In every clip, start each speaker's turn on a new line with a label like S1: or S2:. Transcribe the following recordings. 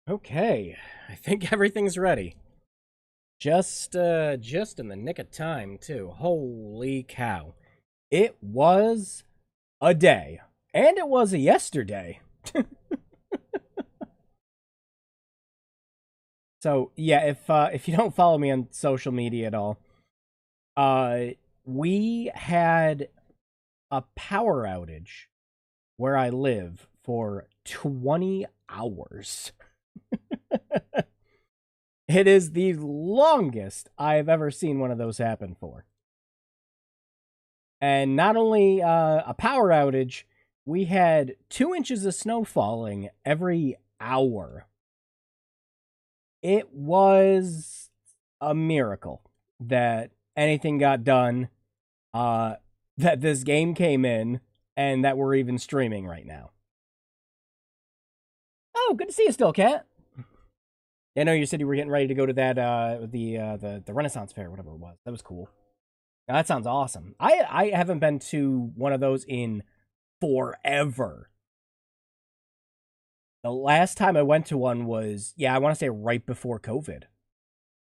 S1: Okay, I think everything's ready. Just in the nick of time, too. Holy cow. It was a day. And it was a yesterday. So, yeah, if you don't follow me on social media at all, uh, we had a power outage where I live for 20 hours. It is the longest I've ever seen one of those happen for. And not only a power outage, we had 2 inches of snow falling every hour. It was a miracle that anything got done, that this game came in, and that we're even streaming right now. Oh, good to see you still, Kat. I know you said you were getting ready to go to that the Renaissance Fair, whatever it was. That was cool. Now, that sounds awesome. I haven't been to one of those in forever. The last time I went to one was, yeah, I want to say right before COVID.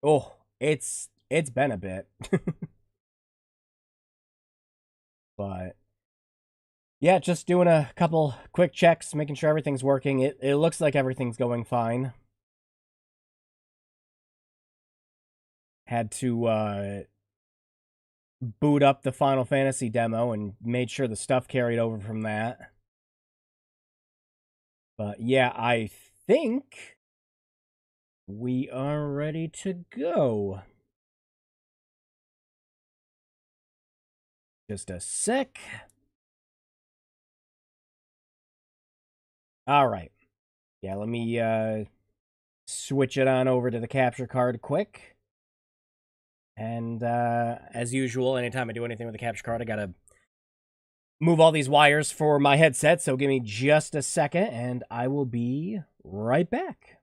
S1: Oh, it's been a bit. But yeah, just doing a couple quick checks, making sure everything's working. It looks like everything's going fine. Had to boot up the Final Fantasy demo and made sure the stuff carried over from that. But yeah, I think we are ready to go. Just a sec. All right. Yeah, let me switch it on over to the capture card quick. And as usual, anytime I do anything with the capture card, I gotta move all these wires for my headset. So give me just a second, and I will be right back.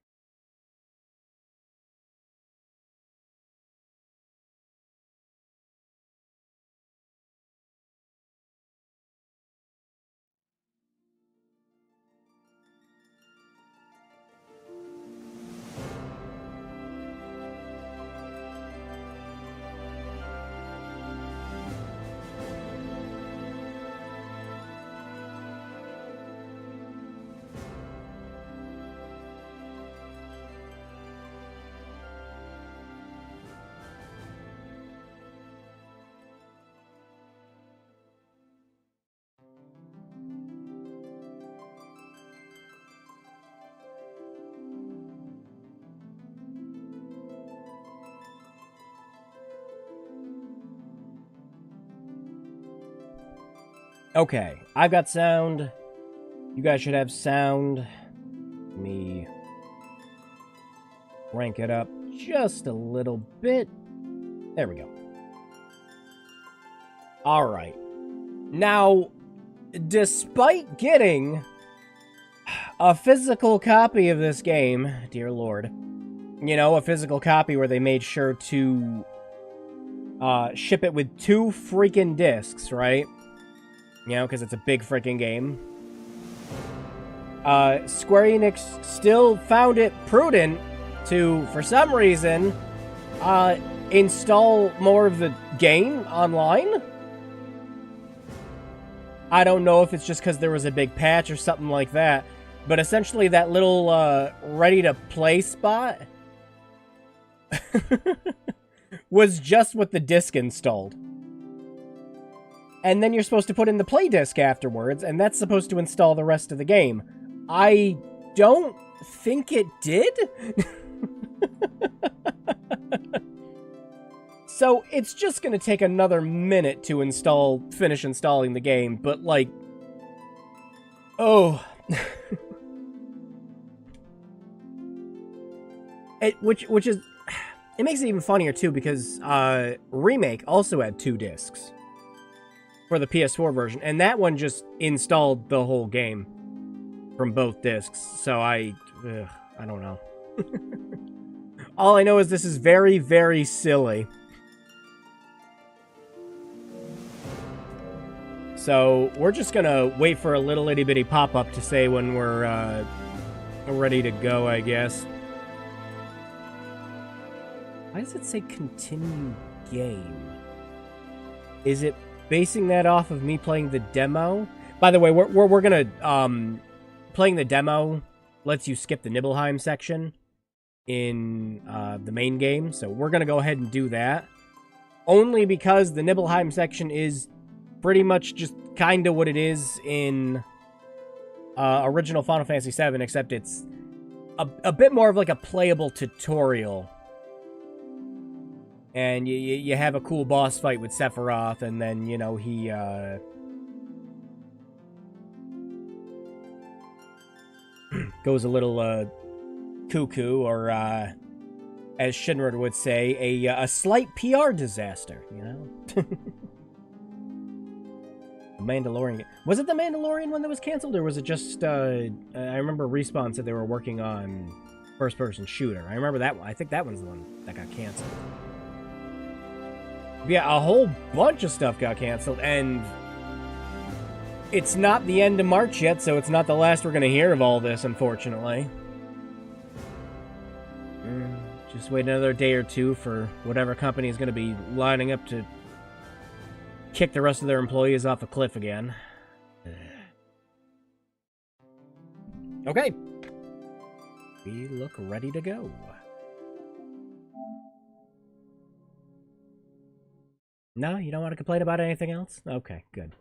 S1: Okay, I've got sound. You guys should have sound. Let me rank it up just a little bit. There we go. All right. Now, despite getting a physical copy of this game, dear lord, you know, a physical copy where they made sure to ship it with 2 freaking discs, right? You know, because it's a big freaking game. Square Enix still found it prudent to, for some reason, install more of the game online. I don't know if it's just because there was a big patch or something like that, but essentially that little ready-to-play spot was just with the disc installed. And then you're supposed to put in the play disc afterwards, and that's supposed to install the rest of the game. I don't think it did. So it's just going to take another minute to finish installing the game, but like, oh. Which is, it makes it even funnier too, because Remake also had 2 discs for the PS4 version, and that one just installed the whole game from both discs. So I don't know. All I know is this is very, very silly. So we're just gonna wait for a little itty bitty pop-up to say when we're ready to go, I guess. Why does it say continue game? Is it basing that off of me playing the demo? By the way, we're gonna playing the demo lets you skip the Nibelheim section in the main game, so we're gonna go ahead and do that. Only because the Nibelheim section is pretty much just kind of what it is in original Final Fantasy VII, except it's a bit more of like a playable tutorial. And you have a cool boss fight with Sephiroth, and then, you know, he, goes a little, cuckoo, or, as Shinra would say, a slight PR disaster, you know? The Mandalorian. Was it the Mandalorian one that was canceled, or was it just, I remember Respawn said they were working on first-person shooter. I remember that one. I think that one's the one that got canceled. Yeah, a whole bunch of stuff got canceled, and it's not the end of March yet, so it's not the last we're going to hear of all this, unfortunately. Just wait another day or two for whatever company is going to be lining up to kick the rest of their employees off a cliff again. Okay. We look ready to go. No, you don't want to complain about anything else? Okay, good.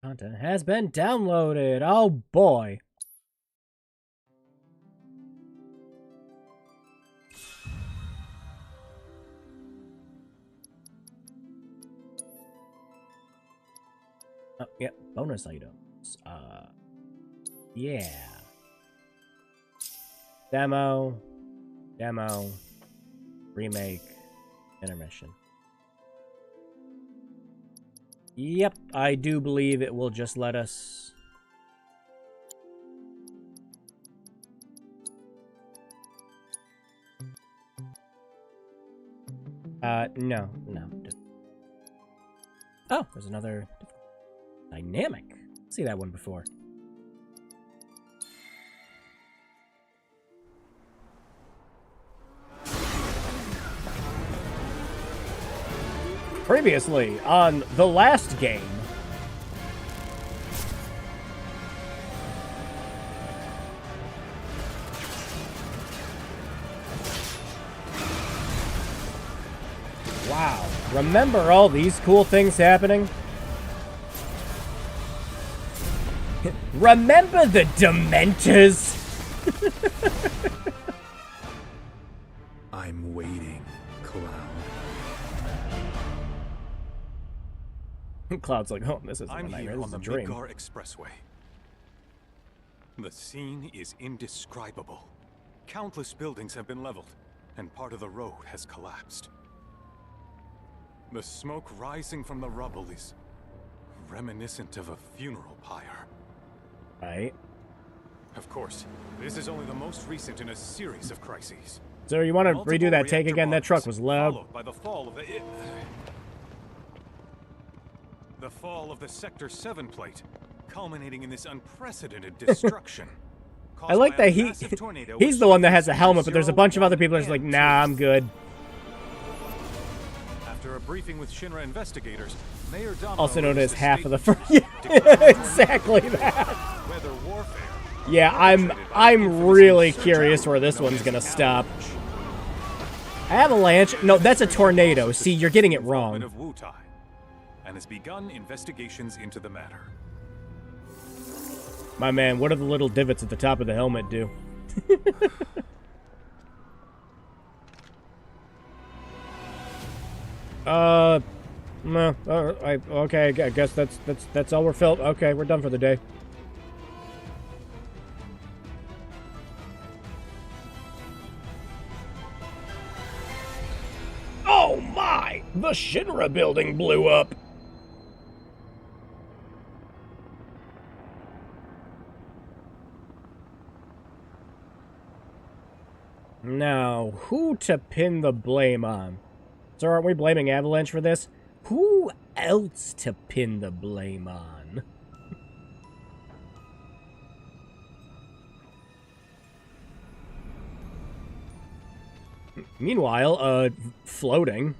S1: Content has been downloaded. Oh boy. Oh, yeah, bonus items. Yeah. Demo, remake, intermission. Yep, I do believe it will just let us... no. Oh, there's another... Dynamic. See that one before. Previously on the last game. Wow. Remember all these cool things happening? Remember the Dementors?
S2: I'm waiting, Cloud.
S1: Cloud's like, oh, this isn't
S3: I'm
S1: a nightmare,
S3: here
S1: this
S3: on
S1: is a
S3: the
S1: dream.
S3: Midgar Expressway. The scene is indescribable. Countless buildings have been leveled, and part of the road has collapsed. The smoke rising from the rubble is reminiscent of a funeral pyre.
S1: Right.
S3: Of course, this is only the most recent in a series of crises.
S1: So you want to
S3: Multiple
S1: redo that take
S3: reactor
S1: again? That truck
S3: bombs,
S1: was loud.
S3: followed by the fall of the Sector 7 plate, culminating in this unprecedented destruction.
S1: I like that he's the one that has a helmet, but there's a bunch of other people that's like, nah, I'm good.
S3: After a briefing with Shinra investigators, Mayor Domino
S1: Also known as
S3: released a
S1: half of the
S3: statement
S1: first. Yeah, exactly that.
S3: whether warfare.
S1: Yeah, I'm really curious where this one's gonna stop. Avalanche? No, that's a tornado. See, you're getting it wrong.
S3: Of Wutai, and has begun investigations into the matter.
S1: My man, what do the little divots at the top of the helmet do? No, okay, I guess that's all we're filled. Okay, we're done for the day. Oh my! The Shinra building blew up! Now, who to pin the blame on? So aren't we blaming Avalanche for this? Who else to pin the blame on? Meanwhile, floating.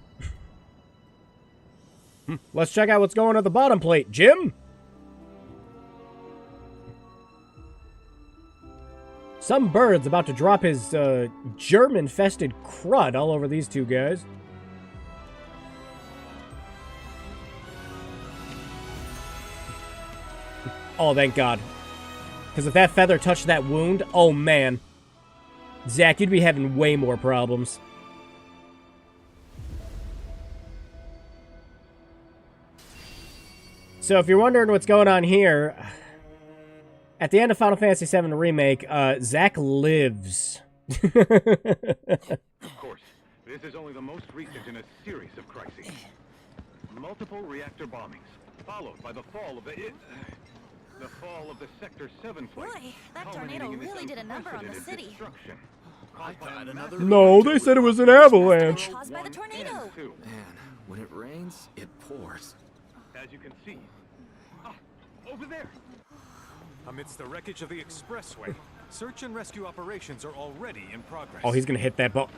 S1: Let's check out what's going on at the bottom plate. Jim? Some bird's about to drop his, germ-infested crud all over these two guys. Oh, thank God. Because if that feather touched that wound, oh man. Zach, you'd be having way more problems. So if you're wondering what's going on here, at the end of Final Fantasy VII Remake, Zach lives.
S3: Of course, this is only the most recent in a series of crises. Multiple reactor bombings, followed by the fall of the Sector 7 flight.
S2: Boy, that tornado really did a number on the city.
S1: No, they said it was an avalanche.
S2: Caused by the tornado.
S4: Man, when it rains, it pours.
S3: As you can see, over there. Amidst the wreckage of the expressway, search and rescue operations are already in progress.
S1: Oh, he's gonna hit that boat.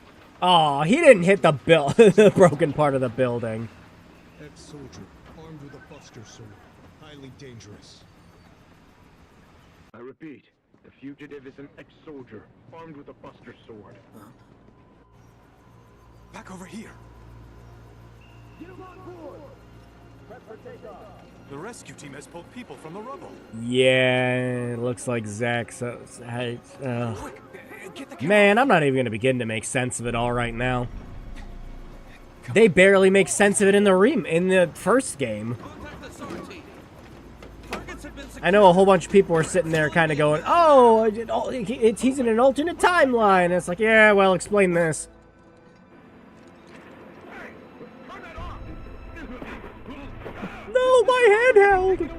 S1: Oh, he didn't hit the the broken part of the building.
S5: Ex-soldier, armed with a buster sword. Highly dangerous.
S6: I repeat, the fugitive is an ex-soldier, armed with a buster sword.
S3: Back over here.
S6: Get him on board! Prep for takeoff.
S3: The rescue team has pulled people from the rubble.
S1: Yeah, it looks like Zach's...
S3: Quick, get the
S1: Man, I'm not even going to begin to make sense of it all right now. They barely make sense of it in the first game. I know a whole bunch of people were sitting there kind of going, oh, he's in an alternate timeline. And it's like, yeah, well, explain this. No, my handheld!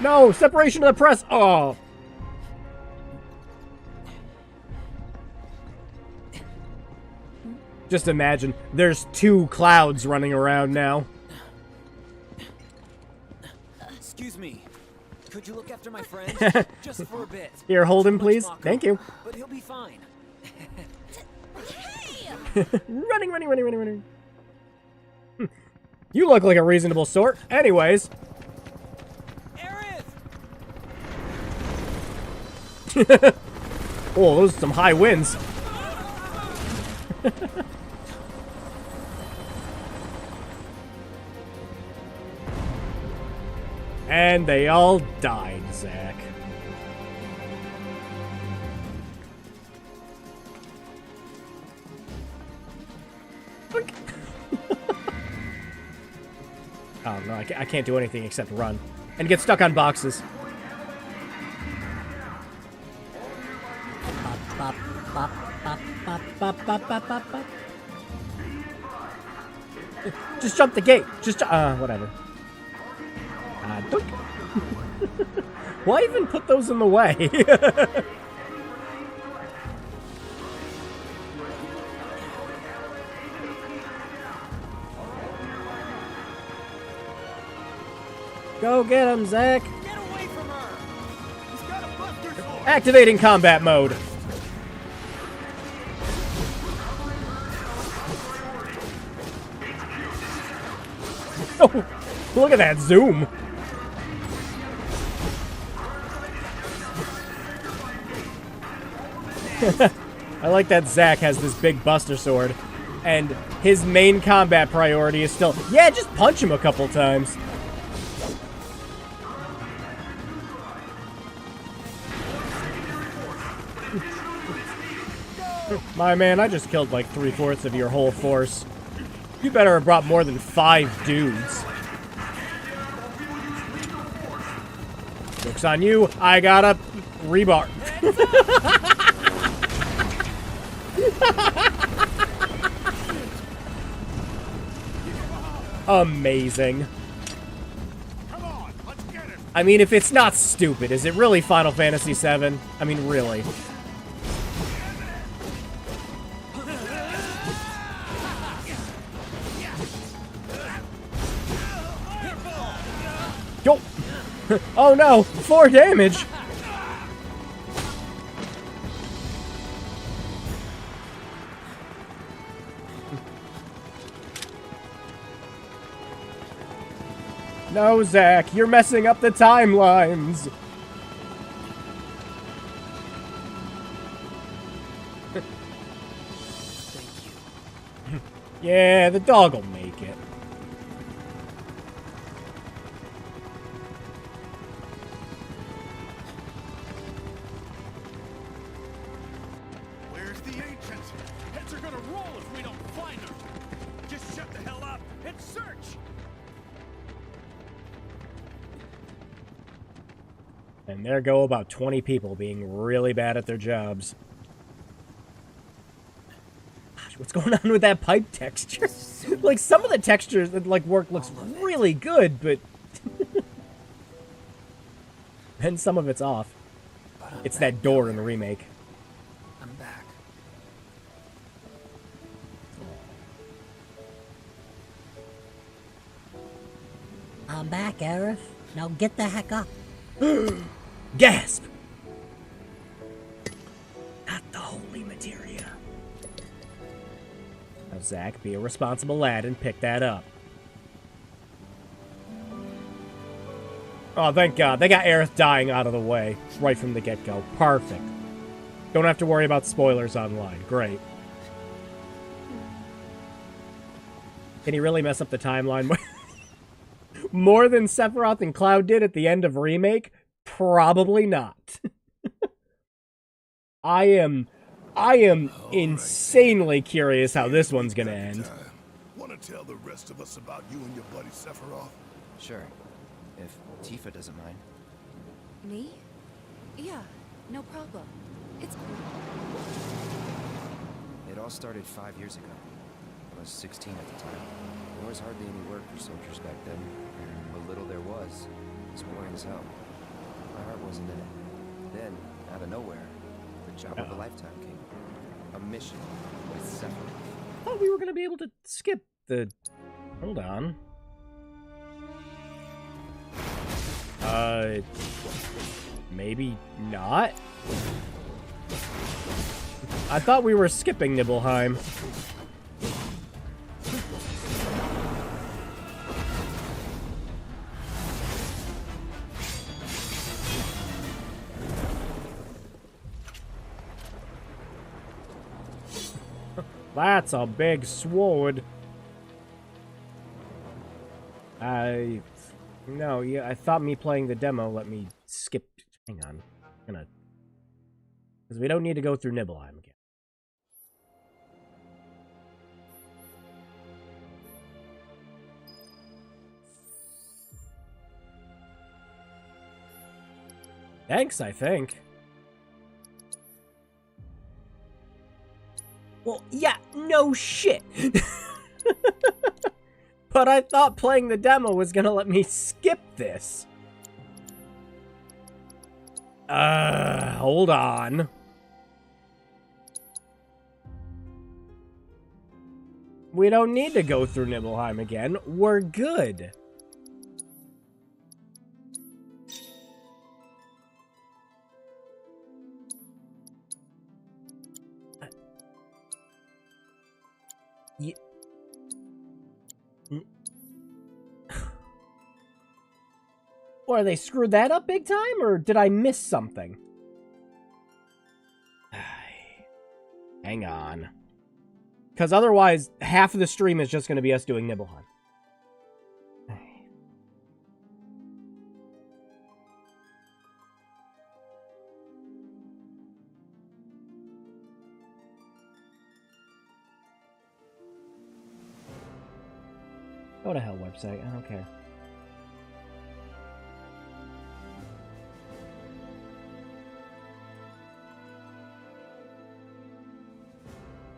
S1: No, separation of the press. Oh. Just imagine, there's two clouds running around now.
S4: Excuse me. Could you look after my friend? Just for a bit.
S1: Here, hold him, please. Thank you.
S4: But he'll be fine.
S1: Running. You look like a reasonable sort. Anyways. Oh, those are some high winds. And they all died, Zach. Oh, no, I can't do anything except run. And get stuck on boxes. Just jump the gate. Whatever. Why even put those in the way? Go get him, Zach.
S4: Get away from her! He's got a buster sword!
S1: Activating combat mode. Oh, look at that zoom. I like that Zach has this big buster sword, and his main combat priority is still, yeah, just punch him a couple times. My man, I just killed like 3/4 of your whole force. You better have brought more than 5 dudes. Joke's on you, I got a rebar. Amazing. I mean, if it's not stupid, is it really Final Fantasy VII? I mean, really. Yo! Oh no! 4 damage! No, Zack, you're messing up the timelines!
S4: Thank you.
S1: Yeah, the dog will make it.
S7: Where's the ancient? Heads are gonna roll if we don't find her. Just shut the hell up and search.
S1: And there go about 20 people being really bad at their jobs. Gosh, what's going on with that pipe texture? Like, some of the textures, like, work looks really good, but... and some of it's off. It's that door in the remake.
S4: I'm back.
S8: I'm back, Aerith. Now get the heck up.
S1: Gasp! Not the holy materia. Now, Zack, be a responsible lad and pick that up. Oh, thank God. They got Aerith dying out of the way right from the get-go. Perfect. Don't have to worry about spoilers online. Great. Can he really mess up the timeline? More than Sephiroth and Cloud did at the end of Remake? Probably not. I am insanely curious how this one's gonna end.
S7: Want to tell the rest of us about you and your buddy Sephiroth?
S4: Sure. If Tifa doesn't mind.
S2: Me? Yeah, no problem. It's cool.
S4: It all started 5 years ago. I was 16 at the time. There was hardly any work for soldiers back then, and what little there was boring as hell. My heart wasn't in it. Then, out of nowhere, the job of a lifetime came. A mission with Sephiroth.
S1: I thought we were gonna be able to skip the... Hold on. Maybe not? I thought we were skipping Nibelheim. That's a big sword. No, yeah, I thought me playing the demo let me skip. Hang on. I'm gonna... Because we don't need to go through Nibelheim again. Thanks, I think. Well, yeah, no shit. But I thought playing the demo was gonna let me skip this. Hold on. We don't need to go through Nibelheim again. We're good. Or they screwed that up big time, or did I miss something? Hang on. Because otherwise, half of the stream is just going to be us doing Nibelheim. Go to hell website, I don't care.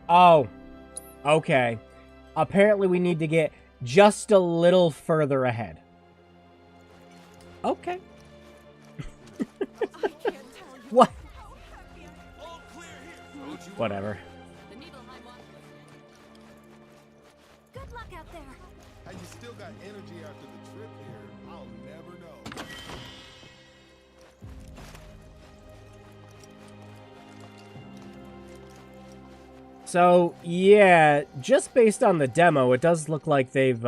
S1: Oh, okay. Apparently we need to get just a little further ahead. Okay. What? Whatever.
S2: Good luck out there.
S5: How you still got energy after the trip here, I'll never know.
S1: So, yeah, just based on the demo, it does look like they've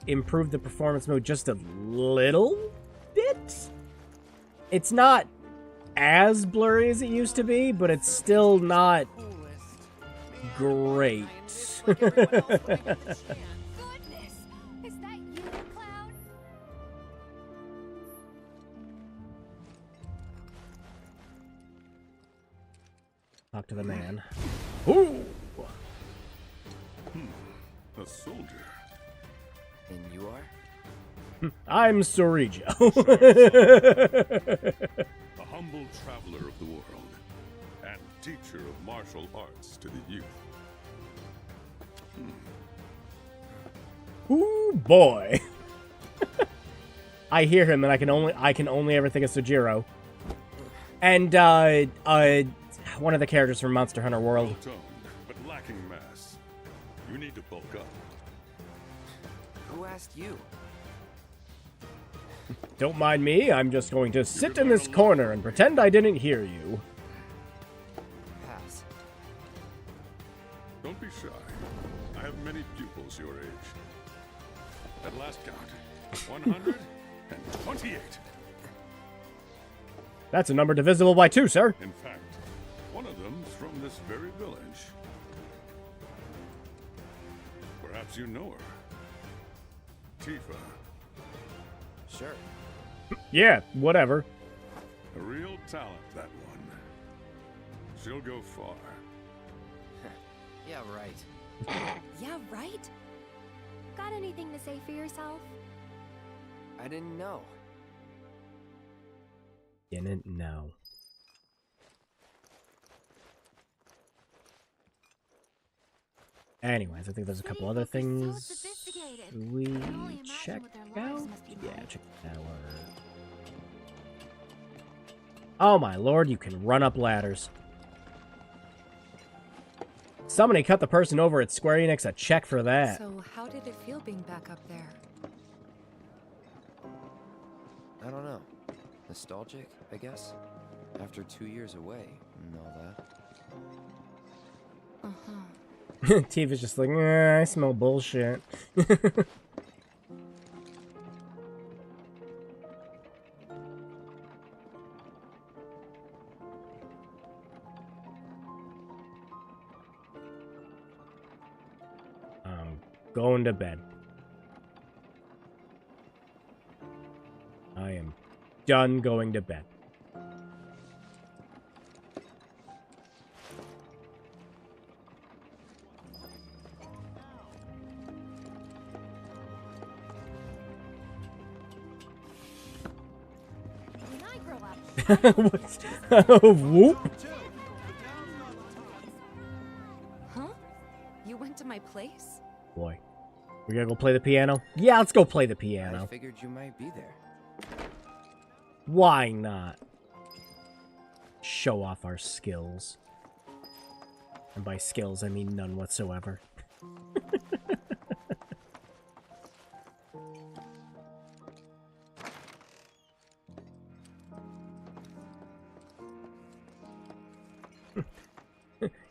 S1: improved the performance mode just a little bit. It's not as blurry as it used to be, but it's still not great.
S2: Goodness! Is that you, Cloud?
S1: Talk to the man. Ooh!
S7: A soldier.
S4: And you are?
S1: I'm Sorijo.
S7: A humble traveler of the world. And teacher of martial arts to the youth.
S1: Ooh, boy. I hear him and I can only ever think of Sojiro. And one of the characters from Monster Hunter World.
S7: Well-toned, but lacking mass. You need to bulk up.
S4: Who asked you?
S1: Don't mind me, I'm just going to sit in this corner and pretend I didn't hear you.
S4: Pass.
S7: Don't be shy. I have many pupils your age. At last count, 128.
S1: That's a number divisible by 2, sir.
S7: In fact, one of them's from this very village. Perhaps you know her. Tifa.
S4: Sure.
S1: Yeah, whatever.
S7: A real talent, that one. She'll go far.
S4: Yeah, right.
S2: Yeah, right? Got anything to say for yourself?
S4: I didn't know.
S1: Didn't know. Anyways, I think there's a couple other things we check out. Yeah, check the tower. Oh my lord, you can run up ladders. Somebody cut the person over at Square Enix a check for that.
S2: So, how did it feel being back up there?
S4: I don't know. Nostalgic, I guess? After 2 years away and all that.
S1: Tifa's just like, I smell bullshit. I'm going to bed. I am done going to bed.
S2: When I grow up.
S1: Whoop.
S2: Huh? You went to my place?
S1: Boy. We gotta go play the piano? Yeah, let's go play the
S4: I
S1: piano.
S4: figured you might be there.
S1: Why not? Show off our skills. And by skills, I mean none whatsoever.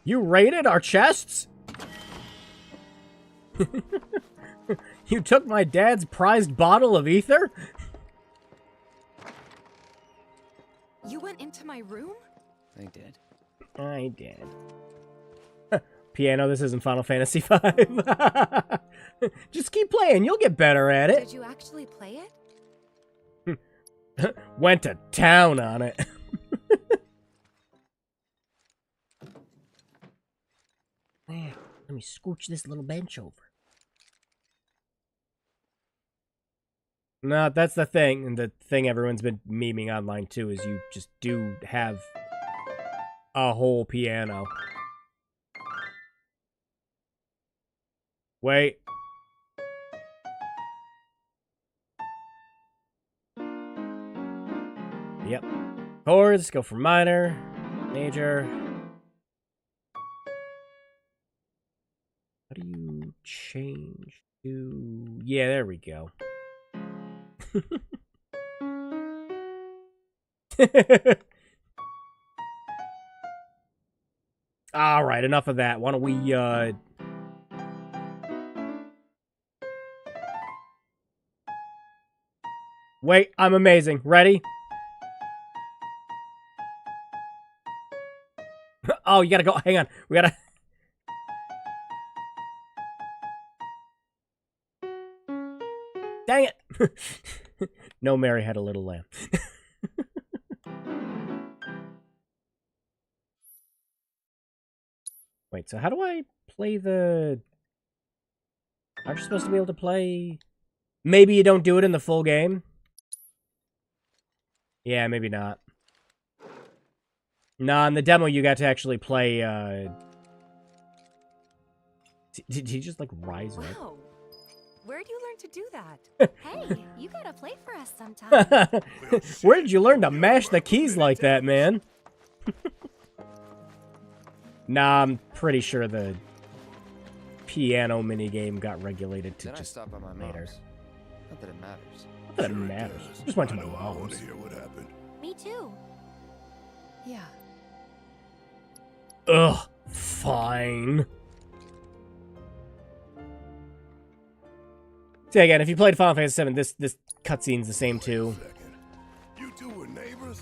S1: You raided our chests? You took my dad's prized bottle of ether?
S2: You went into my room?
S4: I did.
S1: I did. Piano, this isn't Final Fantasy V. Just keep playing, you'll get better at it.
S2: Did you actually play it?
S1: Went to town on it. Man, let me scooch this little bench over. No, that's the thing, and the thing everyone's been memeing online too, is you just do have a whole piano. Wait. Yep. Chords, go for minor, major. How do you change to... Yeah, there we go. Alright, enough of that. Why don't we, Wait, I'm amazing. Ready? Oh, you gotta go. Hang on. We gotta... Dang it! No, Mary had a little lamb. Wait, so how do I play the... Aren't you supposed to be able to play... Maybe you don't do it in the full game? Yeah, maybe not. Nah, in the demo you got to actually play, Did he just, like, rise up?
S2: Wow. Where'd you learn to do that? Hey, you gotta play for us sometime.
S1: Where did you learn to mash the keys like that, man? Nah, I'm pretty sure the piano minigame got regulated to
S4: Then I
S1: just
S4: stopped by my
S1: later.
S4: mom's. Not that it matters.
S1: Not that it matters. Just went to my
S7: I want
S1: mom's.
S7: to hear what happened.
S2: Me too.
S9: Yeah.
S1: Ugh, fine. See, again, if you played Final Fantasy VII, this cutscene's the same too.
S7: Wait a second. You two were neighbors?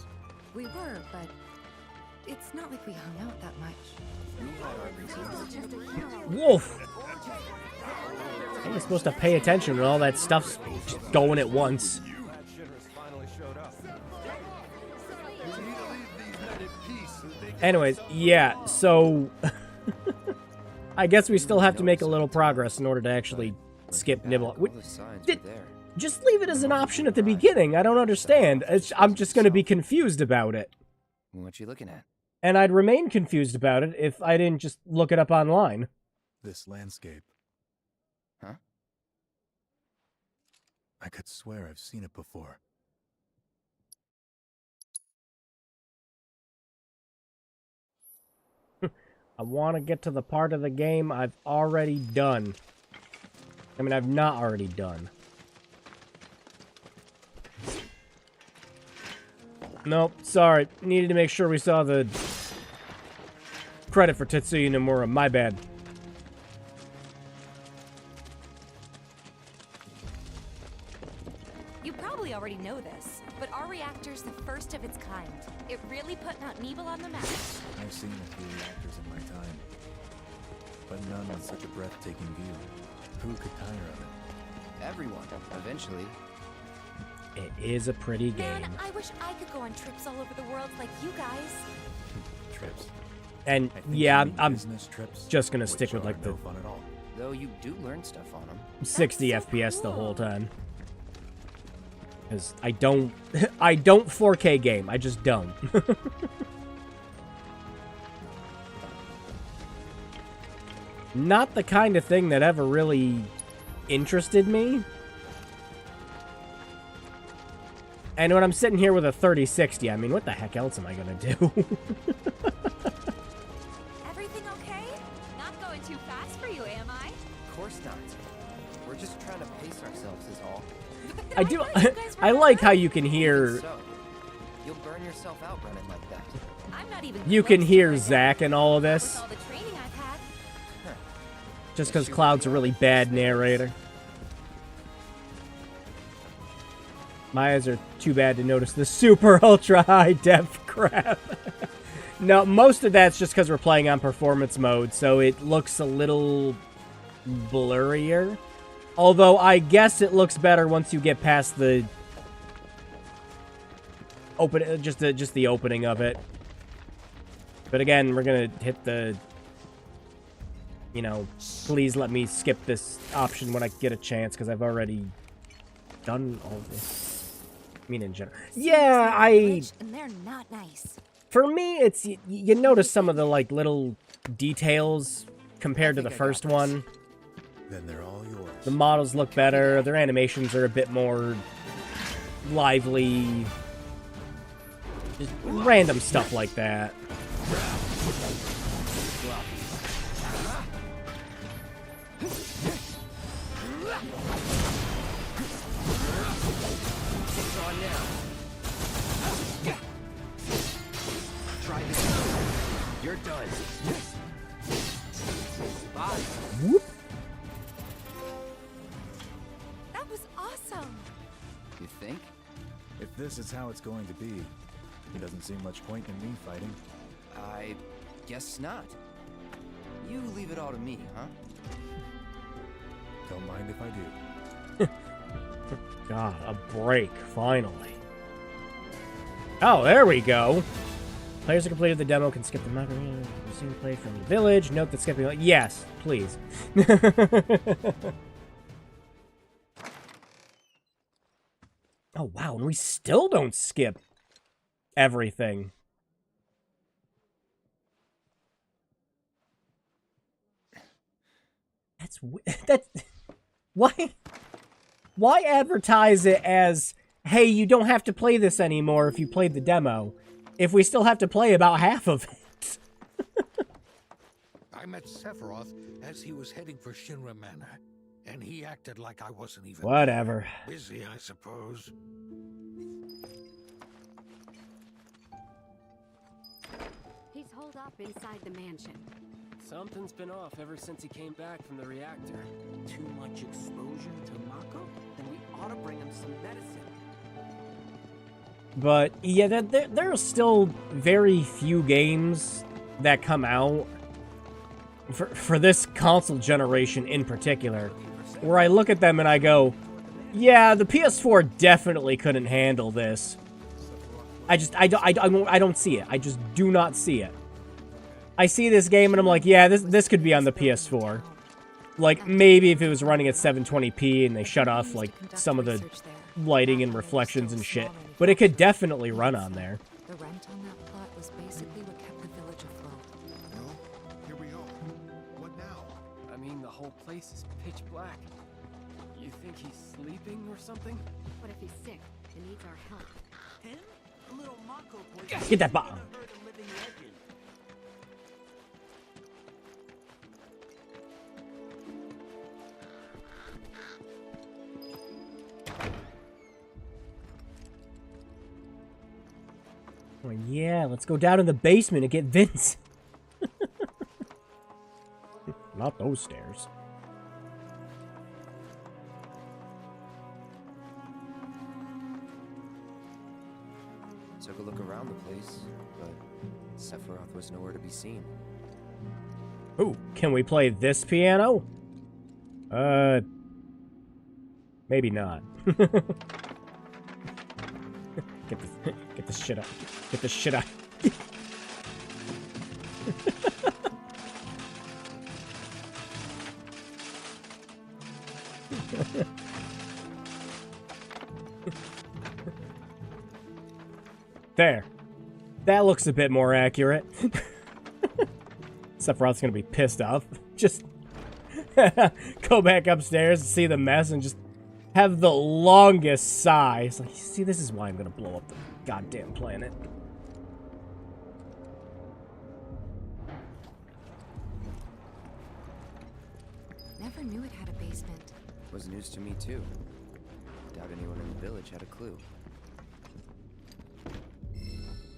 S9: We were, but it's not like we hung out that much.
S1: Wolf! How are you supposed to pay attention when all that stuff's just going at once? Anyways, yeah, so... I guess we still have to make a little progress in order to actually skip Nibble.
S4: All the signs
S1: Did-
S4: were there.
S1: Just leave it as an option at the beginning. I don't understand. I'm just going to be confused about it.
S4: What you looking at?
S1: And I'd remain confused about it if I didn't just look it up online.
S10: This landscape.
S4: Huh?
S10: I could swear I've seen it before.
S1: I want to get to the part of the game I've already done. I mean, I've not already done. Nope, sorry. Needed to make sure we saw the credit for Tetsuya Nomura. My bad.
S2: You probably already know this, but our reactor's the first of its kind. It really put Mount Nebel on the map.
S10: I've seen a few reactors in my time, but none with such a breathtaking view. Who could tire of it?
S4: Everyone, eventually.
S1: It is a pretty game.
S2: Man, I wish I could go on trips all over the world like you guys.
S10: Trips.
S1: And
S10: I think
S1: yeah,
S10: you mean
S1: I'm
S10: business trips,
S1: just gonna
S10: which
S1: stick with
S10: are
S1: like the
S10: no fun at all.
S4: Though you do learn stuff on them.
S1: 60
S2: That's so
S1: FPS the whole
S2: cool.
S1: time. Because I don't 4K game. I just don't. Not the kind of thing that ever really interested me. And when I'm sitting here with a 3060, I mean, what the heck else am I gonna do?
S2: Everything okay? Not going too fast for you, am I?
S4: Of course not. We're just trying to pace ourselves is all.
S1: I do.
S2: thought you guys were
S1: I
S2: not
S1: like how
S2: running.
S1: you can hear.
S4: So, you'll burn yourself out running like that.
S2: I'm not even
S1: You can
S2: close to
S1: hear
S2: burnt out
S1: Zack and all of
S2: with
S1: this.
S2: all the training I've had.
S1: Just because Cloud's a really bad narrator. My eyes are too bad to notice the super ultra high def crap. No, most of that's just because we're playing on performance mode, so it looks a little blurrier. Although I guess it looks better once you get past the just the opening of it. But again, we're gonna hit the, you know, please let me skip this option when I get a chance, because I've already done all this. I mean, in general. Yeah,
S2: And they're not nice.
S1: For me, it's, you notice some of the, like, little details compared to the first one.
S10: Then they're all yours.
S1: The models look better, their animations are a bit more lively. Just random stuff like that.
S4: You're done.
S1: Whoop.
S2: That was awesome.
S4: You think?
S10: If this is how it's going to be, there doesn't seem much point in me fighting.
S4: I guess not. You leave it all to me, huh?
S10: Don't mind if I do.
S1: God, a break, finally. Oh, there we go. Players who completed the demo can skip the macarena. Resume play from the village. Note that skipping... Yes, please. Oh, wow, and we still don't skip everything. That's... Why advertise it as, hey, you don't have to play this anymore if you played the demo, if we still have to play about half of it?
S11: I met Sephiroth as he was heading for Shinra Manor, and he acted like I wasn't even
S1: Whatever.
S11: busy, I suppose.
S12: He's holed up inside the mansion.
S13: Something's been off ever since he came back from the reactor.
S11: Too much exposure to Mako?
S13: Then we ought to bring him some medicine.
S1: But, yeah, there are still very few games that come out, for this console generation in particular, where I look at them and I go, yeah, the PS4 definitely couldn't handle this. I don't see it. I just do not see it. I see this game and I'm like, yeah, this could be on the PS4. Like, maybe if it was running at 720p and they shut off, like, some of the lighting and reflections and shit. But it could definitely run on there.
S2: The rent on that plot was basically what kept the village afloat.
S11: Well, here we are. What now?
S13: I mean, the whole place is pitch black. You think he's sleeping or something?
S12: What if he's sick and needs our help?
S13: Him? A little Mako boy.
S1: Get that bomb. Well, yeah, let's go down in the basement and get Vince. Not those stairs.
S4: Took a look around the place, but Sephiroth was nowhere to be seen.
S1: Ooh, can we play this piano? Maybe not. Get this shit out. Get this shit out. There. That looks a bit more accurate. Sephiroth's gonna be pissed off. Just go back upstairs and see the mess and just have the longest sigh. It's like, see, this is why I'm gonna blow up the goddamn planet.
S2: Never knew it had a basement.
S4: Was news to me too. Doubt anyone in the village had a clue.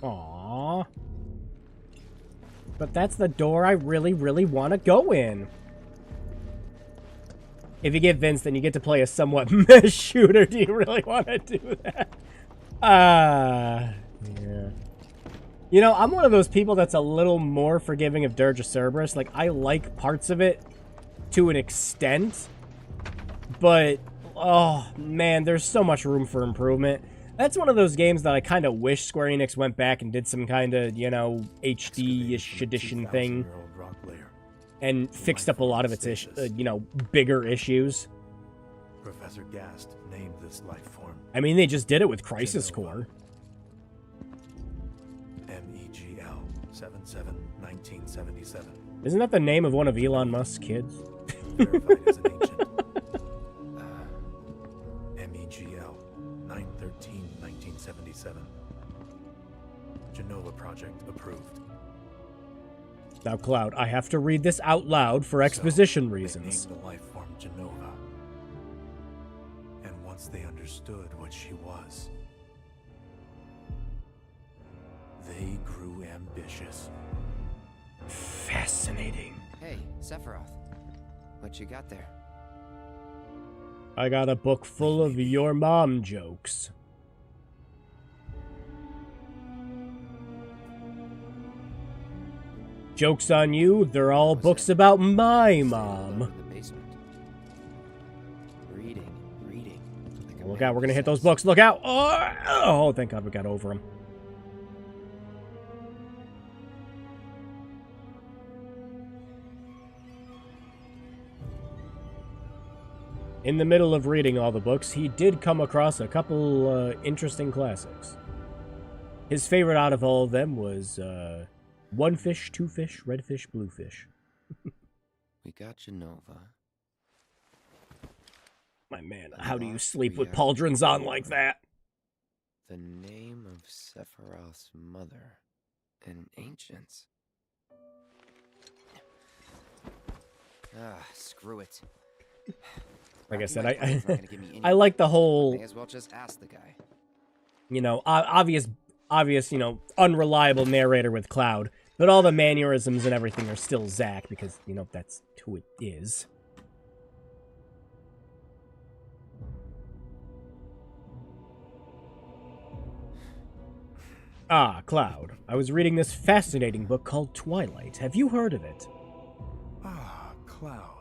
S1: Aww. But that's the door I really, really want to go in. If you get Vince, then you get to play a somewhat meh shooter. Do you really want to do that? Yeah. You know, I'm one of those people that's a little more forgiving of Dirge of Cerberus. Like, I like parts of it to an extent. But, oh, man, there's so much room for improvement. That's one of those games that I kind of wish Square Enix went back and did some kind of, you know, HD-ish edition thing. And fixed up a lot of its, you know, bigger issues.
S10: Professor Gast named this life form.
S1: I mean, they just did it with Crisis Core.
S10: MEGL 77-1977.
S1: Isn't that the name of one of Elon Musk's kids?
S10: Verified as an ancient. MEGL 9/13/1977. Genova project approved.
S1: Now, Cloud, I have to read this out loud for exposition reasons.
S10: They named the life form Genova. And once they understood what she was, they grew ambitious.
S1: Fascinating.
S4: Hey, Sephiroth. What you got there?
S1: I got a book full of your mom jokes. Joke's on you, they're all books about my mom.
S4: Reading.
S1: Look out, we're gonna hit those books, look out! Oh, thank God we got over them. In the middle of reading all the books, he did come across a couple interesting classics. His favorite out of all of them was One Fish, Two Fish, Red Fish, Blue Fish.
S4: We got Genova.
S1: My man, how do you sleep with pauldrons on like that?
S4: The name of Sephiroth's mother in Ancients. Screw it.
S1: Like I said, I like the whole,
S4: may as well just ask the guy.
S1: You know, obvious, you know, unreliable narrator with Cloud, but all the mannerisms and everything are still Zack because, you know, that's who it is. Ah, Cloud. I was reading this fascinating book called Twilight. Have you heard of it?
S10: Ah, Cloud.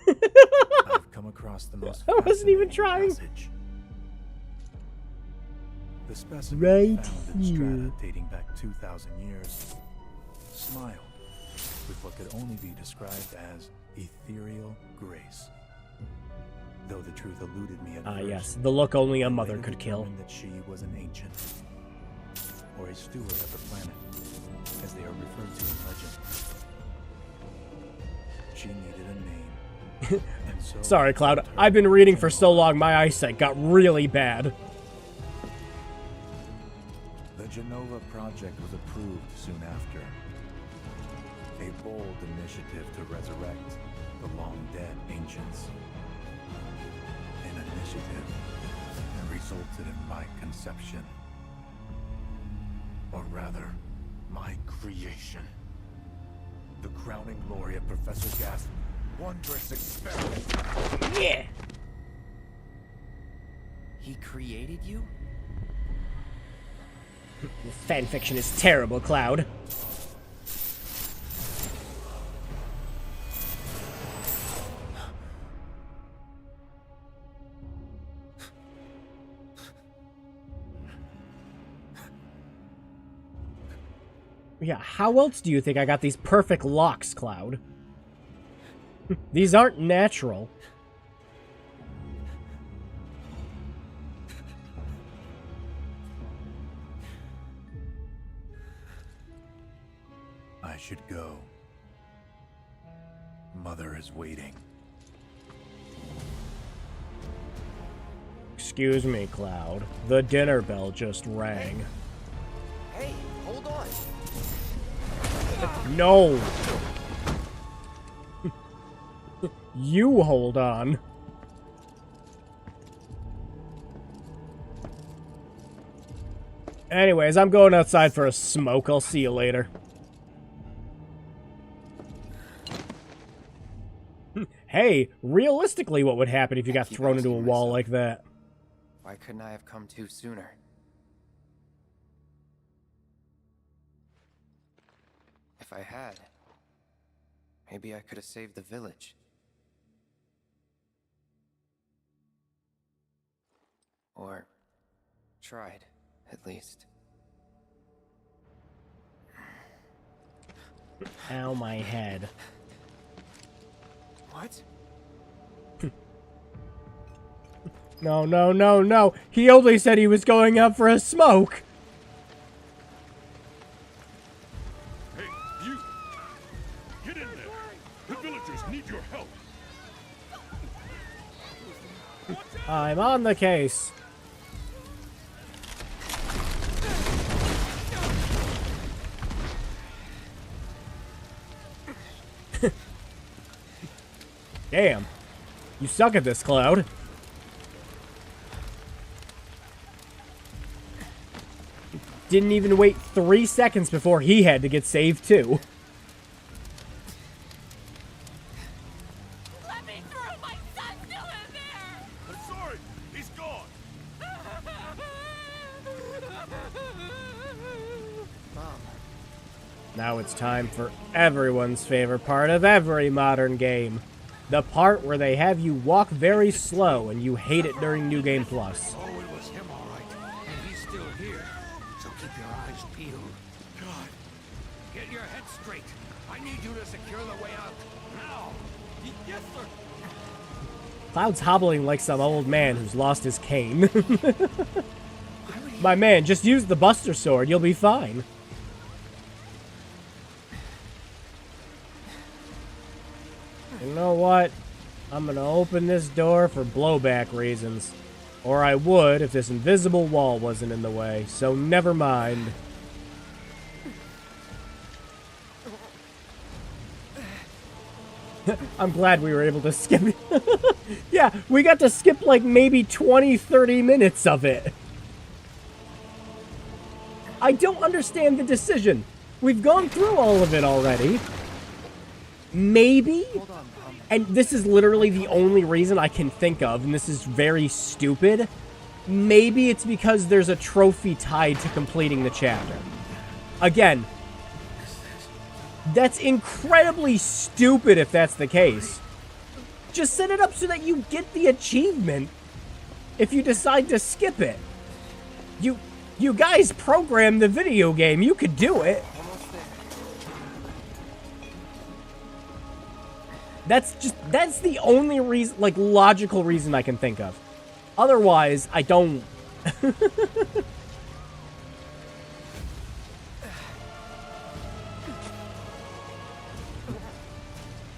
S10: I've come across the most
S1: I wasn't even trying.
S10: Passage. The specimen
S1: Right
S10: found in
S1: here.
S10: strata dating back 2,000 years smiled with what could only be described as ethereal grace. Though the truth eluded me at first.
S1: Yes, the look only a
S10: I
S1: mother
S10: later
S1: could kill.
S10: determined that she was an ancient, or a steward of the planet, as they are referred to in legend. She needed a name. And so
S1: Sorry, Cloud. I've been reading for so long, my eyesight got really bad.
S10: The Genova project was approved soon after. A bold initiative to resurrect the long-dead ancients. An initiative that resulted in my conception. Or rather, my creation. The crowning glory of Professor Gas' wondrous experiment.
S1: Yeah!
S4: He created you?
S1: This fanfiction is terrible, Cloud. Yeah, how else do you think I got these perfect locks, Cloud? These aren't natural.
S10: I should go. Mother is waiting.
S1: Excuse me, Cloud. The dinner bell just rang.
S4: Hey, hold on.
S1: No! You hold on. Anyways, I'm going outside for a smoke. I'll see you later. Hey, realistically, what would happen if you got thrown into a wall like that?
S4: Why couldn't I have come to sooner? If I had, maybe I could have saved the village. Or tried, at least.
S1: Ow, my head.
S4: What?
S1: No, no, no, no. He only said he was going up for a smoke.
S7: Hey, you! Get in there! The villagers need your help!
S1: I'm on the case. Damn. You suck at this, Cloud. Didn't even wait 3 seconds before he had to get saved, too.
S2: Let me through! My son's still in there!
S7: I'm sorry. He's gone.
S1: Now it's time for everyone's favorite part of every modern game. The part where they have you walk very slow and you hate it during New Game Plus.
S11: Oh, it was him, all right. And he's still here. So keep your eyes peeled. God. Get your head straight. I need you to secure the way out. Now. Yes, sir.
S1: Cloud's hobbling like some old man who's lost his cane. My man, just use the Buster Sword. You'll be fine. You know what? I'm gonna open this door for blowback reasons. Or I would if this invisible wall wasn't in the way, so never mind. I'm glad we were able to skip it. Yeah, we got to skip like maybe 20-30 minutes of it. I don't understand the decision. We've gone through all of it already. Maybe? And this is literally the only reason I can think of, and this is very stupid. Maybe it's because there's a trophy tied to completing the chapter. Again, that's incredibly stupid if that's the case. Just set it up so that you get the achievement if you decide to skip it. You guys programmed the video game. You could do it. That's the only reason, like, logical reason I can think of. Otherwise, I don't.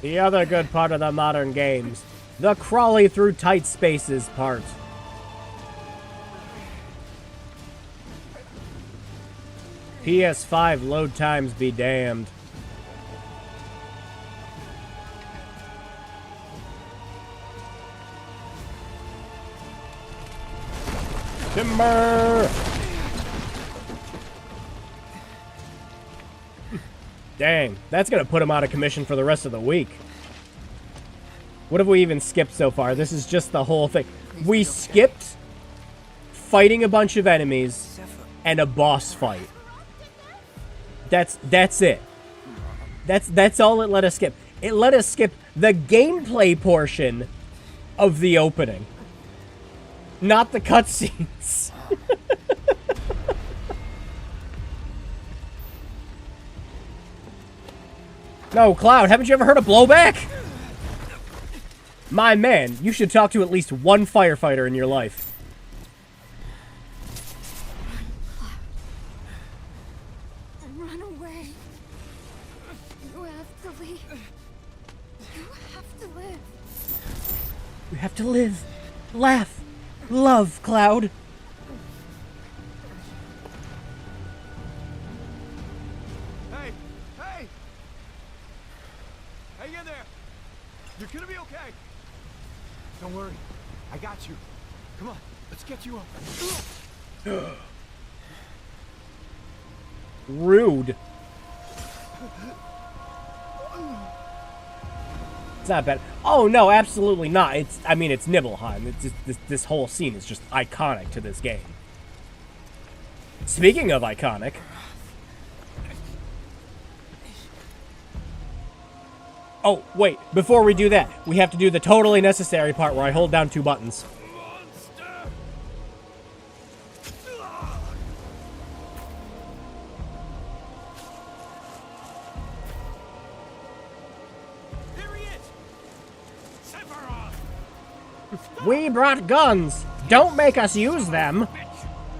S1: The other good part of the modern games, the crawly through tight spaces part. PS5 load times be damned. Timber! Dang, that's gonna put him out of commission for the rest of the week. What have we even skipped so far? This is just the whole thing. We skipped fighting a bunch of enemies and a boss fight. That's it. That's all it let us skip. It let us skip the gameplay portion of the opening. Not the cutscenes. No, Cloud, haven't you ever heard of blowback? My man, you should talk to at least one firefighter in your life.
S9: Run away. You have to leave. You have to live.
S1: You have to live, laugh, love, Cloud.
S13: Hey! Hey! Hang in there! You're gonna be okay! Don't worry. I got you. Come on, let's get you up.
S1: Rude. It's not bad. Oh, no, absolutely not. I mean, it's Nibelheim. It's just, this whole scene is just iconic to this game. Speaking of iconic... Oh, wait. Before we do that, we have to do the totally necessary part where I hold down 2 buttons. We brought guns. Don't make us use them.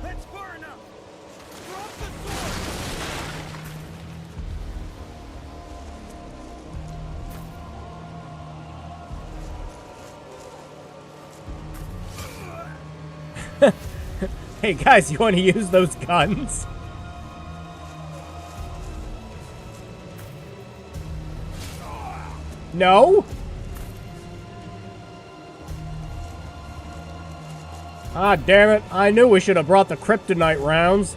S11: That's far enough. Drop the sword.
S1: Hey guys, you want to use those guns? No? Ah, damn it. I knew we should have brought the kryptonite rounds.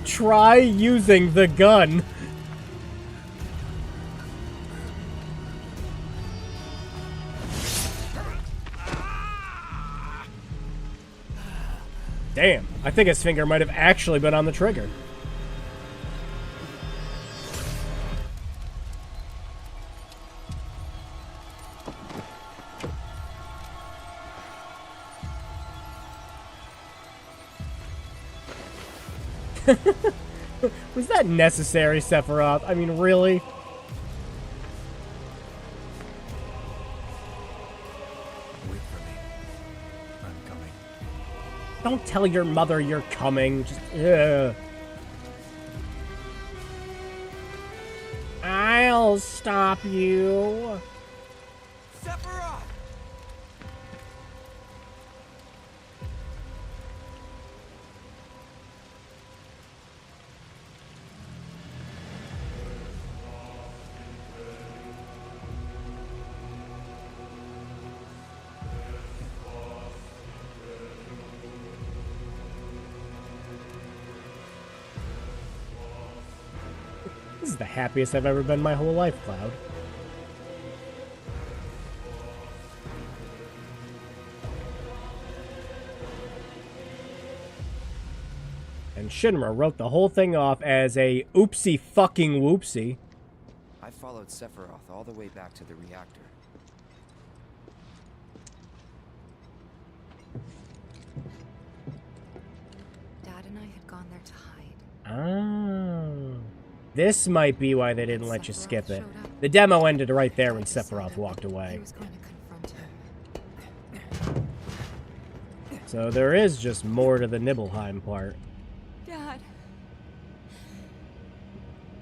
S1: Try using the gun. Damn, I think his finger might have actually been on the trigger. Was that necessary, Sephiroth? I mean, really?
S10: Wait for me. I'm coming.
S1: Don't tell your mother you're coming. Just, ugh. I'll stop you.
S13: Sephiroth!
S1: This is the happiest I've ever been my whole life, Cloud. And Shinra wrote the whole thing off as a oopsie fucking whoopsie.
S4: I followed Sephiroth all the way back to the reactor.
S9: Dad and I had gone there to hide.
S1: Oh. This might be why they didn't let you skip it. The demo ended right there when Sephiroth walked away.
S9: He was going to confront him.
S1: So there is just more to the Nibelheim part.
S9: Dad,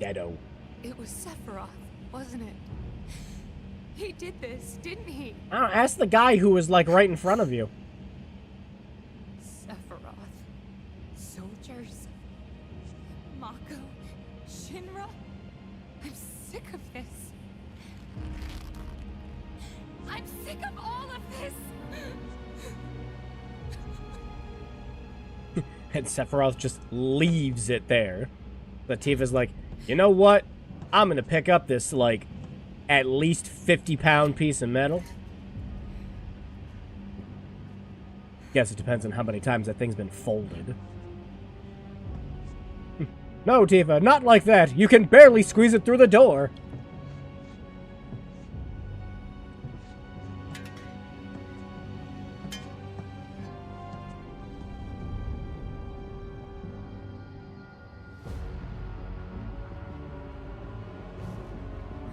S1: Deado.
S9: it was Sephiroth, wasn't it? He did this, didn't he?
S1: I don't know, ask the guy who was like right in front of you.
S9: Sephiroth. Soldiers. Mako. Shinra. I'm sick of this. I'm sick of all of this!
S1: And Sephiroth just leaves it there. Latifah's like, you know what? I'm gonna pick up this, like, at least 50-pound piece of metal. Guess it depends on how many times that thing's been folded. No, Tifa, not like that. You can barely squeeze it through the door.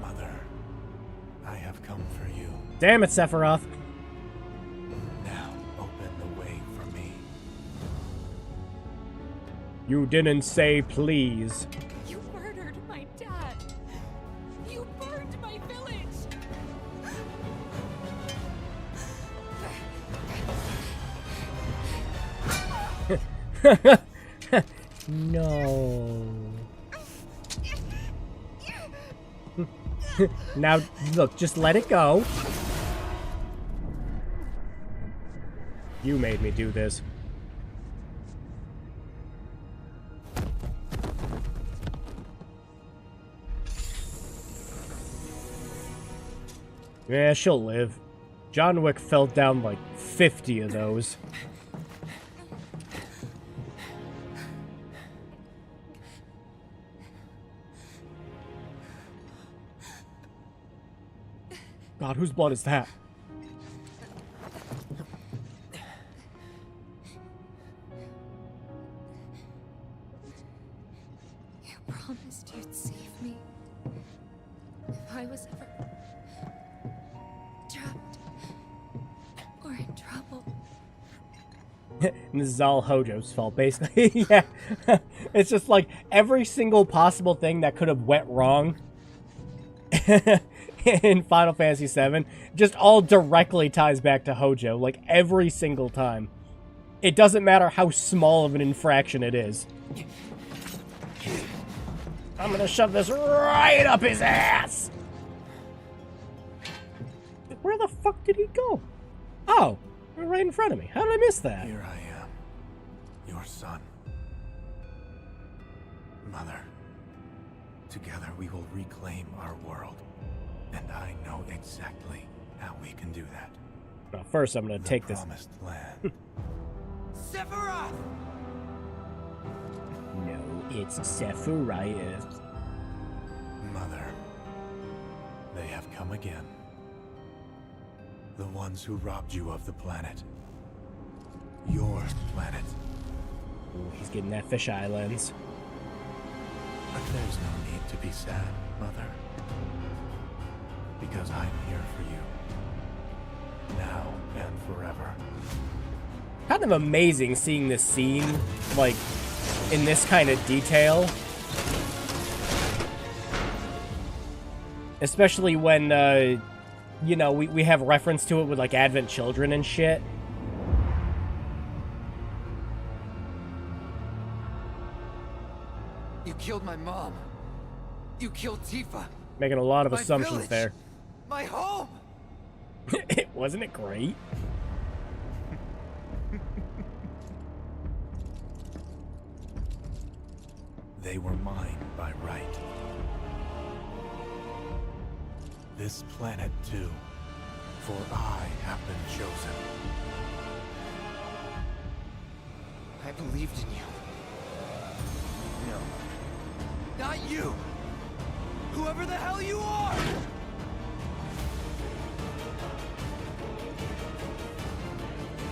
S10: Mother, I have come for you.
S1: Damn it, Sephiroth.
S10: Now open the way for me.
S1: You didn't say please.
S9: You murdered my dad. You burned my village.
S1: No. Now, look, just let it go. You made me do this. Yeah, she'll live. John Wick fell down like 50 of those. God, whose blood is that?
S9: You promised you'd save me. If I was ever trapped or in trouble.
S1: And this is all Hojo's fault, basically. Yeah. It's just like every single possible thing that could have went wrong. in Final Fantasy VII just all directly ties back to Hojo, like every single time. It doesn't matter how small of an infraction it is. I'm gonna shove this right up his ass! Where the fuck did he go? Oh, right in front of me. How did I miss that?
S10: Here I am, your son. Mother, together we will reclaim our world. And I know exactly how we can do that.
S1: Well, first I'm gonna take this...
S10: Promised land.
S13: Sephiroth!
S1: No, it's Sephiroth.
S10: Mother, they have come again. The ones who robbed you of the planet. Your planet.
S1: Ooh, he's getting that fisheye lens.
S10: But there't no need to be sad, Mother. Because I'm here for you. Now and forever.
S1: Kind of amazing seeing this scene, like, in this kind of detail. Especially when, you know, we have reference to it with, like, Advent Children and shit.
S13: You killed my mom. You killed Tifa.
S1: Making a lot of
S13: My
S1: assumptions
S13: village.
S1: there.
S13: My home!
S1: Wasn't it great?
S10: They were mine by right. This planet too, for I have been chosen.
S13: I believed in you. No. Not you! Whoever the hell you are!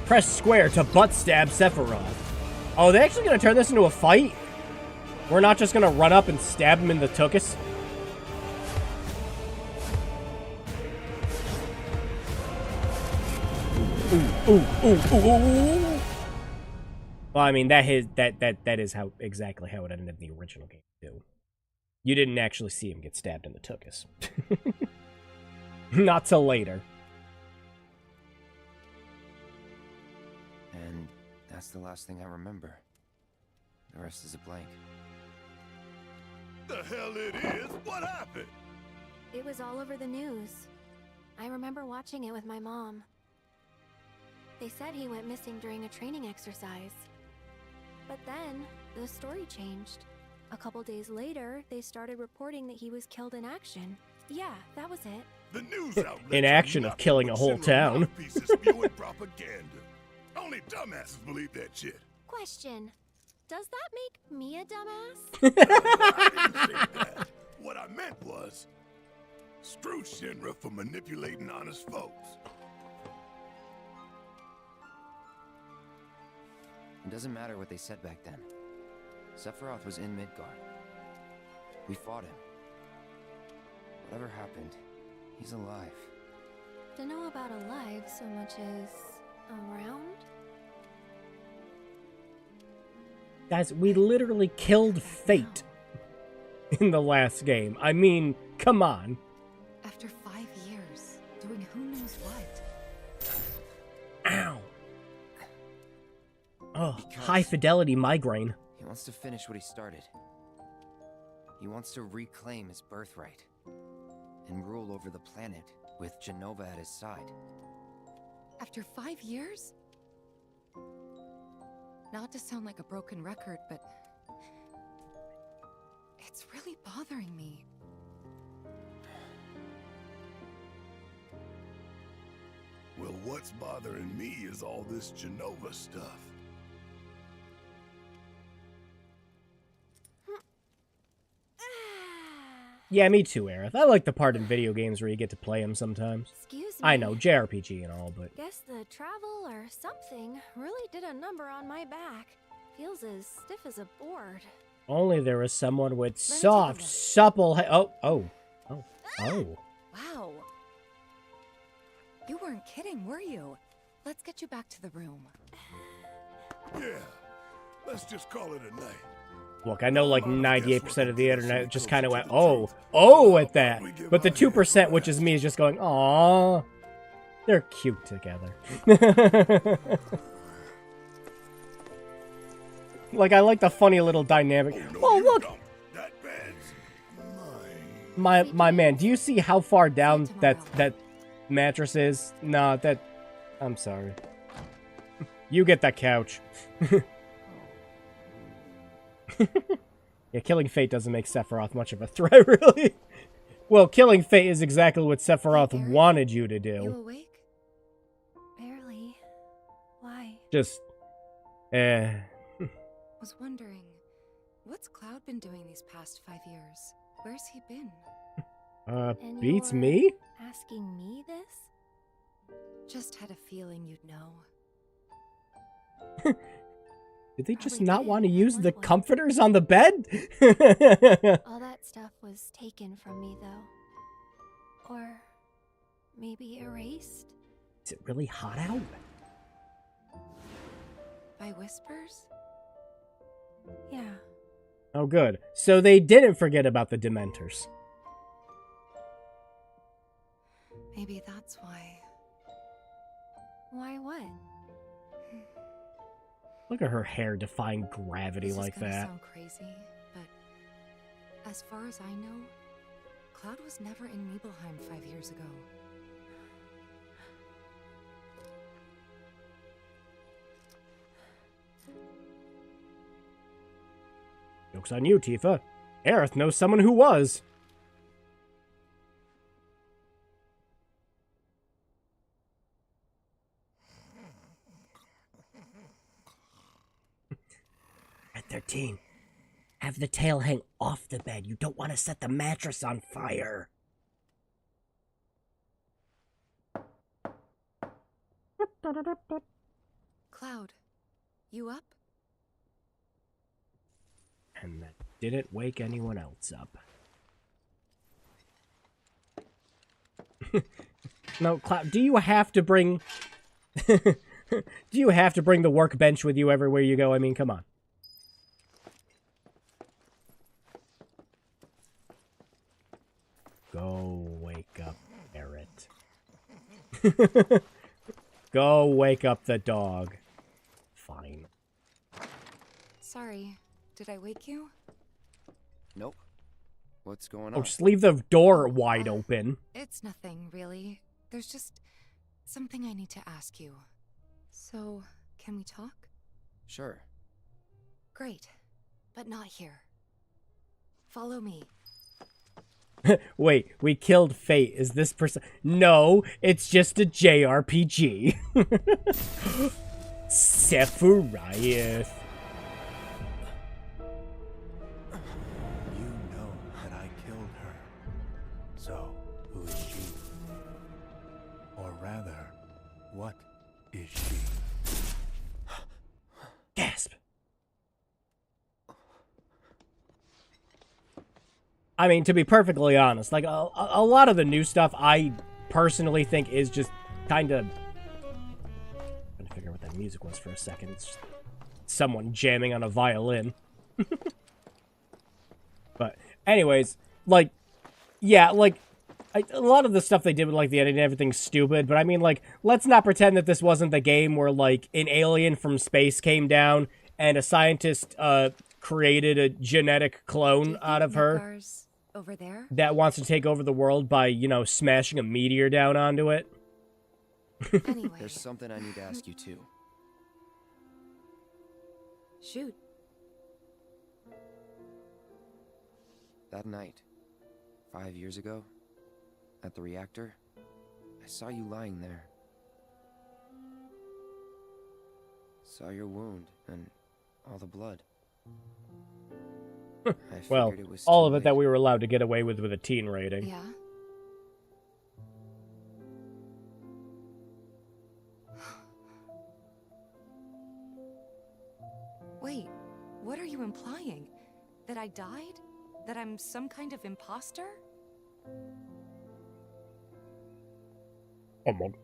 S1: Press square to butt stab Sephiroth. Oh, they actually gonna turn this into a fight? We're not just gonna run up and stab him in the tuchus? Ooh. Well, I mean, that is how exactly how it ended in the original game too. You didn't actually see him get stabbed in the tuchus. Not till later.
S4: And that's the last thing I remember. The rest is a blank.
S7: The hell it is? What happened?
S2: It was all over the news. I remember watching it with my mom. They said he went missing during a training exercise. But then, the story changed. A couple days later, they started reporting that he was killed in action. Yeah, that was it.
S7: The news outlets
S1: In action of killing a whole town.
S7: Pieces spewing propaganda. Only dumbasses believe that shit.
S2: Question. Does that make me a dumbass?
S7: I didn't say that. What I meant was, screw Shinra for manipulating honest folks.
S4: It doesn't matter what they said back then. Sephiroth was in Midgard. We fought him. Whatever happened, he's alive.
S2: To know about alive so much as around?
S1: Guys, we literally killed Fate in the last game. I mean, come on.
S9: After 5 years, doing who knows what.
S1: Ow. Oh, high fidelity migraine.
S4: He wants to finish what he started. He wants to reclaim his birthright and rule over the planet with Jenova at his side.
S9: After 5 years? Not to sound like a broken record, but it's really bothering me.
S7: Well, what's bothering me is all this Jenova stuff.
S1: Yeah, me too, Aerith. I like the part in video games where you get to play them sometimes.
S2: Excuse me.
S1: I know, JRPG and all, but...
S2: Guess the travel or something really did a number on my back. Feels as stiff as a board.
S1: Only there was someone with soft, supple... Oh.
S9: Wow. You weren't kidding, were you? Let's get you back to the room.
S7: Yeah, let's just call it a night.
S1: Look, I know like 98% of the internet just kind of went, oh at that. But the 2%, which is me, is just going, aw. They're cute together. Like, I like the funny little dynamic. Oh, look! My man, do you see how far down that mattress is? Nah, I'm sorry. You get that couch. Yeah, killing Fate doesn't make Sephiroth much of a threat, really. Well, killing Fate is exactly what Sephiroth wanted you to do.
S2: You awake? Barely. Why?
S1: Just,
S9: Was wondering, what's Cloud been doing these past 5 years? Where's he been?
S2: And
S1: beats
S2: you're
S1: me?
S2: Asking me this?
S9: Just had a feeling you'd know.
S1: Did they just
S2: Probably
S1: not
S2: did
S1: want to
S2: at
S1: use
S2: one
S1: the
S2: point.
S1: comforters on the bed?
S2: All that stuff was taken from me, though. Or maybe erased?
S1: Is it really hot out?
S9: By whispers?
S2: Yeah.
S1: Oh, good. So they didn't forget about the Dementors.
S9: Maybe that's why.
S2: Why what?
S1: Look at her hair defying gravity
S9: This
S1: like
S9: is gonna
S1: that.
S9: sound crazy, but as far as I know, Cloud was never in Nibelheim 5 years ago.
S1: Joke's on you, Tifa. Aerith knows someone who was. At 13, have the tail hang off the bed. You don't want to set the mattress on fire.
S9: Cloud, you up?
S1: And that didn't wake anyone else up. No, Cloud, do you have to bring... do you have to bring the workbench with you everywhere you go? I mean, come on. Go wake up, Barrett. Go wake up the dog. Fine.
S9: Sorry, did I wake you?
S4: Nope. What's going on?
S1: Oh, just leave the door wide open.
S9: It's nothing, really. There's just something I need to ask you. So, can we talk?
S4: Sure.
S9: Great, but not here. Follow me.
S1: Wait, we killed Fate. Is this person? No, it's just a JRPG. Sephiroth.
S10: You know that I killed her. So, who is she? Or rather, what is she?
S1: Gasp. I mean, to be perfectly honest, like, a lot of the new stuff I personally think is just kind of... I'm trying to figure out what that music was for a second. It's just someone jamming on a violin. But anyways, like, yeah, like, a lot of the stuff they did with, like, the editing and everything's stupid, but I mean, like, let's not pretend that this wasn't the game where, like, an alien from space came down and a scientist, created a genetic clone out of her.
S9: Midgar's over there?
S1: That wants to take over the world by, you know, smashing a meteor down onto it.
S9: Anyway.
S4: There's something I need to ask you too.
S9: Shoot.
S4: That night, 5 years ago, at the reactor, I saw you lying there. Saw your wound and all the blood.
S1: Well,
S4: it was
S1: all
S4: too
S1: of it
S4: late.
S1: that we were allowed to get away with a teen rating.
S9: Yeah? Wait, what are you implying? That I died? That I'm some kind of imposter?
S1: Come on.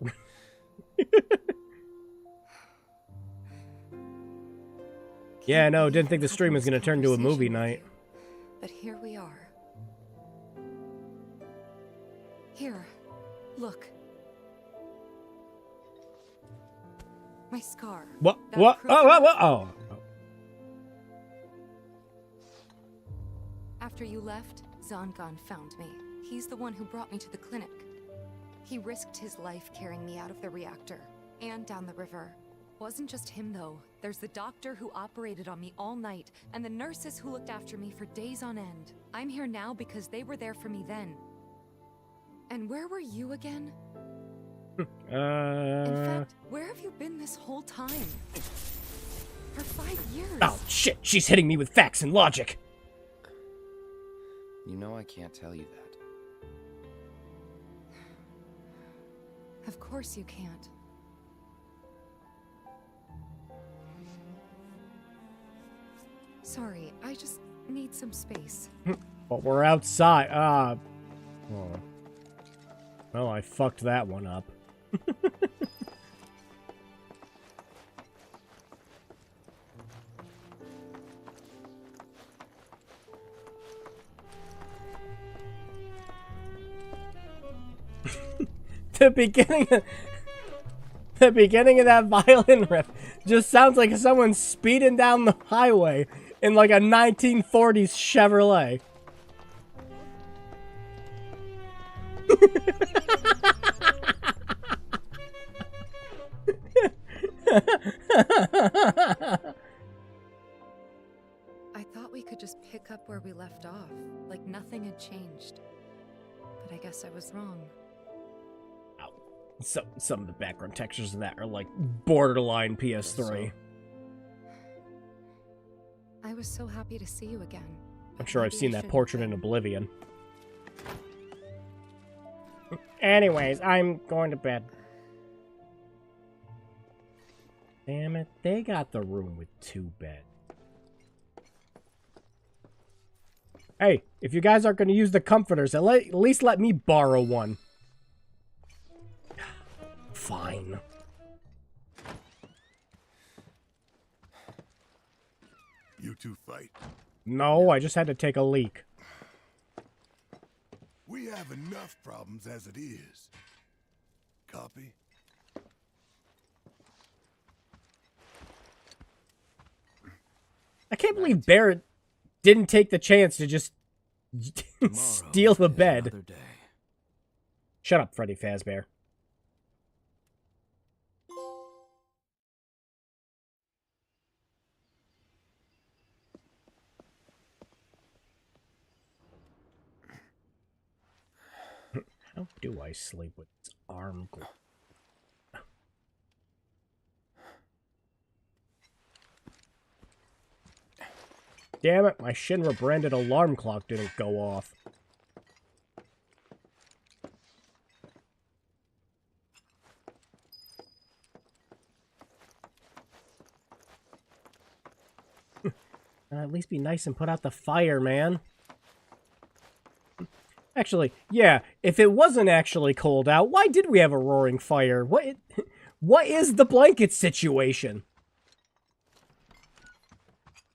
S1: Yeah, no, didn't think the stream was going to turn into a movie night.
S9: But here we are. Here, look. My scar.
S1: What?
S9: That
S1: What?
S9: proof-
S1: Oh.
S9: After you left, Zangan found me. He's the one who brought me to the clinic. He risked his life carrying me out of the reactor and down the river. Wasn't just him, though. There's the doctor who operated on me all night, and the nurses who looked after me for days on end. I'm here now because they were there for me then. And where were you again? In fact, where have you been this whole time? For 5 years.
S1: Oh, shit. She's hitting me with facts and logic.
S4: You know I can't tell you that.
S9: Of course you can't. Sorry, I just need some space.
S1: But we're outside. Oh. Well, I fucked that one up. The beginning of that violin riff just sounds like someone speeding down the highway in like a 1940s Chevrolet.
S9: I thought we could just pick up where we left off, like nothing had changed. But I guess I was wrong.
S1: Some of the background textures in that are like borderline PS3.
S9: I was so happy to see you again.
S1: I'm sure I've seen that portrait in Oblivion. Anyways, I'm going to bed. Damn it, they got the room with 2 beds. Hey, if you guys aren't going to use the comforters, at least let me borrow one. Fine.
S7: You two fight.
S1: No, I just had to take a leak.
S7: We have enough problems as it is. Copy?
S1: I can't believe Barrett didn't take the chance to just steal the bed. Shut up, Freddy Fazbear. How do I sleep with this arm? Damn it, my Shinra branded alarm clock didn't go off. At least be nice and put out the fire, man. Actually, yeah, if it wasn't actually cold out, why did we have a roaring fire? What is the blanket situation?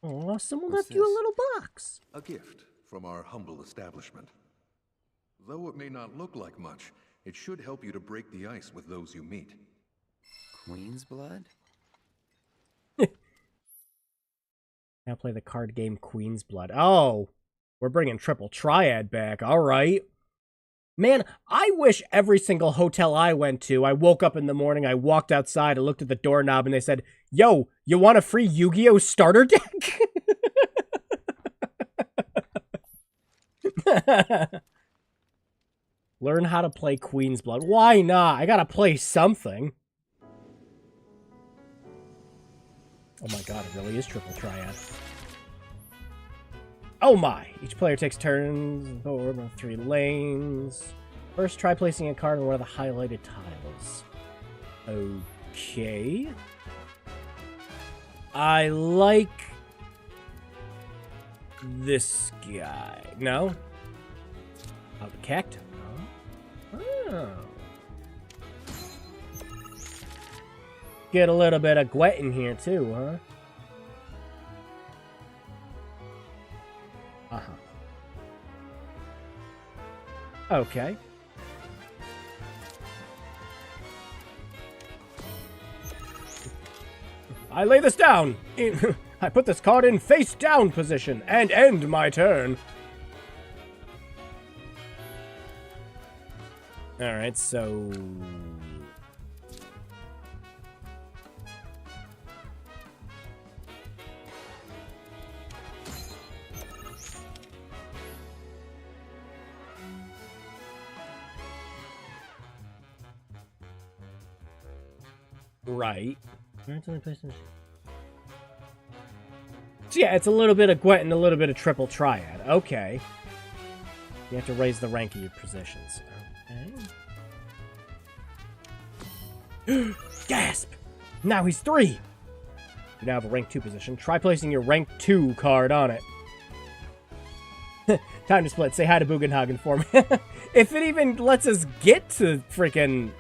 S1: Oh, someone left you a little box.
S14: A gift from our humble establishment. Though it may not look like much, it should help you to break the ice with those you meet.
S4: Queen's blood?
S1: Now play the card game Queen's Blood. Oh, we're bringing Triple Triad back. All right. Man, I wish every single hotel I went to, I woke up in the morning, I walked outside, I looked at the doorknob, and they said, yo, you want a free Yu-Gi-Oh! Starter deck? Learn how to play Queen's Blood. Why not? I gotta play something. Oh my god, it really is Triple Triad. Oh my! Each player takes turns forward on 3 lanes. First, try placing a card on one of the highlighted tiles. Okay. I like this guy. No? Oh, the cactus. Oh. Get a little bit of Gwet in here too, huh? Okay. I lay this down. I put this card in face down position and end my turn. Alright, so... Right. So yeah, it's a little bit of Gwent and a little bit of triple triad. Okay. You have to raise the rank of your positions. Okay. Gasp! Now he's 3! You now have a rank 2 position. Try placing your rank 2 card on it. Time to split. Say hi to Bugenhagen for me. If it even lets us get to freaking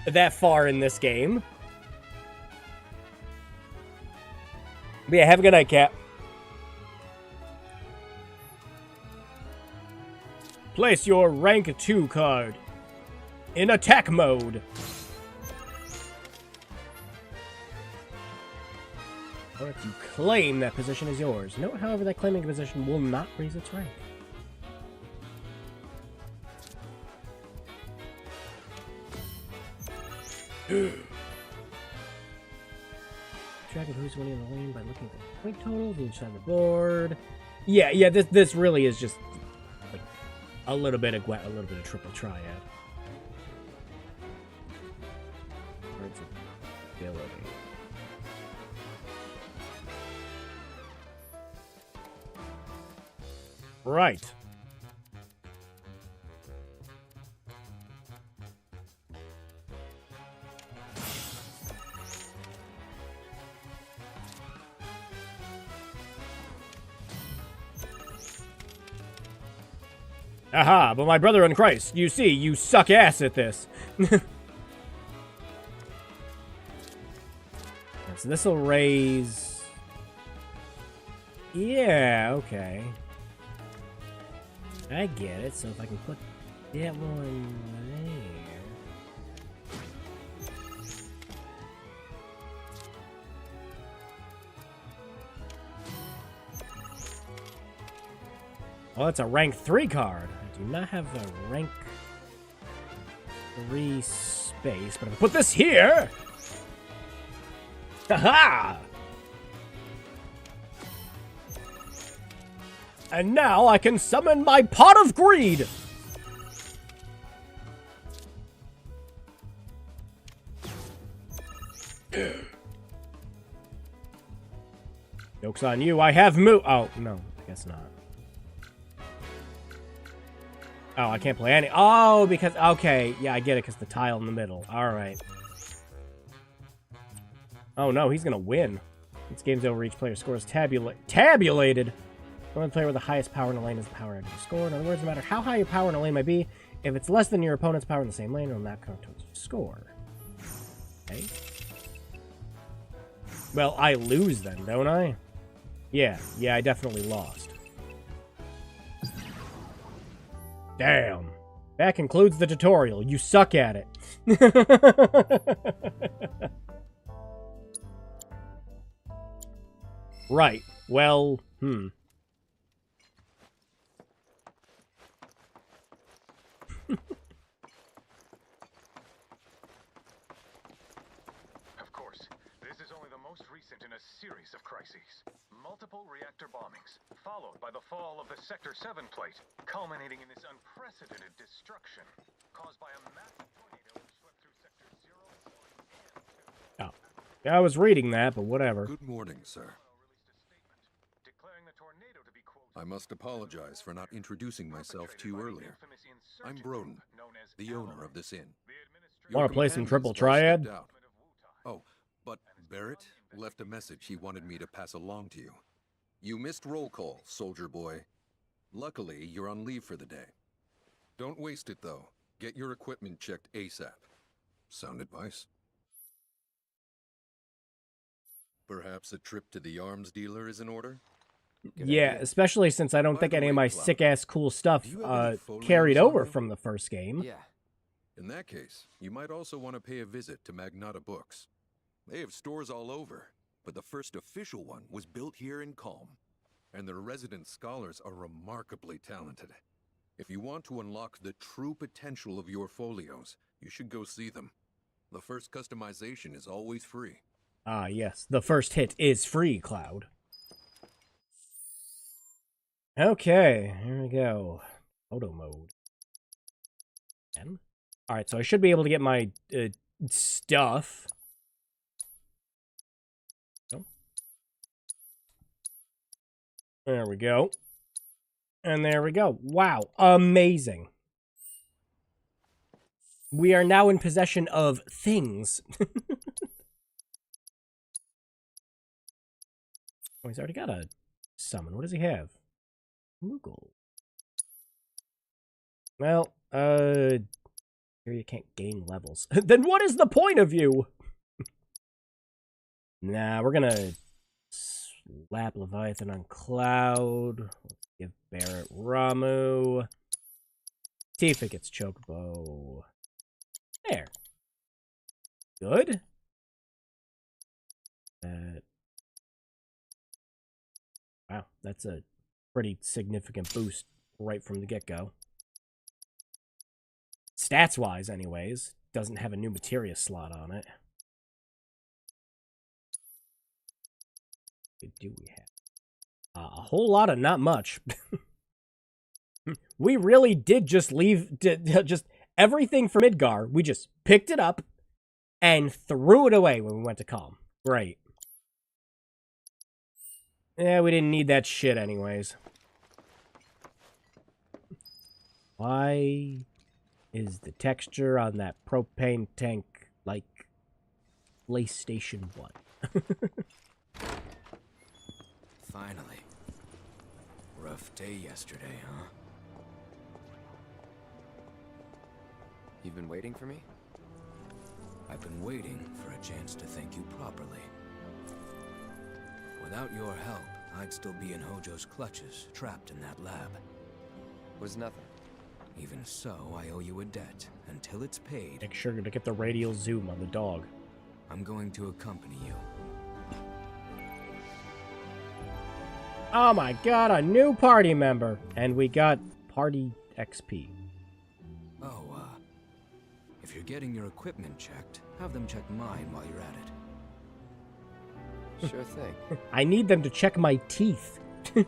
S1: that far in this game. But yeah, have a good night, Cap. Place your rank 2 card in attack mode. Or if you claim that position is yours. Note, however, that claiming position will not raise its rank. Track of who's winning the lane by looking at the point totals each side of the board. Yeah, this really is just like a little bit of Gwent, a little bit of triple triad. Cards of ability. Right. Aha, but my brother in Christ, you see, you suck ass at this. So this'll raise... Yeah, okay. I get it, so if I can put that one there... Oh, it's a rank 3 card. I do not have a rank 3 space, but if I put this here... Haha! And now I can summon my Pot of Greed! Joke's on you, I have Oh, no, I guess not. Oh, I can't play any. Oh, because... Okay, yeah, I get it, because the tile in the middle. Alright. Oh, no, he's gonna win. This game's over. Each player's score is tabulated. The only player with the highest power in the lane is the power of your score. In other words, no matter how high your power in the lane might be, if it's less than your opponent's power in the same lane, it will not count towards your score. Okay. Well, I lose then, don't I? Yeah, I definitely lost. Damn. That concludes the tutorial. You suck at it. Right. Well,
S3: Of course, this is only the most recent in a series of crises. Multiple reactor bombings, followed by the fall of the Sector 7 plate, culminating in this unprecedented destruction, caused by a massive tornado which swept through Sectors 0, 1, and 2.
S1: Oh. Yeah, I was reading that, but whatever.
S14: Good morning, sir. I must apologize for not introducing myself to you earlier. I'm Broden, the owner of this inn.
S1: Want to play some triple triad?
S14: Oh, but Barrett left a message he wanted me to pass along to you. You missed roll call, soldier boy. Luckily, you're on leave for the day. Don't waste it, though. Get your equipment checked ASAP. Sound advice? Perhaps a trip to the arms dealer is in order?
S1: Yeah, especially since I don't think any of my sick-ass cool stuff carried over from the first game.
S4: Yeah.
S14: In that case, you might also want to pay a visit to Magnata Books. They have stores all over, but the first official one was built here in Calm. And their resident scholars are remarkably talented. If you want to unlock the true potential of your folios, you should go see them. The first customization is always free.
S1: Ah, yes. The first hit is free, Cloud. Okay, here we go. Photo mode. Alright, so I should be able to get my stuff. Oh. There we go. And there we go. Wow, amazing. We are now in possession of things. Oh, he's already got a summon. What does he have? Moogle. Well, here you can't gain levels. Then what is the point of you? Nah, we're gonna slap Leviathan on Cloud. Let's give Barrett Ramu. Tifa gets Chocobo. There. Good. Wow, that's a pretty significant boost right from the get-go. Stats-wise, anyways. Doesn't have a new materia slot on it. What do we have? A whole lot of not much. We really did just leave... just everything from Midgar. We just picked it up and threw it away when we went to Calm. Great. Yeah, we didn't need that shit anyways. Why is the texture on that propane tank like PlayStation 1?
S4: Finally. Rough day yesterday, huh? You've been waiting for me? I've been waiting for a chance to thank you properly. Without your help, I'd still be in Hojo's clutches, trapped in that lab. Was nothing. Even so, I owe you a debt. Until it's paid...
S1: Make sure to get the radial zoom on the dog.
S4: I'm going to accompany you.
S1: Oh my god, a new party member! And we got party XP.
S4: Oh, if you're getting your equipment checked, have them check mine while you're at it. Sure thing.
S1: I need them to check my teeth.
S4: The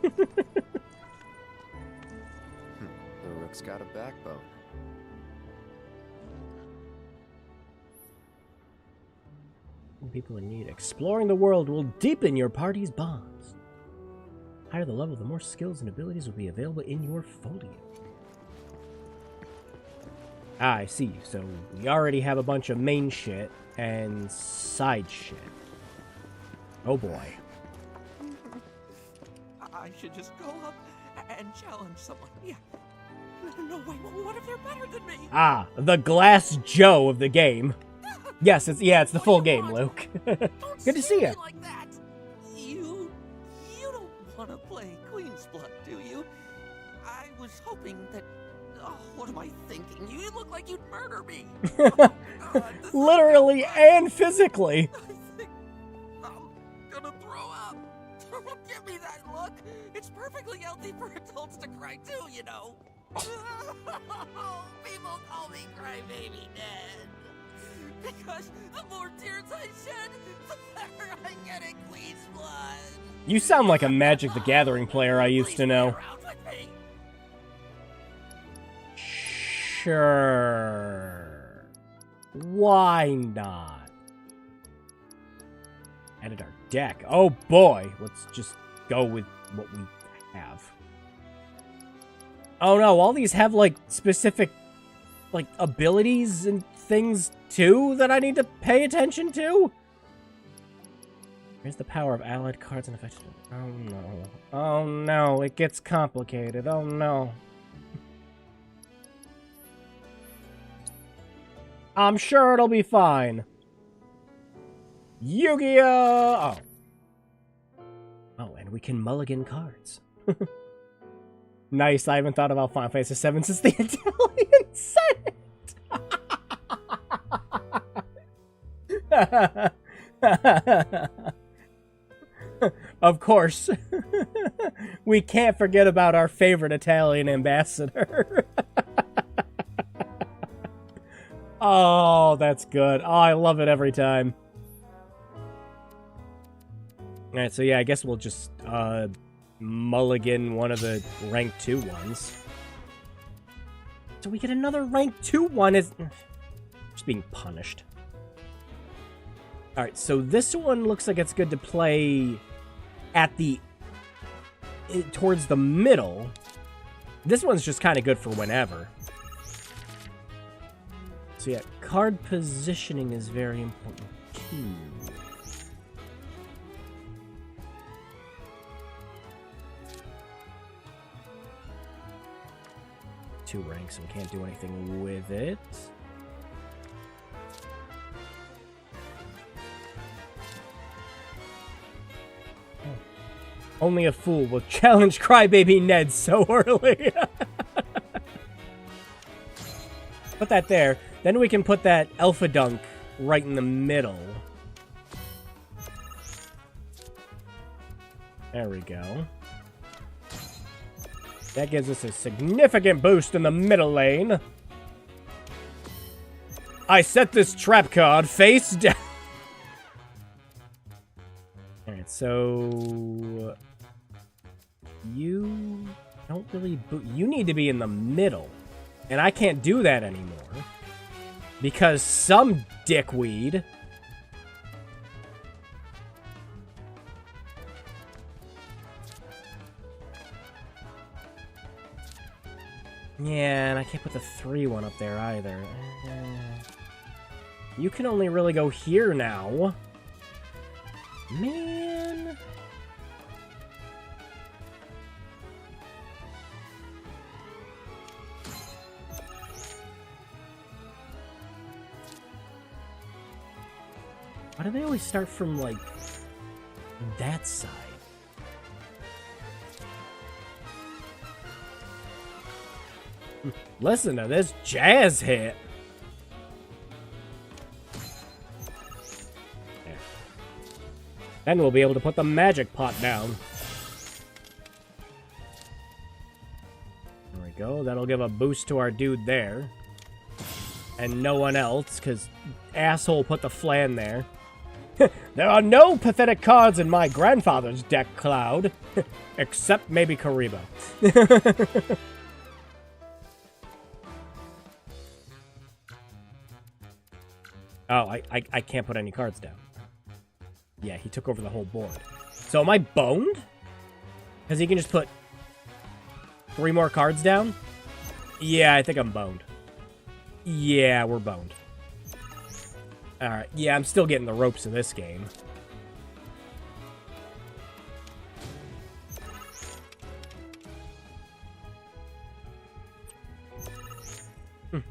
S4: Rook's got a backbone.
S1: People in need. Exploring the world will deepen your party's bonds. Higher the level, the more skills and abilities will be available in your folio. Ah, I see. So we already have a bunch of main shit and side shit. Oh boy.
S11: I should just go up and challenge someone. Yeah. No, wait, what if they're better than me?
S1: Ah, the Glass Joe of the game. Yes, it's the full game, Luke. Good to see you.
S11: Like that. You don't want to play Queen's Blood, do you? I was hoping that... Oh, what am I thinking? You look like you'd murder me.
S1: Literally and physically.
S11: I'm gonna throw up. Don't give me that look. It's perfectly healthy for adults to cry too, you know. People call me Crybaby Dad. Because the more tears I shed, the better I get at Queen's Blood.
S1: You sound like a Magic the Gathering player I used to know. Sure. Why not? Edit our deck. Oh boy. Let's just go with what we have. Oh no, all these have like specific like abilities and things too that I need to pay attention to? Here's the power of allied cards and effective. Oh no. Oh no, it gets complicated. Oh no. I'm sure it'll be fine. Yu-Gi-Oh! Oh. Oh, And we can mulligan cards. Nice, I haven't thought about Final Fantasy VII since the Italian Senate! Of course. We can't forget about our favorite Italian ambassador. Oh, that's good. Oh, I love it every time. Alright, so yeah, I guess we'll just mulligan one of the rank 2 ones. So we get another rank 2 one. Is just being punished. Alright, so this one looks like it's good to play at the towards the middle. This one's just kind of good for whenever. So yeah, card positioning is very important too. Two ranks and can't do anything with it. Only a fool will challenge Crybaby Ned so early. Put that there. Then we can put that Alpha Dunk right in the middle. There we go. That gives us a significant boost in the middle lane. I set this trap card face down. Alright, so... You don't really you need to be in the middle. And I can't do that anymore. Because some dickweed... Yeah, and I can't put the 3-1 up there either. You can only really go here now. Man... Why do they always start from, like, that side? Listen to this jazz hit. There. Then we'll be able to put the magic pot down. There we go. That'll give a boost to our dude there. And no one else, because asshole put the flan there. There are no pathetic cards in my grandfather's deck, Cloud. Except maybe Kariba. Oh, I can't put any cards down. Yeah, he took over the whole board. So am I boned? Because he can just put 3 more cards down? Yeah, I think I'm boned. Yeah, we're boned. Alright, yeah, I'm still getting the ropes of this game.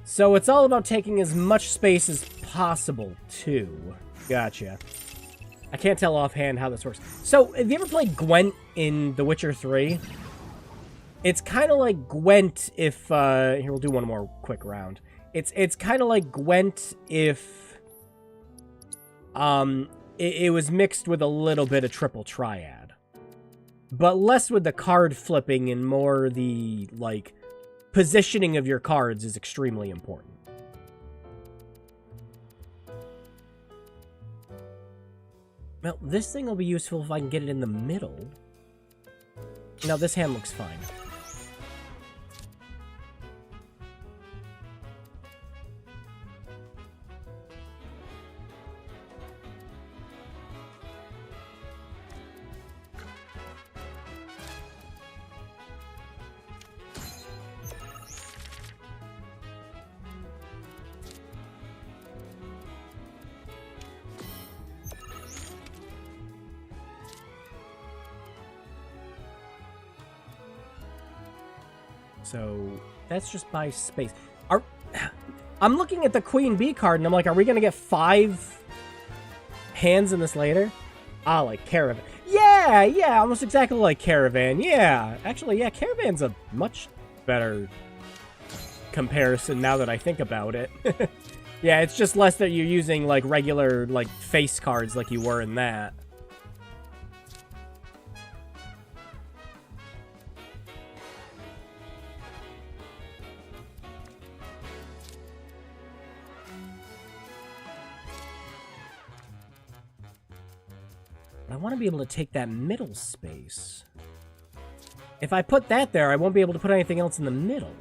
S1: So it's all about taking as much space as possible, too. Gotcha. I can't tell offhand how this works. So, have you ever played Gwent in The Witcher 3? It's kind of like Gwent if... here, we'll do one more quick round. It's kind of like Gwent if... It was mixed with a little bit of Triple Triad. But less with the card flipping and more the, like... Positioning of your cards is extremely important. Well, this thing will be useful if I can get it in the middle. No, this hand looks fine. So that's just by space. I'm looking at the Queen Bee card and I'm like, are we gonna get 5 hands in this later? Ah, like Caravan. Yeah, Yeah, almost exactly like Caravan. Yeah, actually, yeah, Caravan's a much better comparison now that I think about it. Yeah, it's just less that you're using, like, regular, like, face cards like you were in that. I want to be able to take that middle space. If I put that there, I won't be able to put anything else in the middle.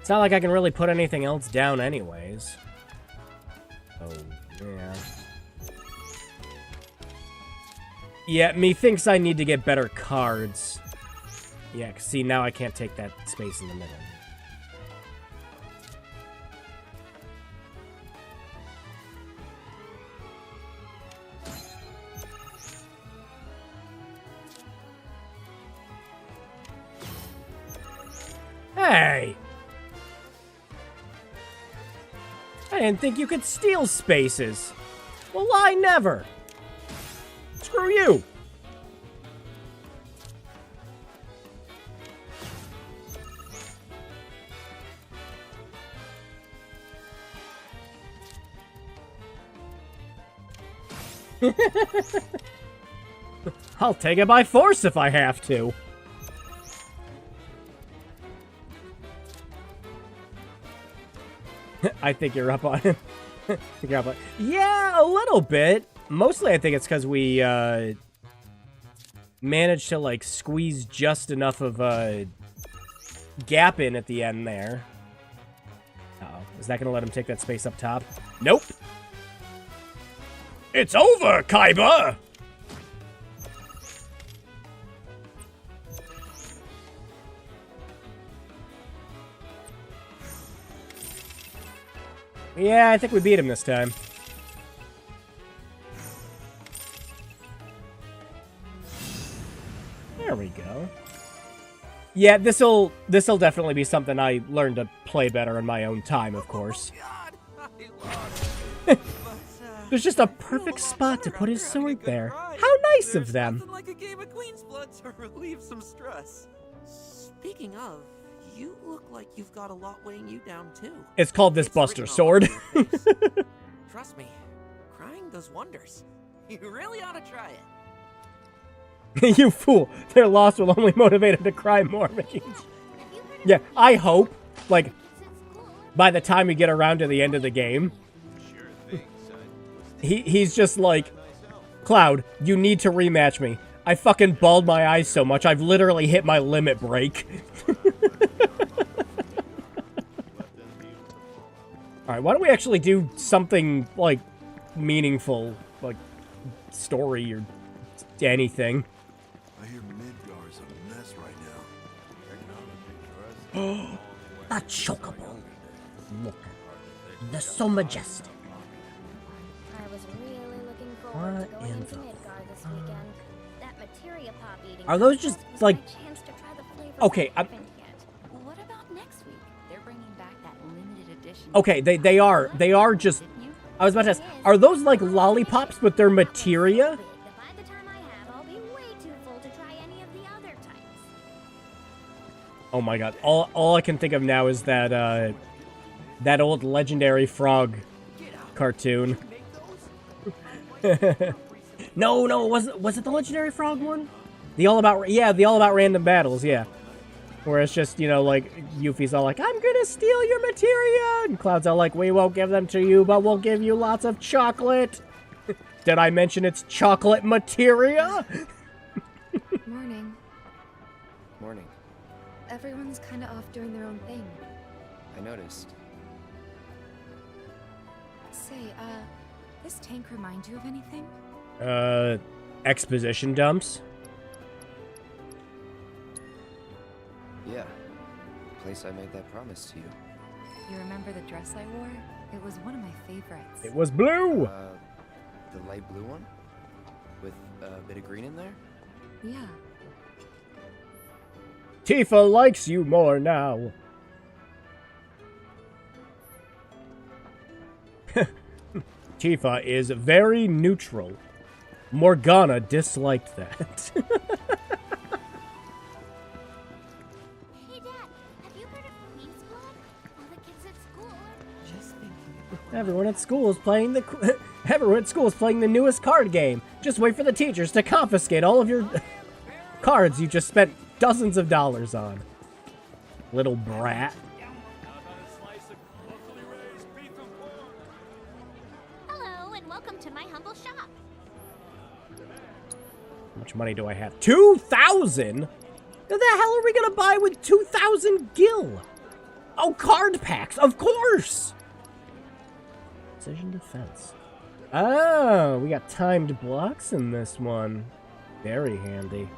S1: It's not like I can really put anything else down anyways. Oh, yeah. Yeah, methinks I need to get better cards. Yeah, 'cause see, now I can't take that space in the middle. Hey! I didn't think you could steal spaces. Well, I never. Screw you. I'll take it by force if I have to. I think you're up on him. Yeah, a little bit. Mostly I think it's because we managed to, like, squeeze just enough of a gap in at the end there. Uh-oh. Is that going to let him take that space up top? Nope. It's over, Kaiba! Yeah, I think we beat him this time. There we go. Yeah, this'll definitely be something I learn to play better in my own time, of course. There's just a perfect spot to put his sword there. How nice of them.
S15: Nothing like a game of Queen's Blood to relieve some stress. Speaking of, you look like you've got a lot weighing you down too.
S1: It's called this Buster Sword.
S15: Trust me, crying does wonders. You really ought to try it.
S1: You fool. Their loss will only motivate him to cry more. Yeah, I hope, like, by the time we get around to the end of the game, he's just like, Cloud, you need to rematch me. I fucking bawled my eyes so much, I've literally hit my limit break. Alright, why don't we actually do something, like, meaningful, like, story or anything.
S10: I hear Midgar's a mess right now.
S8: A chocobo. Look, they're so majestic.
S2: I was really looking forward to going into Midgar this weekend. That materia pop eating.
S1: Are those just, like...
S2: chance to try the flavors
S1: Okay,
S2: I haven't yet. What about next week? They're bringing back that limited edition.
S1: Okay, they are just... I was about to ask, are those like lollipops but they're materia?
S2: By the time I have, I'll be way too full to try any of the other types.
S1: Oh my god, all I can think of now is that, that old legendary frog cartoon. No, was it the legendary frog one? The all about random battles, yeah. Where it's just, you know, like, Yuffie's all like, I'm gonna steal your materia! And Cloud's all like, we won't give them to you, but we'll give you lots of chocolate! Did I mention it's chocolate materia?
S9: Morning.
S4: Morning.
S9: Everyone's kind of off doing their own thing.
S4: I noticed.
S9: Say, this tank remind you of anything?
S1: Exposition dumps?
S4: Yeah. The place I made that promise to you.
S9: You remember the dress I wore? It was one of my favorites.
S1: It was blue!
S4: The light blue one? With a bit of green in there?
S9: Yeah.
S1: Tifa likes you more now. Tifa is very neutral. Morgana disliked that.
S2: Hey, Dad, have you heard of Queen's Blood? All the kids at school are just thinking.
S1: Everyone at school is playing the newest card game. Just wait for the teachers to confiscate all of your cards you just spent dozens of dollars on. Little brat.
S2: Hello, and welcome to my humble shop.
S1: How much money do I have? 2,000? What the hell are we gonna buy with 2,000 gil? Oh, card packs, of course! Precision defense. Oh, we got timed blocks in this one. Very handy.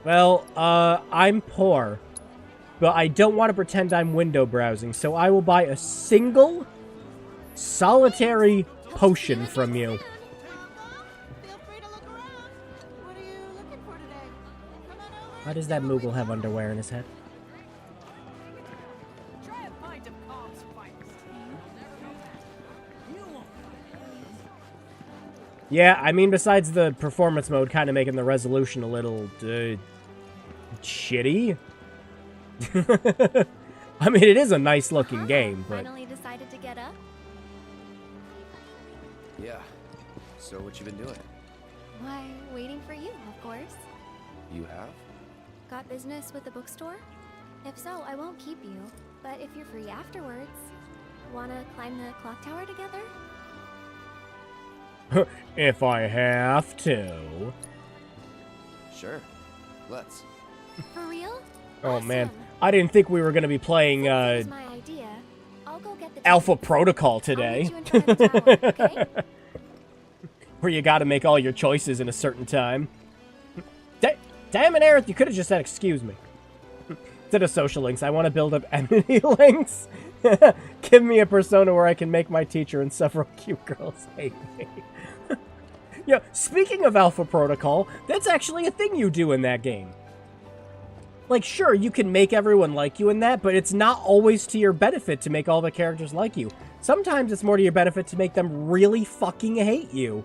S1: Well, I'm poor, but I don't want to pretend I'm window browsing, so I will buy a single, solitary potion from you. Why does that Moogle have underwear in his head? Yeah, I mean, besides the performance mode kind of making the resolution a little, shitty. I mean, it is a nice-looking game, but...
S2: Finally decided to get up?
S4: Yeah. So what you been doing?
S2: Why, waiting for you, of course.
S4: You have?
S2: Got business with the bookstore? If so, I won't keep you. But if you're free afterwards, wanna climb the clock tower together?
S1: If I have to.
S4: Sure. Let's.
S2: For real?
S1: Oh, man. I didn't think we were going to be playing,
S2: my idea. I'll go get the
S1: Alpha Protocol today.
S2: Okay?
S1: Where you gotta make all your choices in a certain time. Damn it, Aerith, you could have just said, excuse me. Instead of social links, I want to build up enmity links. Give me a persona where I can make my teacher and several cute girls hate me. Yeah, speaking of Alpha Protocol, that's actually a thing you do in that game. Like, sure, you can make everyone like you in that, but it's not always to your benefit to make all the characters like you. Sometimes it's more to your benefit to make them really fucking hate you.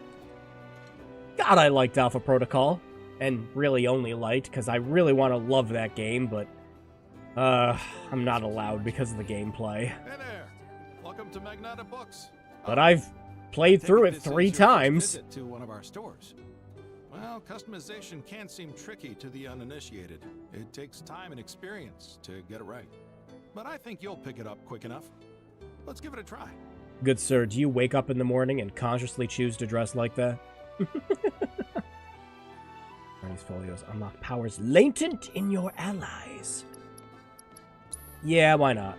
S1: God, I liked Alpha Protocol. And really only liked, because I really want to love that game, but... I'm not allowed because of the gameplay.
S7: Hey there. Welcome to Magnata Books.
S1: But I've played through it 3 times.
S7: Visit to one of our stores. Well, customization can seem tricky to the uninitiated. It takes time and experience to get it right. But I think you'll pick it up quick enough. Let's give it a try.
S1: Good sir, do you wake up in the morning and consciously choose to dress like that? These folios unlock powers latent in your allies. Yeah, why not?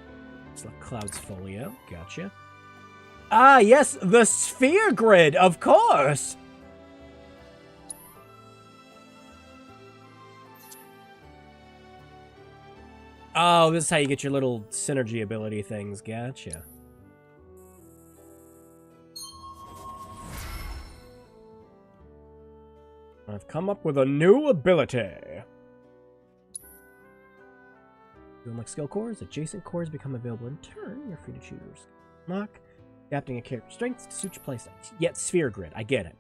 S1: Select Cloud's folio. Gotcha. Ah, yes, the sphere grid, of course! Oh, this is how you get your little synergy ability things. Gotcha. I've come up with a new ability. You unlock skill cores. Adjacent cores become available in turn. You're free to choose. Unlock. Adapting a character's strengths to suit your playstyle. Yet sphere grid. I get it.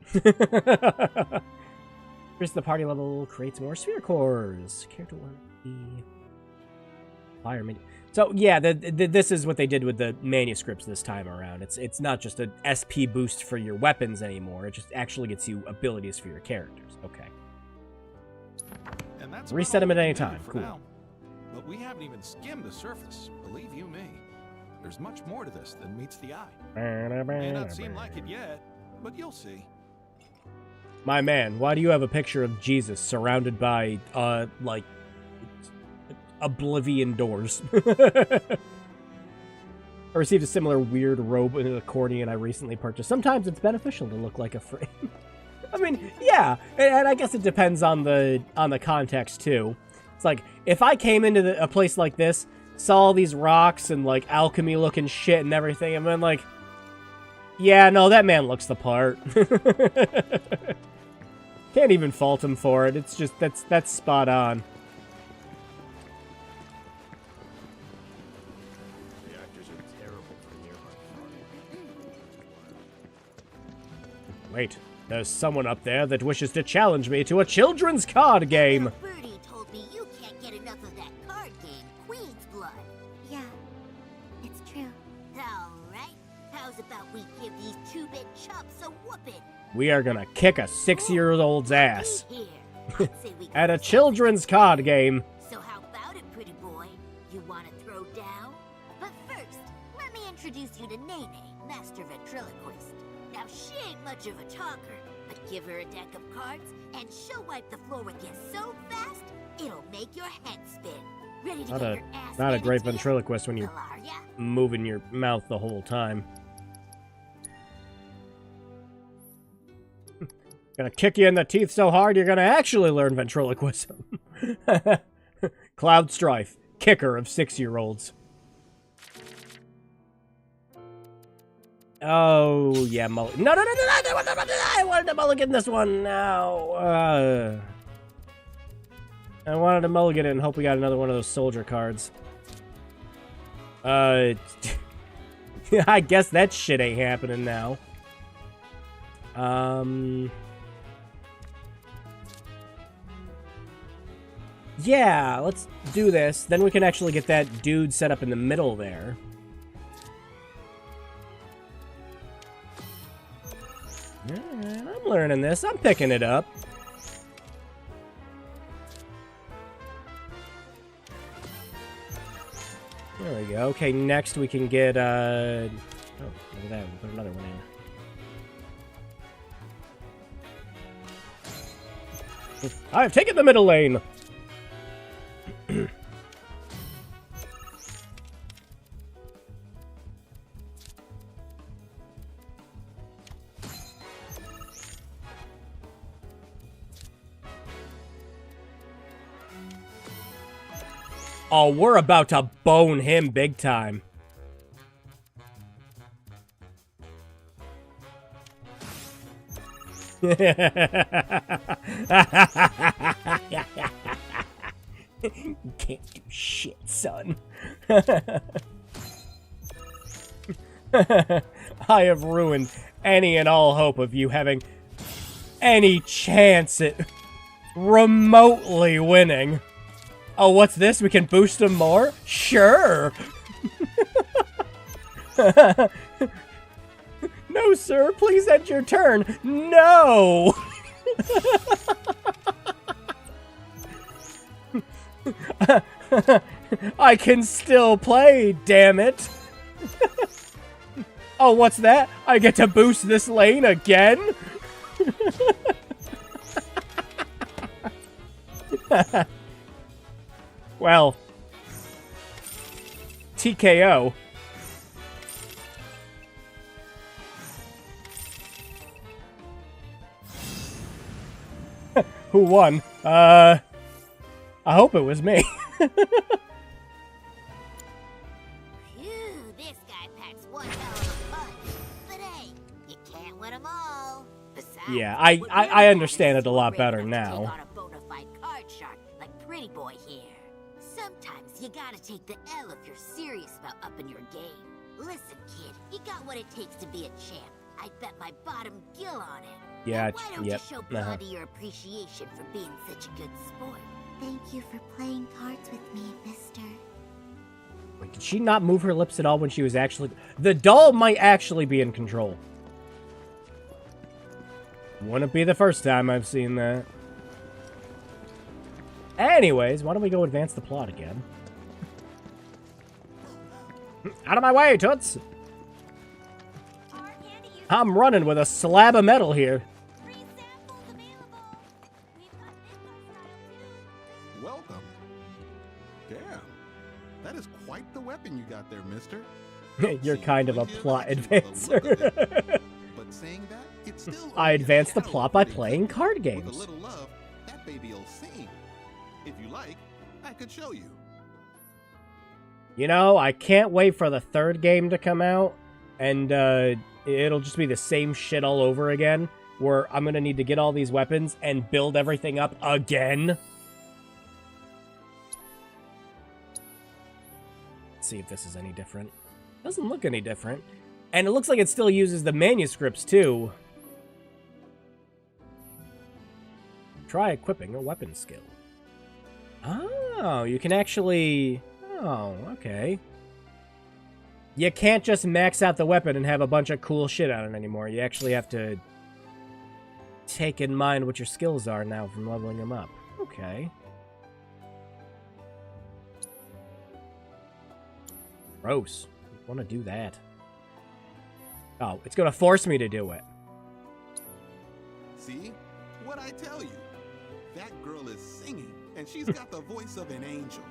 S1: Increase the party level. Creates more sphere cores. Character 1. Fire mini. So yeah, this is what they did with the manuscripts this time around. It's not just a SP boost for your weapons anymore. It just actually gets you abilities for your characters. Okay.
S7: And that's
S1: reset them at any time. Cool.
S7: Now. But we haven't even skimmed the surface. Believe you me. There's much more to this than meets the eye. May not seem like it yet, but you'll see.
S1: My man, why do you have a picture of Jesus surrounded by like oblivion doors? I received a similar weird robe and an accordion I recently purchased. Sometimes it's beneficial to look like a frame. I mean, yeah, and I guess it depends on the context too. It's like if I came into a place like this, saw all these rocks and like alchemy looking shit and everything, and then like, yeah, no, that man looks the part. Can't even fault him for it. It's just that's spot on. Wait, there's someone up there that wishes to challenge me to a children's card game.
S16: Birdie told me you can't get enough of that card game, Queen's Blood.
S2: Yeah, it's true.
S16: Alright, how's about we give these two-bit chumps a whooping?
S1: We are gonna kick a 6-year-old's ass.
S16: Here, I'd say we
S1: At a children's card game.
S16: So how about it, pretty boy? You want to throw down? But first, let me introduce you to Nene, master ventriloquist. Now she ain't much of a talker, but give her a deck of cards, and she'll wipe the floor with you so fast, it'll make your head spin. Ready to
S1: Not
S16: get
S1: a
S16: your ass
S1: not a
S16: handed
S1: great
S16: to you?
S1: ventriloquist when you're
S16: Well, are ya?
S1: moving your mouth the whole time. Gonna kick you in the teeth so hard you're gonna actually learn ventriloquism. Cloud Strife, kicker of 6-year-olds. Oh, yeah, no, I wanted to mulligan this one now. I wanted to mulligan it and hope we got another one of those soldier cards. I guess that shit ain't happening now. Yeah, let's do this. Then we can actually get that dude set up in the middle there. Alright, I'm learning this. I'm picking it up. There we go. Okay, next we can get, oh, look at that. We'll put another one in. I've taken the middle lane! Oh, we're about to bone him big time. Can't do shit, son. I have ruined any and all hope of you having any chance at remotely winning. Oh, what's this? We can boost him more? Sure! No, sir, please end your turn. No! I can still play, damn it. Oh, what's that? I get to boost this lane again? Well, TKO. Who won? I hope it was me.
S16: Phew, this guy packs one hell of a punch. But hey, you can't win them all. Besides,
S1: Yeah, I understand it a lot better now.
S16: on a bona fide card shark like Pretty Boy here. Sometimes you gotta take the L if you're serious about upping your game. Listen, kid, you got what it takes to be a champ. I bet my bottom gill on it.
S1: Yeah,
S16: Now, why don't
S1: yep,
S16: you show Bloody your appreciation for being such a good sport?
S2: Thank you for playing cards with me, mister.
S1: Wait, did she not move her lips at all when she was actually... The doll might actually be in control. Wouldn't be the first time I've seen that. Anyways, why don't we go advance the plot again? Out of my way, toots! I'm running with a slab of metal here.
S17: Welcome. Damn. That is quite the weapon you got there, mister.
S1: You're kind of a plot advancer.
S17: But saying that, it's still
S1: I advance the plot by playing card
S17: with
S1: games.
S17: a little love, that baby'll sing. If you like, I could show you.
S1: You know, I can't wait for the third game to come out, and it'll just be the same shit all over again, where I'm gonna need to get all these weapons and build everything up again. Let's see if this is any different. Doesn't look any different. And it looks like it still uses the manuscripts, too. Try equipping a weapon skill. Oh, you can actually... Oh, okay. You can't just max out the weapon and have a bunch of cool shit on it anymore. You actually have to take in mind what your skills are now from leveling them up. Okay. Gross. I want to do that. Oh, it's going to force me to do it.
S17: See? What'd I tell you? That girl is singing, and she's got the voice of an angel.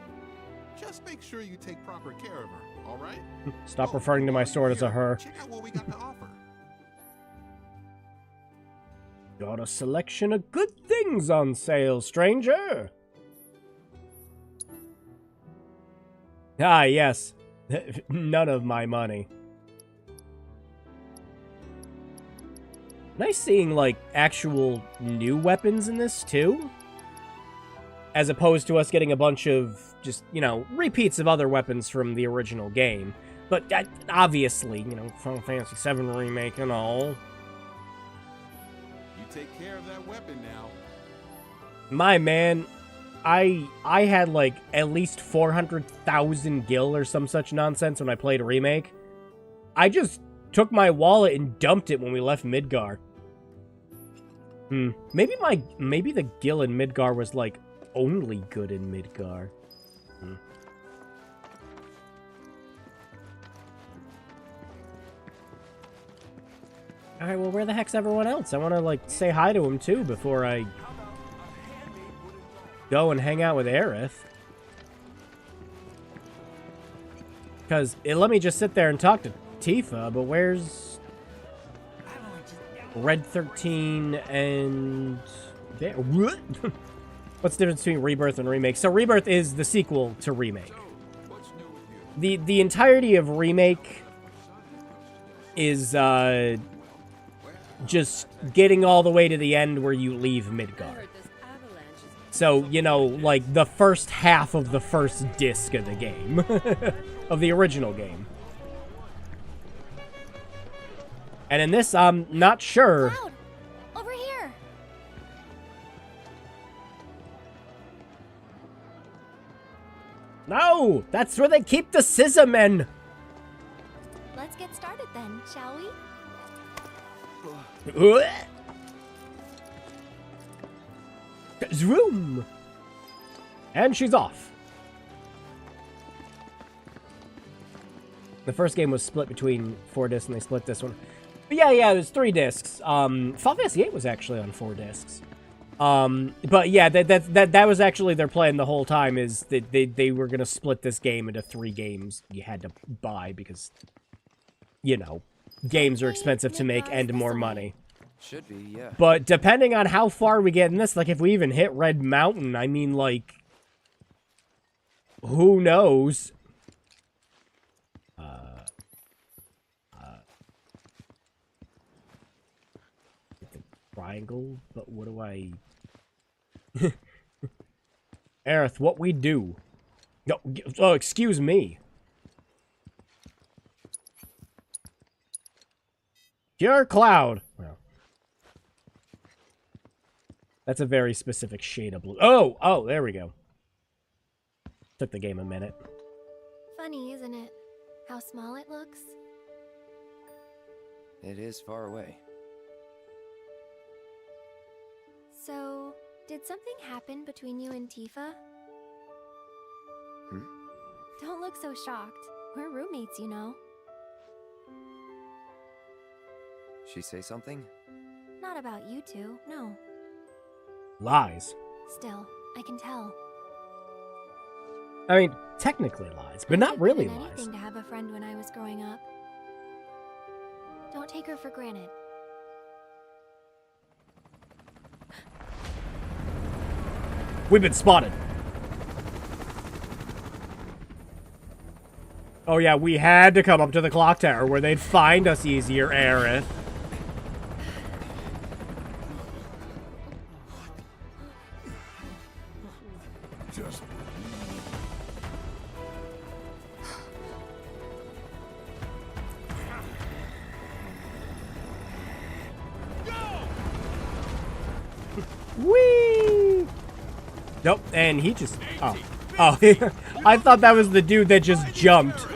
S17: Just make sure you take proper care of her, all right?
S1: Stop referring to my sword as a her.
S17: Check out what we got to offer.
S1: Got a selection of good things on sale, stranger. Ah, yes. None of my money. Nice seeing, like, actual new weapons in this, too. As opposed to us getting a bunch of just, you know, repeats of other weapons from the original game. But obviously, you know, Final Fantasy VII Remake and all.
S17: You take care of that weapon now.
S1: My man, I had like at least 400,000 gil or some such nonsense when I played a remake. I just took my wallet and dumped it when we left Midgar. Maybe the gil in Midgar was like only good in Midgar. Alright, well, where the heck's everyone else? I want to, like, say hi to him, too, before I go and hang out with Aerith. Because it let me just sit there and talk to Tifa, but where's Red 13 and... What? What's the difference between Rebirth and Remake? So Rebirth is the sequel to Remake. The entirety of Remake is, just getting all the way to the end where you leave Midgar. So, you know, like, the first half of the first disc of the game. Of the original game. And in this, I'm not sure.
S2: Cloud! Over here!
S1: No! That's where they keep the scissor men!
S2: Let's get started then, shall we?
S1: Zoom! And she's off. The first game was split between 4 discs, and they split this one. But yeah, it was 3 discs. Final Fantasy VIII was actually on 4 discs. But yeah, that was actually their plan the whole time, is that they were gonna split this game into 3 games you had to buy because, you know, games are expensive to make and more money.
S4: Should be, yeah.
S1: But depending on how far we get in this, like if we even hit Red Mountain, I mean, like, who knows? Triangle, but what do I... Aerith, what we do? No, oh, excuse me. Pure Cloud. Well, that's a very specific shade of blue. Oh, there we go. Took the game a minute.
S2: Funny, isn't it? How small it looks?
S4: It is far away.
S2: So, did something happen between you and Tifa? Don't look so shocked. We're roommates, you know.
S4: She say something?
S2: Not about you two, no.
S1: Lies.
S2: Still, I can tell.
S1: I mean, technically lies, but not really lies.
S2: Anything to have a friend when I was growing up. Don't take her for granted.
S1: We've been spotted. Oh yeah, we had to come up to the clock tower where they'd find us easier, Aerith.
S11: Just...
S1: Whee! Nope, and he just... Oh. Oh, I thought that was the dude that just jumped.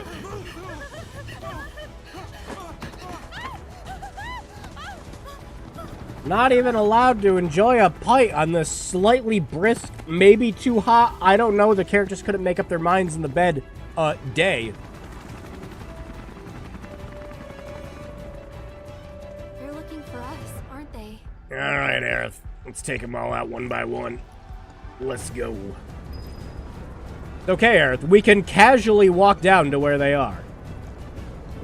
S1: Not even allowed to enjoy a pint on this slightly brisk, maybe too hot, I don't know, the characters couldn't make up their minds in the bed, day.
S2: They're looking for us, aren't they?
S1: Alright, Aerith. Let's take them all out one by one. Let's go. Okay, Aerith, we can casually walk down to where they are.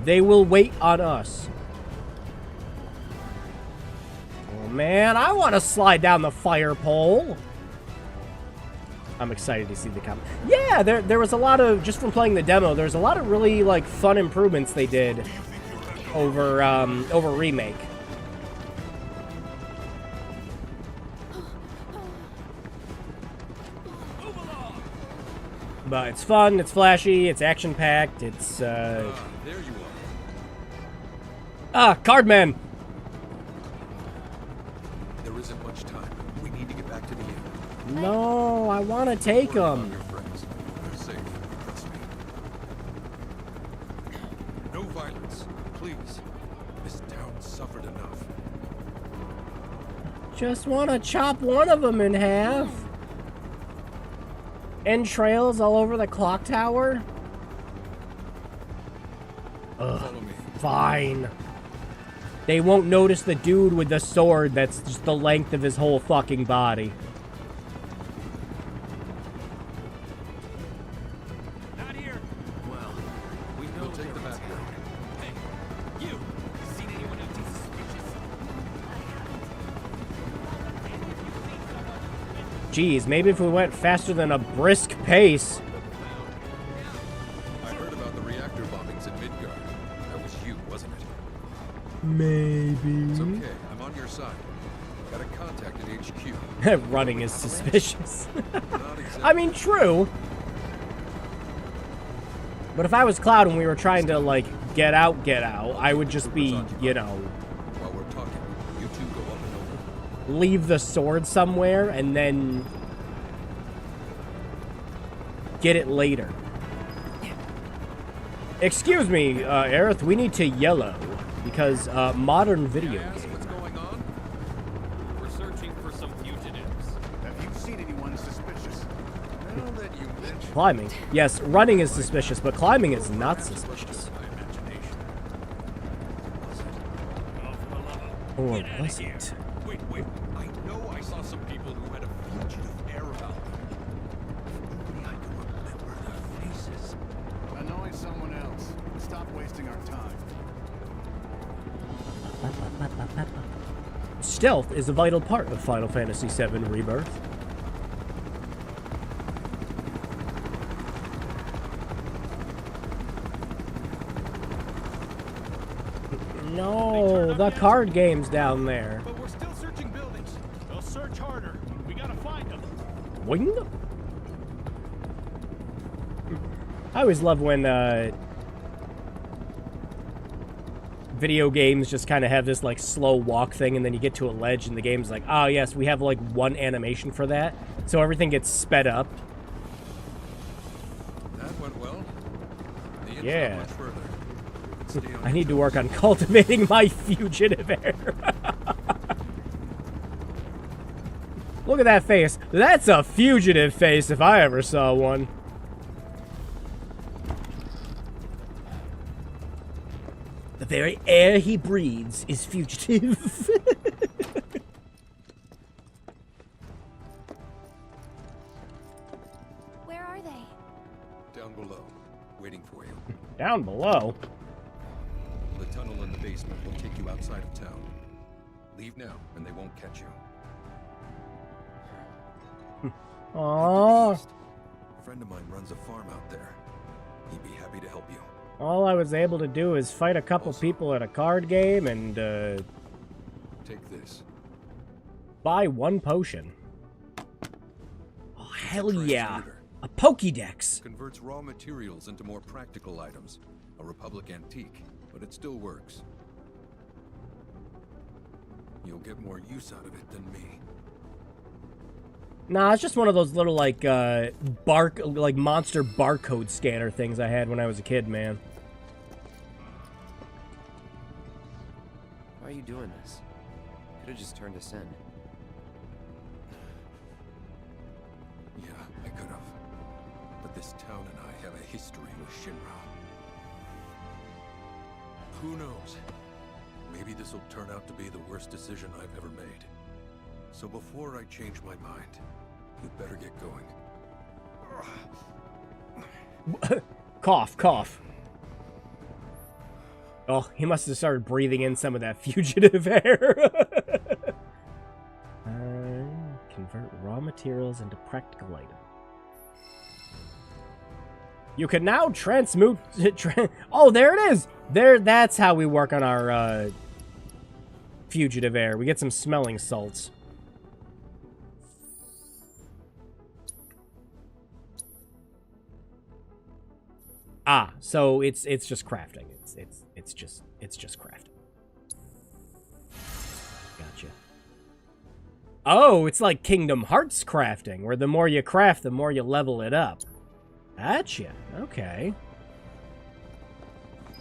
S1: They will wait on us. Oh, man, I want to slide down the fire pole. I'm excited to see the comment. Yeah, there was a lot of, just from playing the demo, there's a lot of really, like, fun improvements they did over, over Remake. But it's fun, it's flashy, it's action-packed, it's,
S14: there you are.
S1: Ah, Cardman!
S14: There isn't much time. We need to get back to the inn.
S1: No, I want to take them.
S14: Your friends. They're safe. Trust me. No violence, please. This town suffered enough.
S1: Just want to chop one of them in half. Entrails all over the clock tower? Ugh, fine. They won't notice the dude with the sword that's just the length of his whole fucking body.
S11: Not here. Well, we know
S14: We'll take the back road.
S11: Hey, you! Seen anyone acting suspicious?
S1: Jeez, maybe if we went faster than a brisk pace.
S14: I heard about the reactor bombings in Midgard. That was you, wasn't it?
S1: Maybe.
S14: It's okay. I'm on your side. Got a contact at HQ.
S1: Running is suspicious.
S14: Not exactly.
S1: I mean, true. But if I was Cloud and we were trying to, like, get out, I would just be, you know...
S14: While we're talking, you two go up and over.
S1: Leave the sword somewhere and then... get it later. Excuse me, Aerith, we need to yellow. Because, modern video games.
S14: What's going on?
S11: We're searching for some fugitives.
S13: Have you seen anyone suspicious?
S14: Now that you mention
S1: Climbing. Yes, running is suspicious, but climbing is not suspicious.
S14: my imagination.
S1: Or was it?
S14: Wait. I know I saw some people who had a fugitive air about them. Only I can remember their faces.
S13: Annoy someone else. Stop wasting our time.
S1: Stealth is a vital part of Final Fantasy VII Rebirth. No, the card game's down there.
S11: But we're still searching buildings. They'll search harder. We gotta find them.
S1: Wing? I always love when video games just kind of have this like slow walk thing, and then you get to a ledge and the game's like, oh yes, we have like one animation for that, so everything gets sped up.
S14: That went well. The inn's
S1: Yeah.
S14: not much further. Stay on
S1: I need to work on cultivating my fugitive air. Look at that face. That's a fugitive face if I ever saw one. The very air he breathes is fugitive.
S2: Where are they?
S14: down below, waiting for you.
S1: Down below?
S14: The tunnel in the basement will take you outside of town. Leave now, and they won't catch you.
S1: Aww.
S14: A friend of mine runs a farm out there. He'd be happy to help you.
S1: All I was able to do is fight a couple people at a card game and,
S14: Take this.
S1: buy one potion. Oh, hell yeah.
S14: Transmuter.
S1: A Pokédex.
S14: Converts raw materials into more practical items. A Republic antique, but it still works. You'll get more use out of it than me.
S1: Nah, it's just one of those little, like, monster barcode scanner things I had when I was a kid, man.
S4: Why are you doing this? Could have just turned us in.
S14: Yeah, I could have. But this town and I have a history with Shinra. Who knows? Maybe this will turn out to be the worst decision I've ever made. So before I change my mind, you'd better get going.
S1: Cough, cough. Oh, he must have started breathing in some of that fugitive air. Convert raw materials into practical items. You can now transmute... oh, there it is! That's how we work on our fugitive air. We get some smelling salts. Ah, so it's just crafting. It's just crafting. Gotcha. Oh, it's like Kingdom Hearts crafting, where the more you craft, the more you level it up. Gotcha. Okay.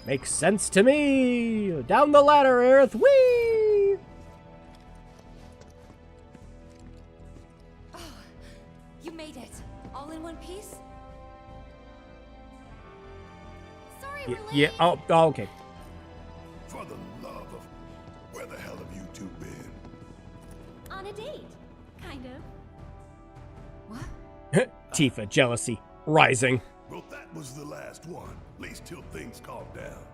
S1: Makes sense to me. Down the ladder, Aerith. Whee!
S9: Oh, you made it. All in one piece? Sorry, we're late.
S1: Yeah. Oh, okay.
S11: For the love of... Where the hell have you two been?
S12: On a date. Kind of.
S9: What?
S1: Tifa, jealousy, rising.
S11: Well, that was the last one. At least till things calm down.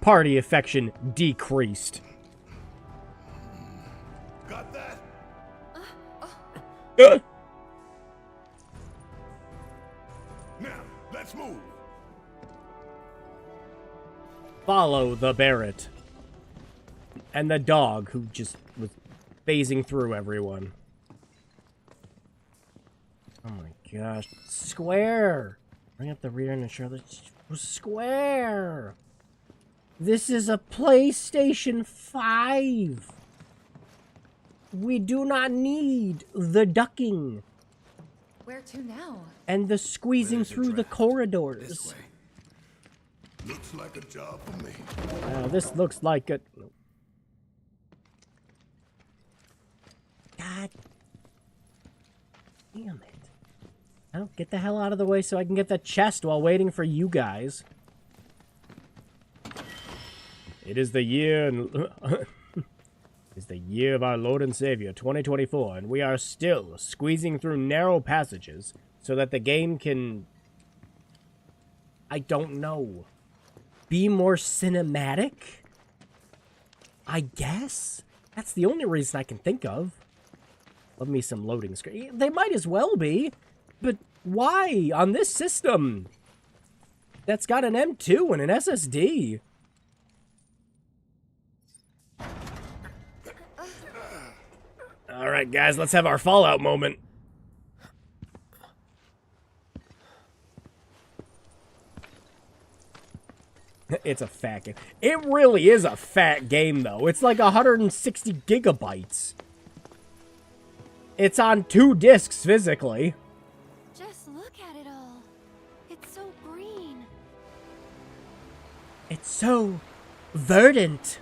S1: Party affection decreased.
S11: Got that? Now, let's move.
S1: Follow the Barrett. And the dog who just was phasing through everyone. Oh my gosh. Square! Bring up the rear and ensure that Square! This is a PlayStation 5! We do not need the ducking.
S9: Where to now?
S1: And the squeezing through the corridors.
S11: Looks like a job for me.
S1: This looks like a... God damn it. Oh, get the hell out of the way so I can get the chest while waiting for you guys. It is the year... It's the year of our Lord and Savior, 2024, and we are still squeezing through narrow passages so that the game can... I don't know. Be more cinematic? I guess? That's the only reason I can think of. Love me some loading screen. They might as well be. But why? On this system that's got an M2 and an SSD. Alright, guys, let's have our Fallout moment. It's a fat game. It really is a fat game, though. It's like 160 gigabytes. It's on 2 discs physically.
S2: Just look at it all. It's so green.
S1: It's so verdant.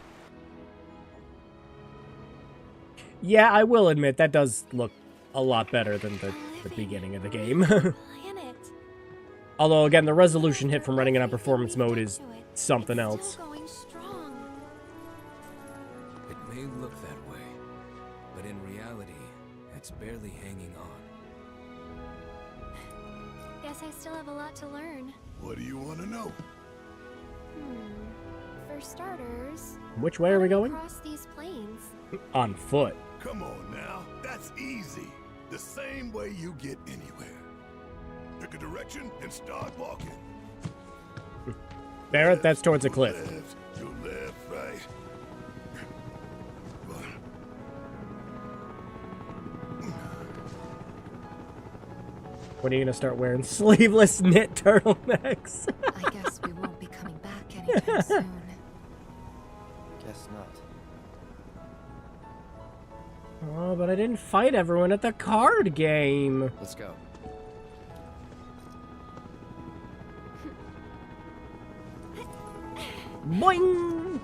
S1: Yeah, I will admit, that does look a lot better than the beginning of the game. Although, again, the resolution hit from running it on performance mode is something else.
S4: It may look that way, but in reality, it's barely hanging on.
S2: Guess I still have a lot to learn.
S11: What do you want to know?
S2: For starters,
S1: Which way are we going?
S2: across these plains.
S1: On foot.
S11: Come on now, that's easy. The same way you get anywhere. Pick a direction and start walking.
S1: Barrett, that's towards a cliff.
S11: Left, your left, right.
S1: When are you gonna start wearing sleeveless knit turtlenecks?
S9: I guess we won't be coming back anytime soon.
S4: Guess not.
S1: Oh, but I didn't fight everyone at the card game.
S4: Let's go.
S1: Boing!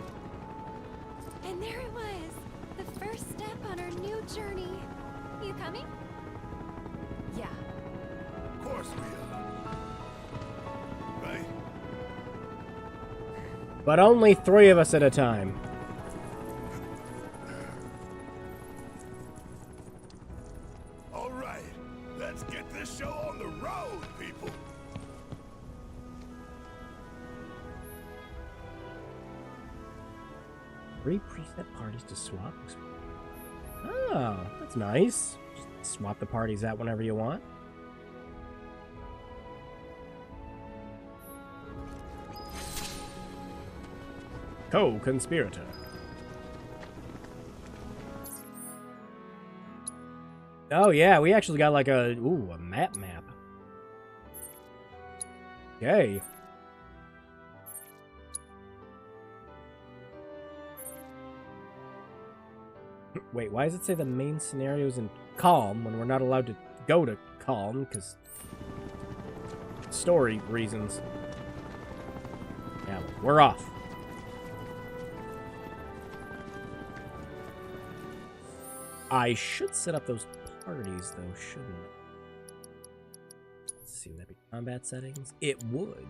S2: And there it was, the first step on our new journey. You coming?
S9: Yeah.
S11: Of course we are. Right?
S1: But only 3 of us at a time.
S11: All right, let's get this show on the road, people.
S1: 3 preset parties to swap. Oh, that's nice. Just swap the parties out whenever you want. Co-conspirator. Oh yeah, we actually got like a map. Okay. Wait, why does it say the main scenario is in calm when we're not allowed to go to calm because story reasons? Yeah, we're off. I should set up those parties, though, shouldn't I? Let's see, would that be combat settings? It would.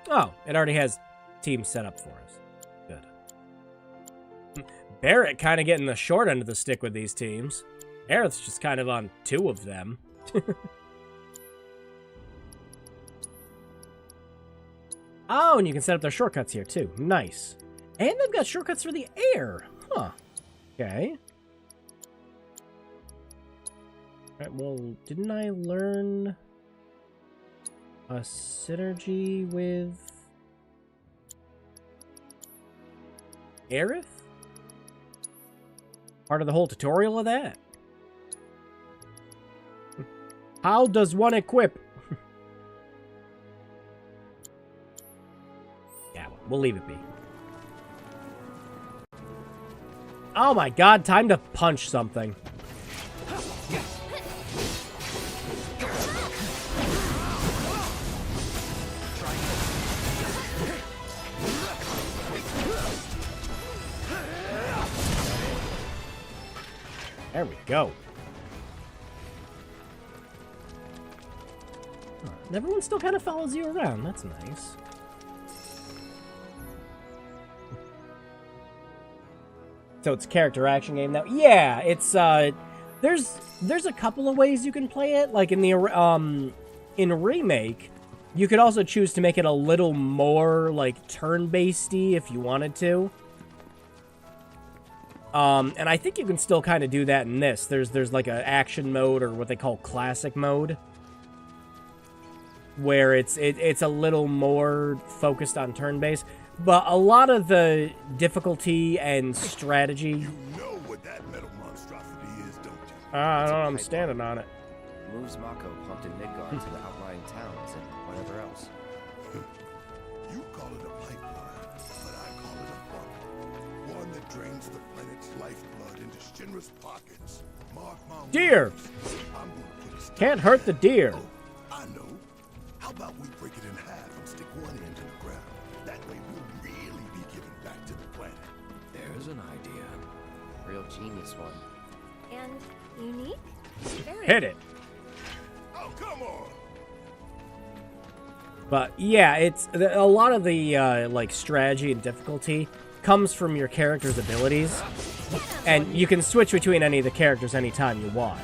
S1: Oh, it already has teams set up for us. Good. Barrett kind of getting the short end of the stick with these teams. Aerith's just kind of on 2 of them. Oh, and you can set up their shortcuts here, too. Nice. And they've got shortcuts for the air. Huh. Okay. Alright, well, didn't I learn a synergy with Aerith? Part of the whole tutorial of that? How does one equip? Yeah, we'll leave it be. Oh my god, time to punch something. There we go. Huh. And everyone still kind of follows you around. That's nice. So it's a character action game now. Yeah, it's there's a couple of ways you can play it. Like in the in Remake, you could also choose to make it a little more like turn-basedy if you wanted to. And I think you can still kind of do that in this. There's like an action mode or what they call classic mode, where it's a little more focused on turn-based. But a lot of the difficulty and strategy.
S11: You know what that metal monstrosity is, don't you?
S1: I don't know, I'm standing on it.
S4: Moves Mako pumped in Midgard to the outlying towns and whatever else.
S11: You call it a pipeline, but I call it a funnel. One that drains the planet's lifeblood into Shinra's pockets. Mark my
S1: Deer!
S11: words, I'm gonna put a stop
S1: Can't hurt the deer.
S11: I know. How about we break it in half and stick one end in the ground? That way we'll really be giving back to the planet.
S4: There's an idea. Real genius one.
S2: And unique? Very.
S1: Hit it.
S11: Oh, come on!
S1: But yeah, it's a lot of the like strategy and difficulty comes from your character's abilities, and you can switch between any of the characters anytime you want.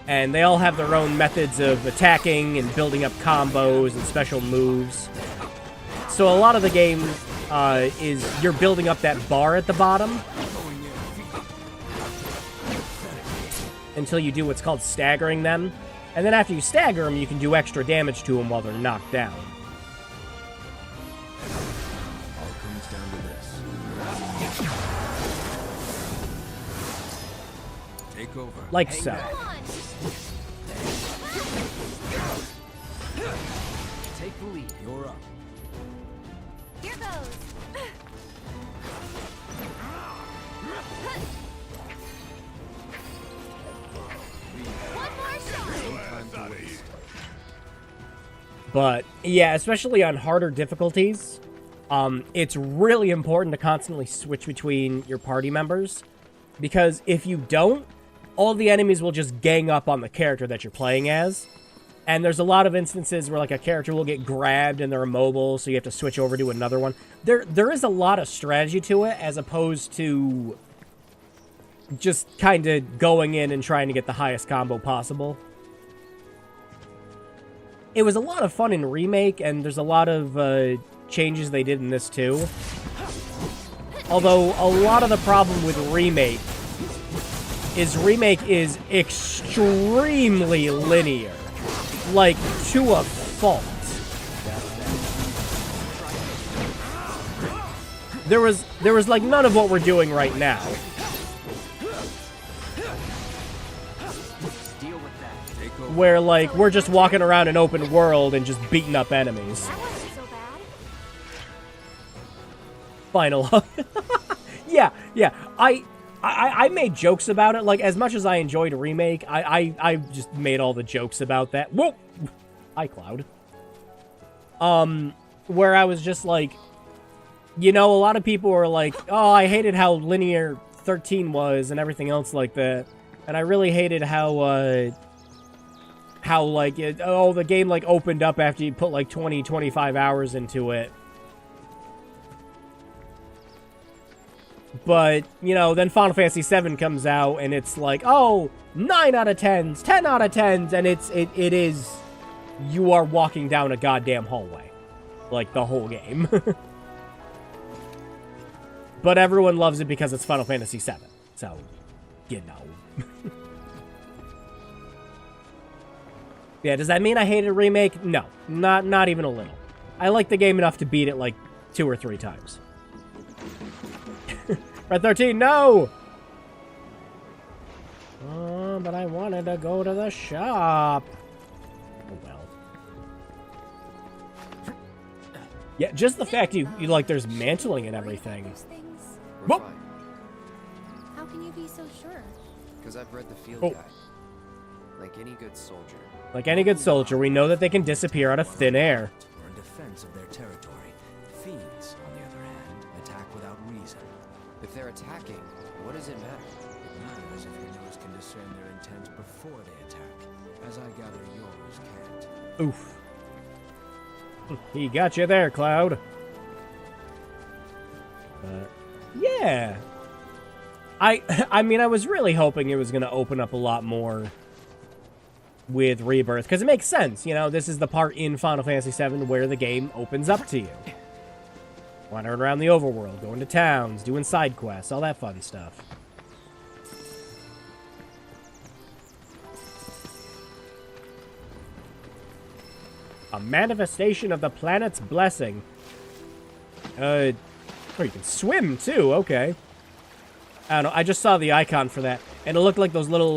S1: And they all have their own methods of attacking and building up combos and special moves. So a lot of the game is you're building up that bar at the bottom until you do what's called staggering them. And then after you stagger them, you can do extra damage to them while they're knocked down.
S11: All comes down to this. Take over.
S1: Like so.
S4: Take the lead.
S11: You're up.
S2: Here goes.
S1: But yeah, especially on harder difficulties, it's really important to constantly switch between your party members, because if you don't, all the enemies will just gang up on the character that you're playing as. And there's a lot of instances where like a character will get grabbed and they're immobile, so you have to switch over to another one. There is a lot of strategy to it, as opposed to just kind of going in and trying to get the highest combo possible. It was a lot of fun in Remake, and there's a lot of changes they did in this too. Although a lot of the problem with Remake is extremely linear. Like, to a fault. There was like none of what we're doing right now. Where like we're just walking around an open world and just beating up enemies. Final. Yeah. I made jokes about it. Like, as much as I enjoyed Remake, I just made all the jokes about that. Whoa! Hi, Cloud. Where I was just like, you know, a lot of people were like, oh, I hated how linear 13 was and everything else like that. And I really hated how like, the game, like, opened up after you put, like, 20, 25 hours into it. But, you know, then Final Fantasy VII comes out, and it's like, oh, 9 out of 10s, 10 out of 10s, and it is, you are walking down a goddamn hallway. Like, the whole game. But everyone loves it because it's Final Fantasy VII. So, you know. Yeah, does that mean I hated Remake? No, not even a little. I like the game enough to beat it, like, 2 or 3 times. Red 13, no! Oh, but I wanted to go to the shop. Oh, well. Yeah, just the fact you like, there's mantling and everything.
S4: We're fine.
S2: How can you be so sure?
S4: Because I've read the field guide. Like any good soldier.
S1: Like any good soldier, we know that they can disappear out of thin air.
S18: Or in defense of their territory. Fiends, on the other hand, attack without reason.
S4: If they're attacking, what does it matter?
S18: It matters if your nose can discern their intent before they attack, as I gather yours can't.
S1: Oof. He got you there, Cloud. Yeah. I mean, I was really hoping it was going to open up a lot more with Rebirth, because it makes sense, you know, this is the part in Final Fantasy VII where the game opens up to you. Wandering around the overworld, going to towns, doing side quests, all that fun stuff. A manifestation of the planet's blessing. Oh, you can swim too, okay. I don't know, I just saw the icon for that, and it looked like those little,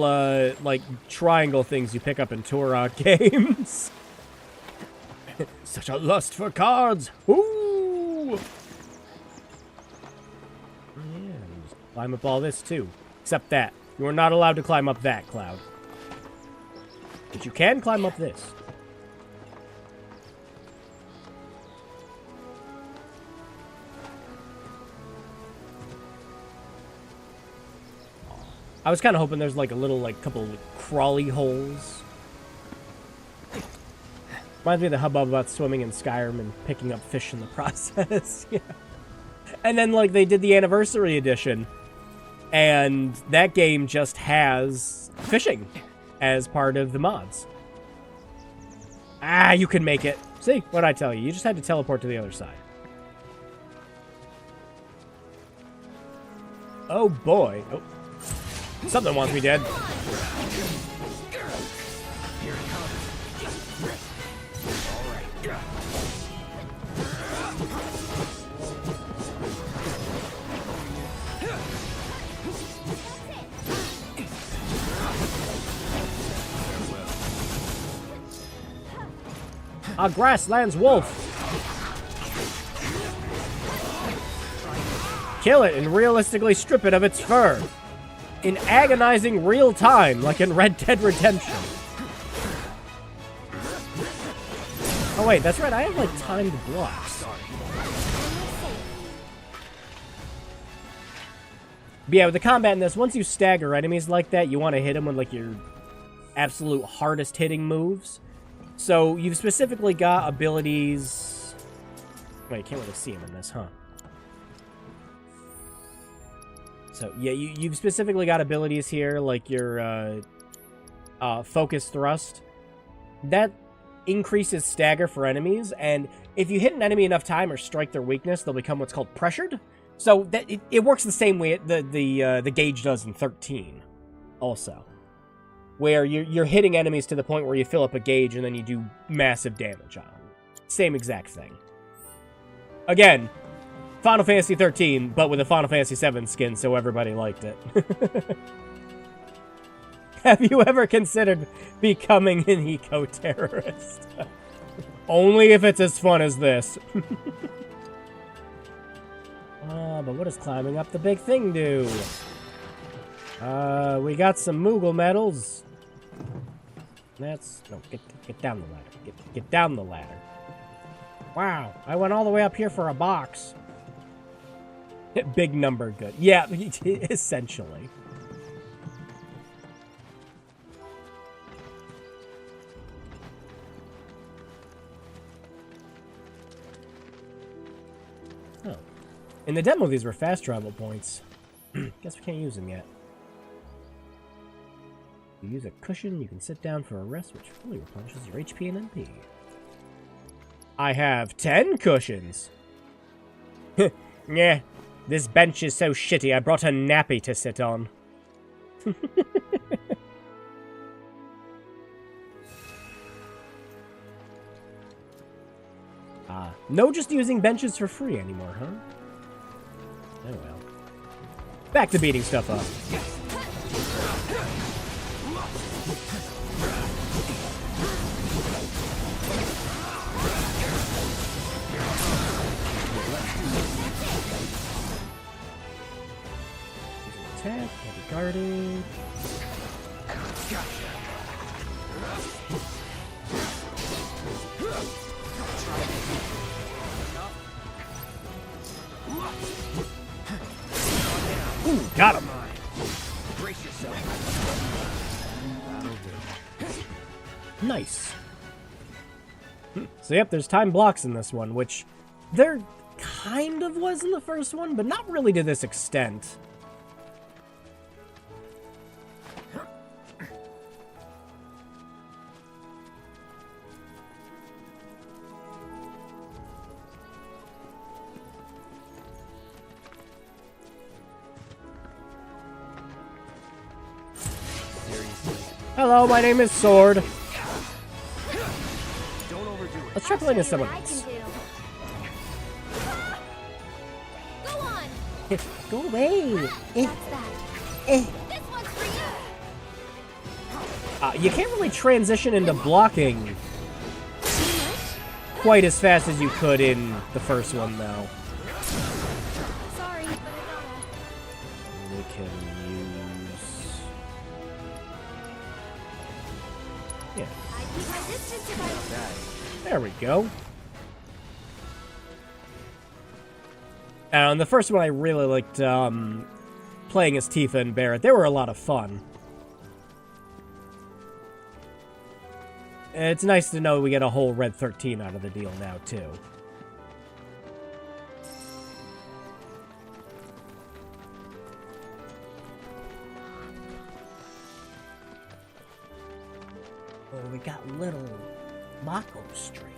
S1: like, triangle things you pick up in Turok games. Such a lust for cards! Ooh! Yeah, just climb up all this, too. Except that. You are not allowed to climb up that, Cloud. But you can climb up this. I was kind of hoping there's like a little, like, couple crawly holes. Reminds me of the hubbub about swimming in Skyrim and picking up fish in the process. Yeah. And then, like, they did the Anniversary Edition, and that game just has fishing as part of the mods. Ah, you can make it. See, what'd I tell you? You just had to teleport to the other side. Oh, boy. Oh. Something wants me dead. A grasslands wolf. Kill it and realistically strip it of its fur. In agonizing real time, like in Red Dead Redemption. Oh wait, that's right, I have like timed blocks. But yeah, with the combat in this, once you stagger enemies like that, you want to hit them with like your absolute hardest hitting moves. So you've specifically got abilities... Wait, you can't really see them in this, huh? So yeah, you've specifically got abilities here, like your focus thrust. That increases stagger for enemies, and if you hit an enemy enough time or strike their weakness, they'll become what's called pressured. So that it works the same way the gauge does in 13, also, where you're hitting enemies to the point where you fill up a gauge and then you do massive damage on them. Same exact thing. Again, Final Fantasy 13, but with a Final Fantasy 7 skin, so everybody liked it. Have you ever considered becoming an eco-terrorist? Only if it's as fun as this. But what does climbing up the big thing do? We got some Moogle medals. That's... No, get down the ladder. Get down the ladder. Wow, I went all the way up here for a box. Big number good. Yeah, essentially. Oh. In the demo, these were fast travel points. Guess we can't use them yet. You use a cushion, you can sit down for a rest, which fully replenishes your HP and MP. I have 10 cushions. Yeah, this bench is so shitty, I brought a nappy to sit on. No just using benches for free anymore, huh? Oh well. Back to beating stuff up. Attack, heavy guarding. Ooh, got him.
S11: Brace yourself.
S1: Nice. So yep, there's time blocks in this one, which there kind of was in the first one, but not really to this extent. Hello, my name is Sword.
S11: Don't overdo it.
S1: Let's try playing as someone else.
S2: Go on.
S8: Go away.
S2: This one's for you.
S1: You can't really transition into blocking quite as fast as you could in the first one, though.
S2: Sorry, but I gotta.
S1: We can use... Yeah.
S2: I keep my distance if I...
S1: There we go. And the first one I really liked playing as Tifa and Barret. They were a lot of fun. It's nice to know we get a whole Red 13 out of the deal now, too.
S8: Oh, we got little Mako strings.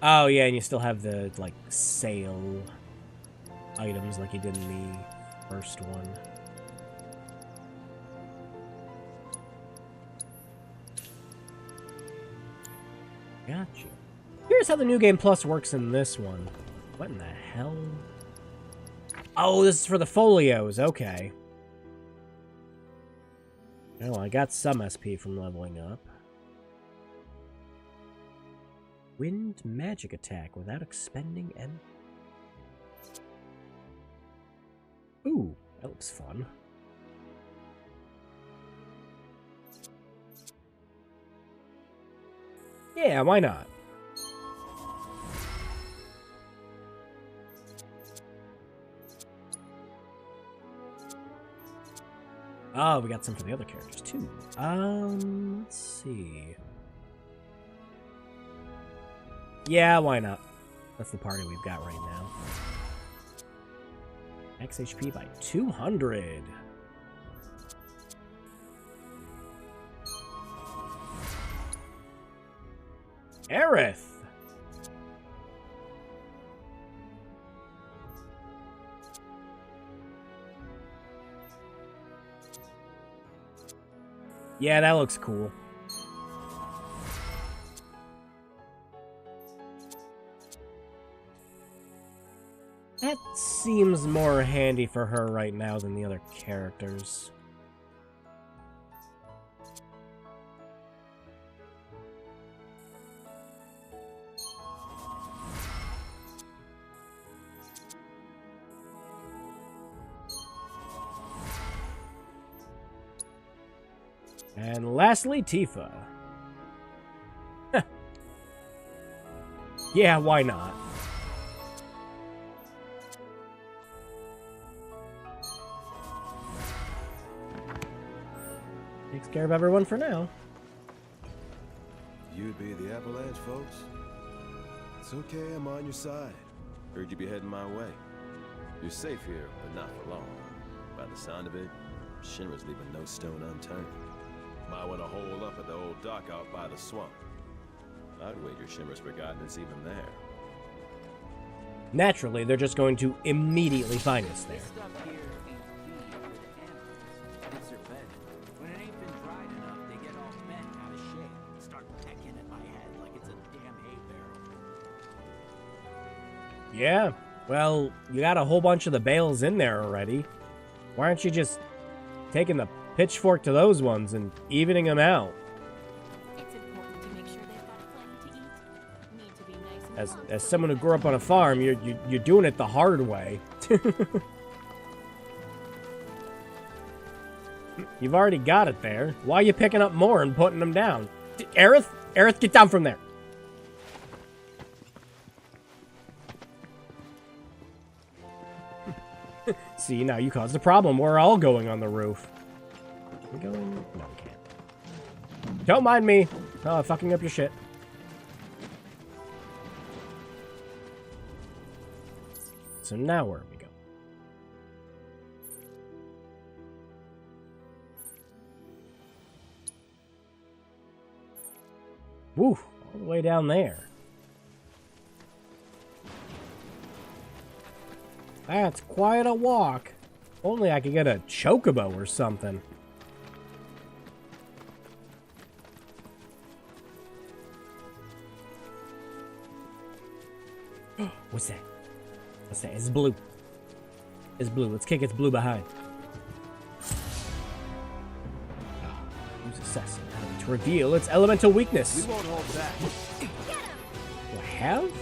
S1: Oh, yeah, and you still have the, like, sale items like you did in the first one. Gotcha. Here's how the New Game Plus works in this one. What in the hell? Oh, this is for the folios. Okay. Well, I got some SP from leveling up. Wind magic attack without expending M. Ooh, that looks fun. Yeah, why not? Oh, we got some for the other characters too. Let's see. Yeah, why not? That's the party we've got right now. Max HP by 200. Aerith! Yeah, that looks cool. That seems more handy for her right now than the other characters. And lastly, Tifa. Yeah, why not? Takes care of everyone for now.
S19: You'd be the Avalanche, folks? It's okay, I'm on your side. Heard you be heading my way. You're safe here, but not for long. By the sound of it, Shinra's leaving no stone unturned. Might want to hole up at the old dock out by the swamp. I'd wager Shinra's forgotten it's even there.
S1: Naturally, they're just going to immediately find us there. Yeah, well, you got a whole bunch of the bales in there already. Why aren't you just taking the pitchfork to those ones and evening them out?
S2: It's important to make sure they've got plenty to eat. Need to be nice and
S1: As someone who grew up on a farm, you're doing it the hard way. You've already got it there. Why are you picking up more and putting them down? Aerith, get down from there. See, now you caused a problem. We're all going on the roof. We going? No, we can't. Don't mind me. Oh, fucking up your shit. So now where do we go? Woo, all the way down there. That's quite a walk. Only I could get a chocobo or something. What's that? What's that? It's blue. It's blue. Let's kick its blue behind. Use assassin to reveal its elemental weakness.
S11: We won't hold back.
S1: Do I have?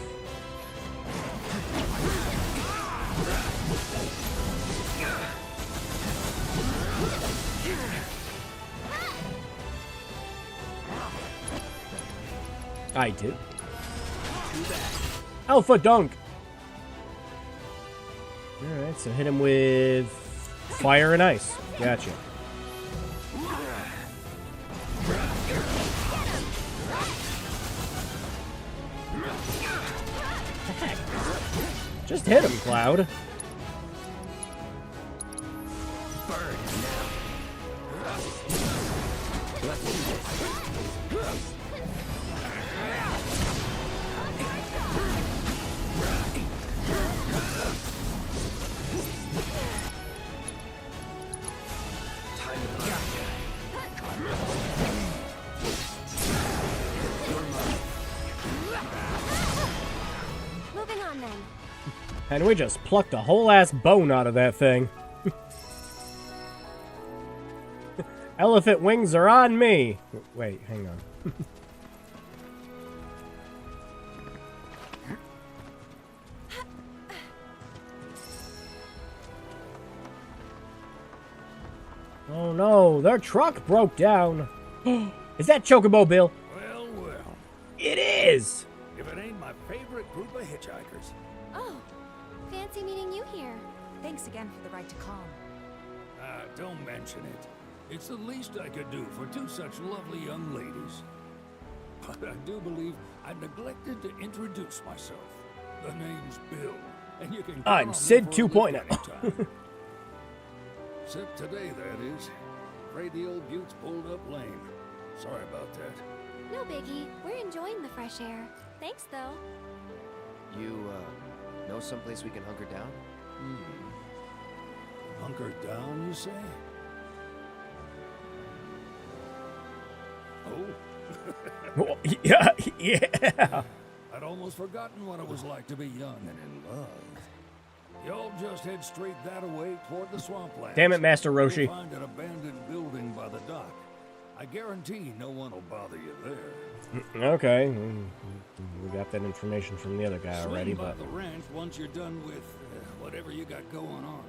S1: I do. Alpha Dunk! Alright, so hit him with fire and ice. Gotcha. Heck. Just hit him, Cloud.
S2: Moving on then.
S1: And we just plucked a whole ass bone out of that thing. Elephant wings are on me. Wait, hang on. Oh no, their truck broke down. Is that Chocobo Bill?
S11: Well, well.
S1: It is!
S11: If it ain't my favorite group of hitchhikers.
S2: Oh, fancy meeting you here.
S9: Thanks again for the ride to calm.
S11: Ah, don't mention it. It's the least I could do for two such lovely young ladies. But I do believe I neglected to introduce myself. The name's Bill, and you can count
S1: I'm
S11: on
S1: Sid
S11: me for a lift
S1: 2.0.
S11: anytime. Except today, that is. Afraid the old Butte's pulled up lame. Sorry about that.
S2: No biggie. We're enjoying the fresh air. Thanks, though.
S4: You, know someplace we can hunker down?
S11: Hunker down, you say? Oh?
S1: Yeah.
S11: I'd almost forgotten what it was like to be young and in love. Y'all just head straight that away toward the swampland.
S1: Damn it, Master Roshi.
S11: You'll find an abandoned building by the dock. I guarantee no one will bother you there.
S1: Okay. We got that information from the other guy already,
S11: Swing by
S1: but...
S11: the ranch once you're done with whatever you got going on.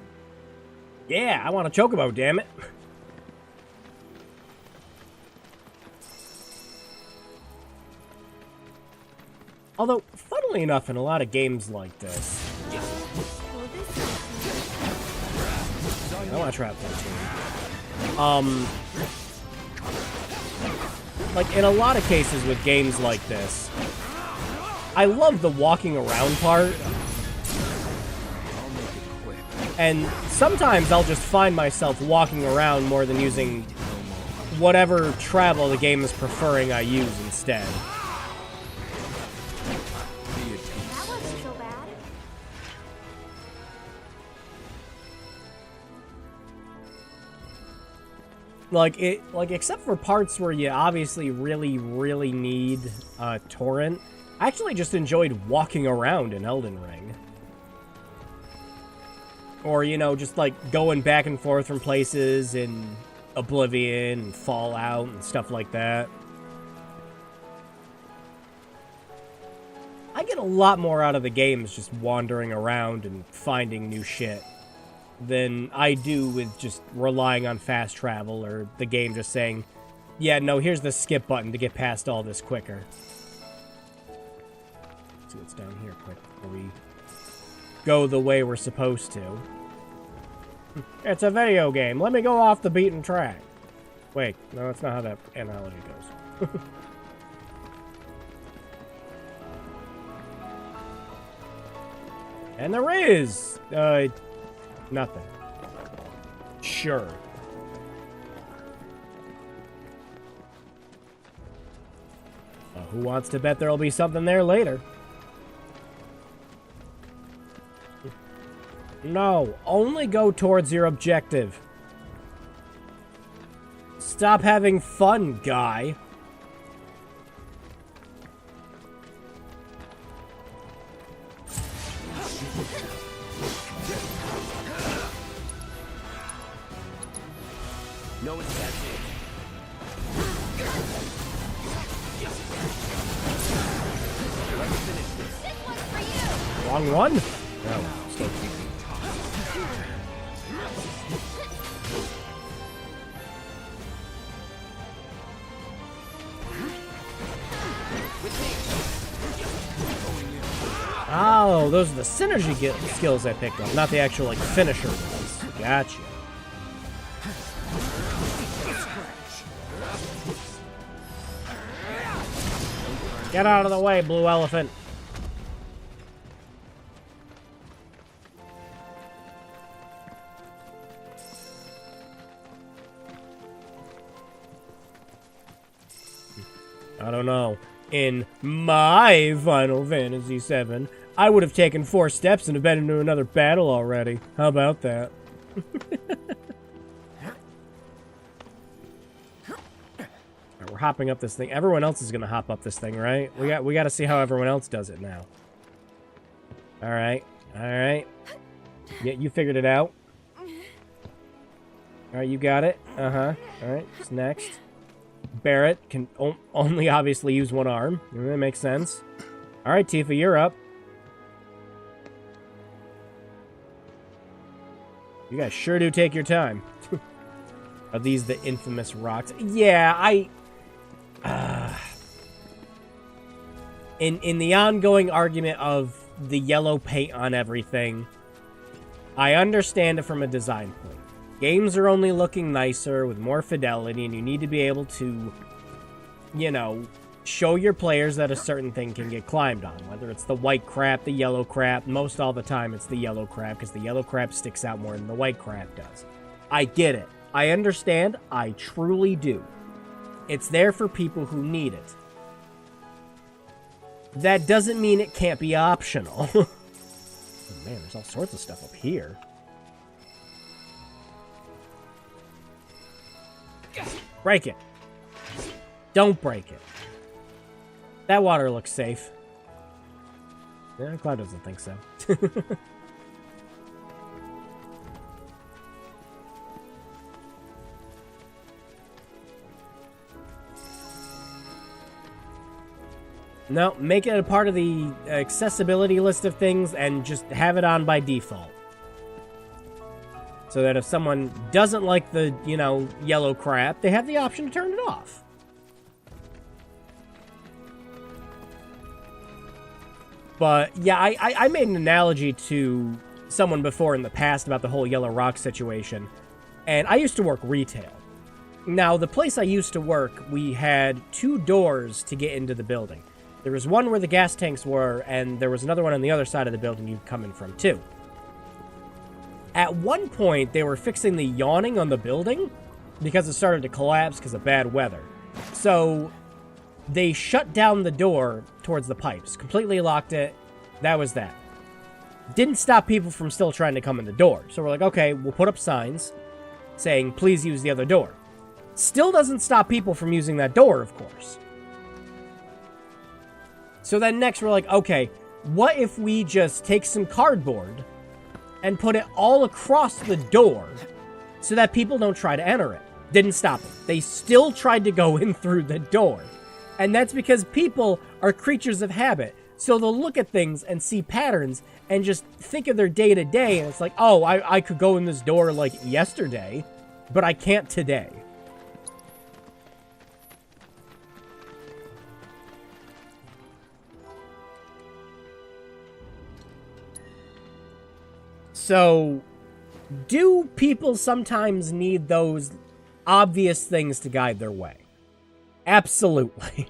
S1: Yeah, I want a Chocobo, damn it. Although, funnily enough, in a lot of games like this... I want to trap that too. Like, in a lot of cases with games like this, I love the walking around part. And sometimes I'll just find myself walking around more than using whatever travel the game is preferring I use instead.
S2: That wasn't so bad.
S1: Like, except for parts where you obviously really need a torrent, I actually just enjoyed walking around in Elden Ring. Or, you know, just like going back and forth from places in Oblivion and Fallout and stuff like that. I get a lot more out of the games just wandering around and finding new shit than I do with just relying on fast travel or the game just saying, yeah, no, here's the skip button to get past all this quicker. Let's see what's down here quick before we go the way we're supposed to. It's a video game. Let me go off the beaten track. Wait, no, that's not how that analogy goes. And there is nothing. Sure. Who wants to bet there'll be something there later? No, only go towards your objective. Stop having fun, guy.
S4: No, it's that
S1: Wrong one? No, still Oh, those are the synergy skills I picked up, not the actual, like, finisher ones. Gotcha. Get out of the way, blue elephant. I don't know. In my Final Fantasy VII, I would have taken 4 steps and have been into another battle already. How about that? We're hopping up this thing. Everyone else is gonna hop up this thing, right? We got to see how everyone else does it now. All right. Yeah, you figured it out. Alright, you got it. Uh-huh. Alright, what's next? Barrett can only obviously use one arm. That makes sense. Alright, Tifa, you're up. You guys sure do take your time. Are these the infamous rocks? Yeah, in the ongoing argument of the yellow paint on everything, I understand it from a design point. Games are only looking nicer with more fidelity, and you need to be able to, you know, show your players that a certain thing can get climbed on. Whether it's the white crap, the yellow crap, most all the time it's the yellow crap, because the yellow crap sticks out more than the white crap does. I get it. I understand. I truly do. It's there for people who need it. That doesn't mean it can't be optional. Oh man, there's all sorts of stuff up here. Break it. Don't break it. That water looks safe. Yeah, Cloud doesn't think so. No, make it a part of the accessibility list of things and just have it on by default. So that if someone doesn't like the, you know, yellow crap, they have the option to turn it off. But, yeah, I made an analogy to someone before in the past about the whole yellow rock situation. And I used to work retail. Now, the place I used to work, we had 2 doors to get into the building. There was one where the gas tanks were, and there was another one on the other side of the building you'd come in from, too. At one point, they were fixing the yawning on the building because it started to collapse because of bad weather. So, they shut down the door towards the pipes, completely locked it. That was that. Didn't stop people from still trying to come in the door. So we're like, okay, we'll put up signs saying, please use the other door. Still doesn't stop people from using that door, of course. So then next we're like, okay, what if we just take some cardboard and put it all across the door so that people don't try to enter it? Didn't stop them. They still tried to go in through the door. And that's because people are creatures of habit. So they'll look at things and see patterns and just think of their day-to-day, and it's like, oh, I could go in this door like yesterday, but I can't today. So, do people sometimes need those obvious things to guide their way? Absolutely.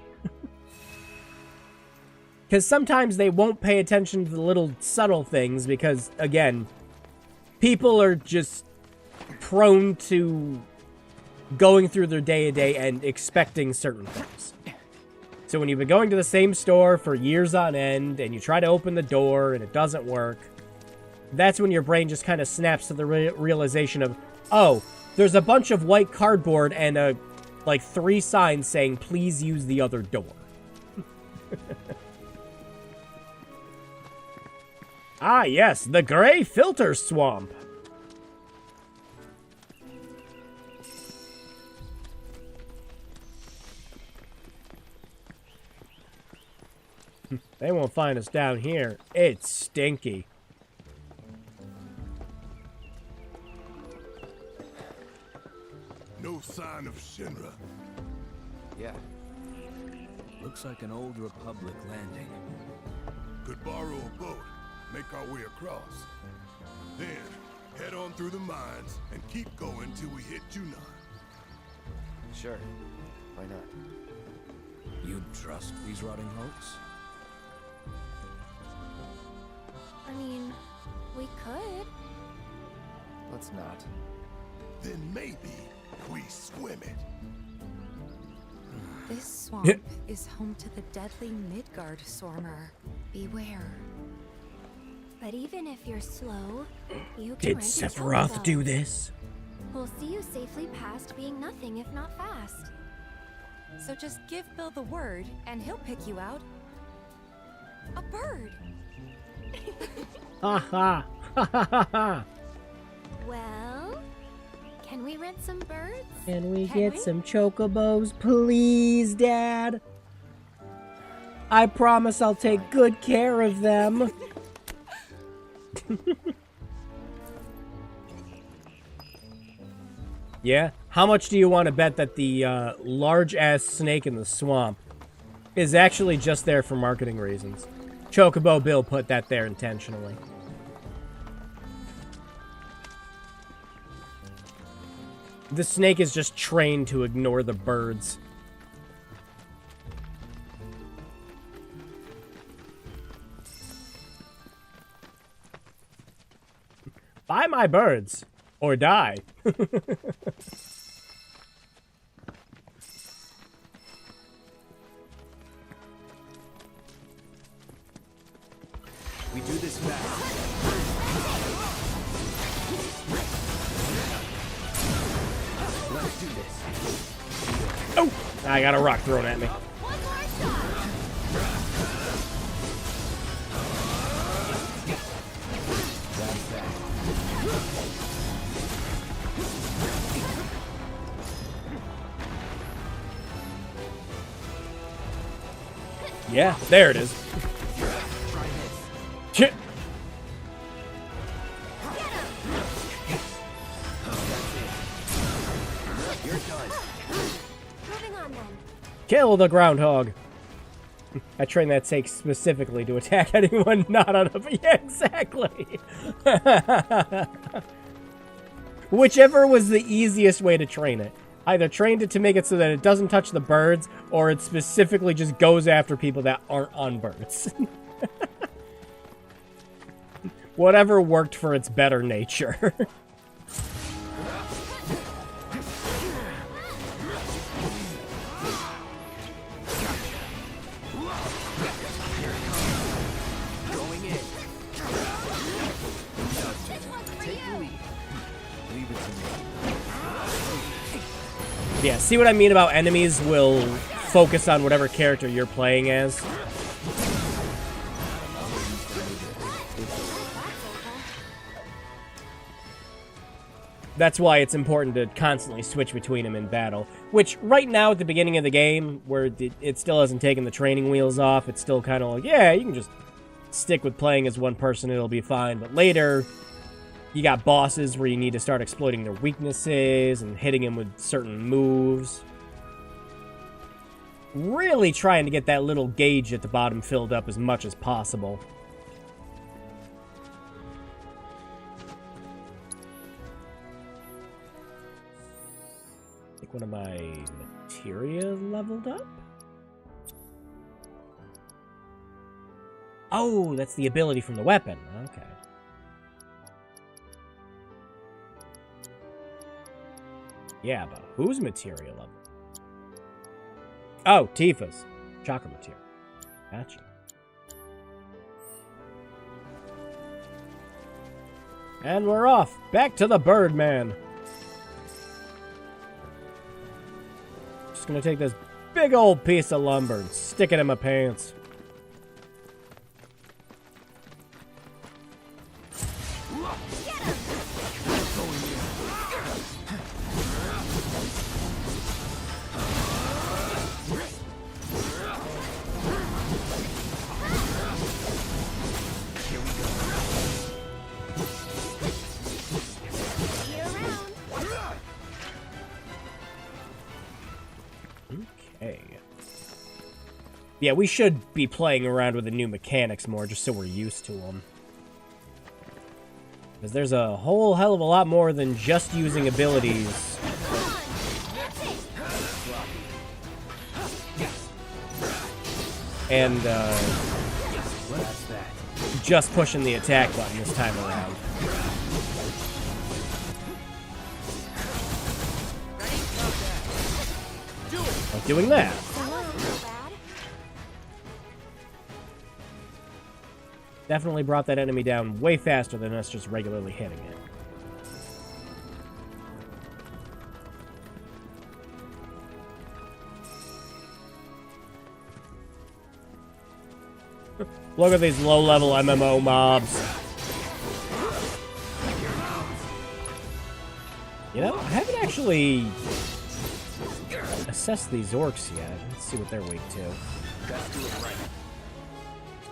S1: Because sometimes they won't pay attention to the little subtle things because, again, people are just prone to going through their day-to-day and expecting certain things. So when you've been going to the same store for years on end and you try to open the door and it doesn't work, that's when your brain just kind of snaps to the realization of, oh, there's a bunch of white cardboard and like 3 signs saying, please use the other door. Ah, yes, the gray filter swamp. They won't find us down here. It's stinky.
S5: No sign of Shinra.
S18: Yeah. Looks like an old Republic landing.
S5: Could borrow a boat, make our way across. Then, head on through the mines and keep going till we hit Junon.
S4: Sure. Why not?
S18: You trust these rotting hulks?
S2: I mean, we could.
S4: Let's not.
S5: Then maybe we swim it.
S9: This swamp is home to the deadly Midgard Swarmer. Beware.
S2: But even if you're slow, you can
S1: Did
S2: rent a
S1: Sephiroth
S2: towboat.
S1: do this?
S2: We'll see you safely past being nothing if not fast.
S9: So just give Bill the word, and he'll pick you out. A bird!
S1: Ha ha! Ha ha ha ha!
S2: Well, Can we rent some birds?
S1: Can we get some chocobos, please, Dad? I promise I'll take good care of them. Yeah? How much do you want to bet that the large-ass snake in the swamp is actually just there for marketing reasons? Chocobo Bill put that there intentionally. The snake is just trained to ignore the birds. Buy my birds, or die.
S18: We do this fast. Let's do this.
S1: Oh! I got a rock thrown at me. Yeah, there it is. Shit.
S18: You're done.
S2: Moving on then.
S1: Kill the groundhog. I trained that snake specifically to attack anyone not on a... Yeah, exactly. Whichever was the easiest way to train it. Either trained it to make it so that it doesn't touch the birds, or it specifically just goes after people that aren't on birds. Whatever worked for its better nature.
S18: Going in. Take the lead. Leave it to me.
S1: Yeah, see what I mean about enemies will focus on whatever character you're playing as? That's why it's important to constantly switch between them in battle. Which, right now at the beginning of the game, where it still hasn't taken the training wheels off, it's still kind of like, yeah, you can just stick with playing as one person, it'll be fine. But later, you got bosses where you need to start exploiting their weaknesses and hitting them with certain moves. Really trying to get that little gauge at the bottom filled up as much as possible. I think one of my materia leveled up? Oh, that's the ability from the weapon. Okay. Yeah, but whose material level? Oh, Tifa's. Chakra material. Gotcha. And we're off. Back to the Birdman. Just gonna take this big old piece of lumber and stick it in my pants. Yeah, we should be playing around with the new mechanics more, just so we're used to them. Because there's a whole hell of a lot more than just using abilities. And, just pushing the attack button this time around. Like doing that. Definitely brought that enemy down way faster than us just regularly hitting it. Look at these low-level MMO mobs. You know, I haven't actually assessed these orcs yet. Let's see what they're weak to.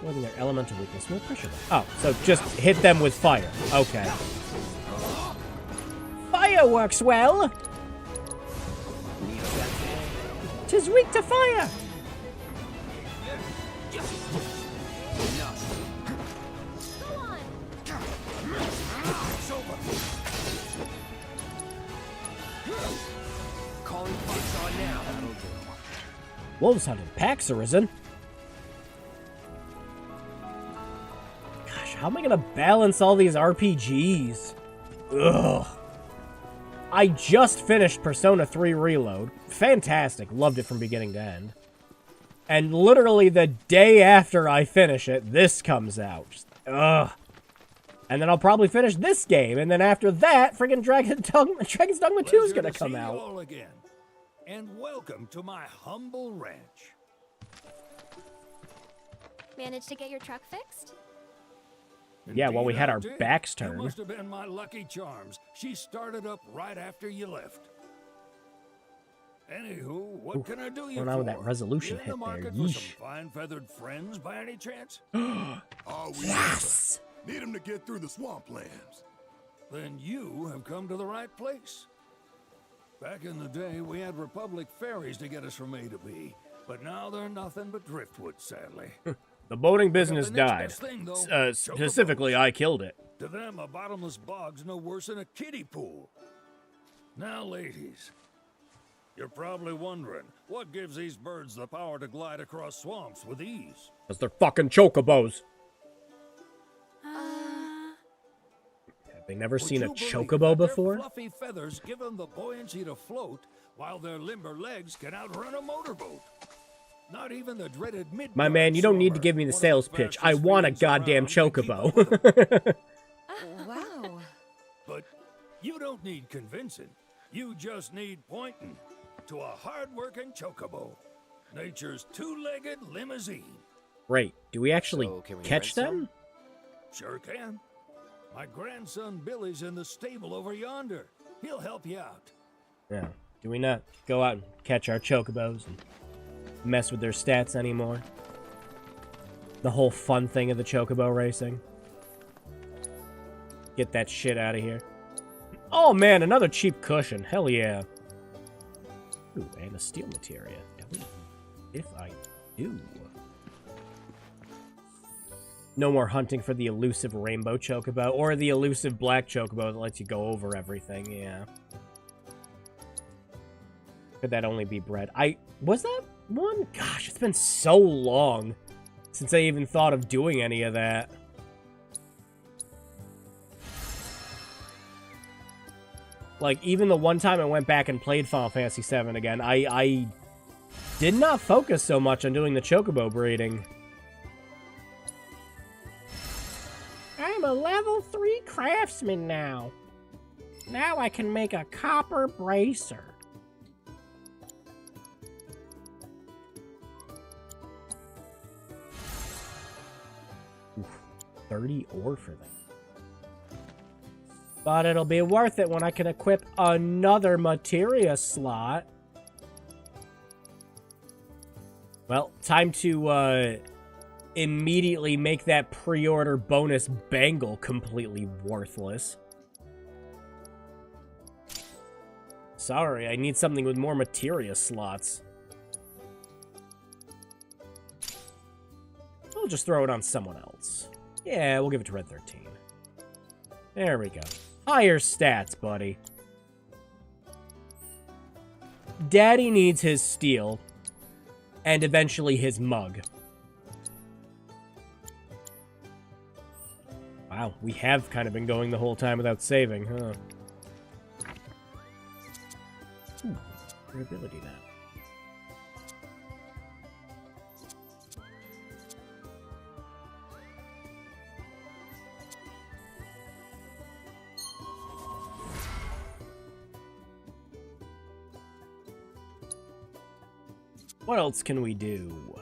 S1: More than their elemental weakness. More pressure. Oh, so just hit them with fire. Okay. Fire works well. 'Tis weak to fire.
S18: Calling fights on now.
S1: Wolves hunting packs arisen. Gosh, how am I gonna balance all these RPGs? Ugh. I just finished Persona 3 Reload. Fantastic. Loved it from beginning to end. And literally the day after I finish it, this comes out. Just, ugh. And then I'll probably finish this game, and then after that, friggin' Dragon's Dogma 2 is gonna come out.
S11: All again. And welcome to my humble ranch.
S2: Managed to get your truck fixed?
S1: Yeah, well, we had our backs
S11: You
S1: turned.
S11: must have been my lucky charms. She started up right after you left. Anywho, what can I do you
S1: Going on with that
S11: for?
S1: resolution
S11: You in
S1: hit
S11: the market
S1: there,
S11: for
S1: yeesh.
S11: some fine feathered friends by any chance?
S5: Oh, we
S1: Yes!
S5: need him to get through the swamplands.
S11: Then you have come to the right place. Back in the day, we had Republic ferries to get us from A to B, but now they're nothing but driftwood, sadly.
S1: The boating business
S11: the next
S1: died.
S11: best thing, though.
S1: Specifically, I killed it.
S11: To them, a bottomless bog's no worse than a kiddie pool. Now, ladies, you're probably wondering, what gives these birds the power to glide across swamps with ease?
S1: Because they're fucking chocobos. Have they never seen a
S11: Would you
S1: chocobo
S11: believe that their
S1: before?
S11: Fluffy feathers give them the buoyancy to float, while their limber legs can outrun a motorboat. Not even the dreaded mid.
S1: My man, you don't need to give me the sales pitch. I want a goddamn chocobo.
S9: Wow.
S11: But you don't need convincing. You just need pointing to a hard-working chocobo. Nature's two-legged limousine.
S1: Great. Do we actually
S4: So, can we
S1: catch
S4: rent
S1: them?
S11: Sure can. My grandson Billy's in the stable over yonder. He'll help you out.
S1: Yeah. Do we not go out and catch our chocobos and mess with their stats anymore? The whole fun thing of the chocobo racing. Get that shit out of here. Oh man, another cheap cushion. Hell yeah. Ooh, and a steel materia. If I do. No more hunting for the elusive rainbow chocobo or the elusive black chocobo that lets you go over everything, yeah. Could that only be bred? Was that one? Gosh, it's been so long since I even thought of doing any of that. Like, even the one time I went back and played Final Fantasy VII again, I did not focus so much on doing the chocobo breeding. I'm a level 3 craftsman now. Now I can make a copper bracer. Oof, 30 ore for them. But it'll be worth it when I can equip another materia slot. Well, time to immediately make that pre-order bonus bangle completely worthless. Sorry, I need something with more materia slots. I'll just throw it on someone else. Yeah, we'll give it to Red 13. There we go. Higher stats, buddy. Daddy needs his steel. And eventually his mug. Wow, we have kind of been going the whole time without saving, huh? Ooh, durability now. What else can we do?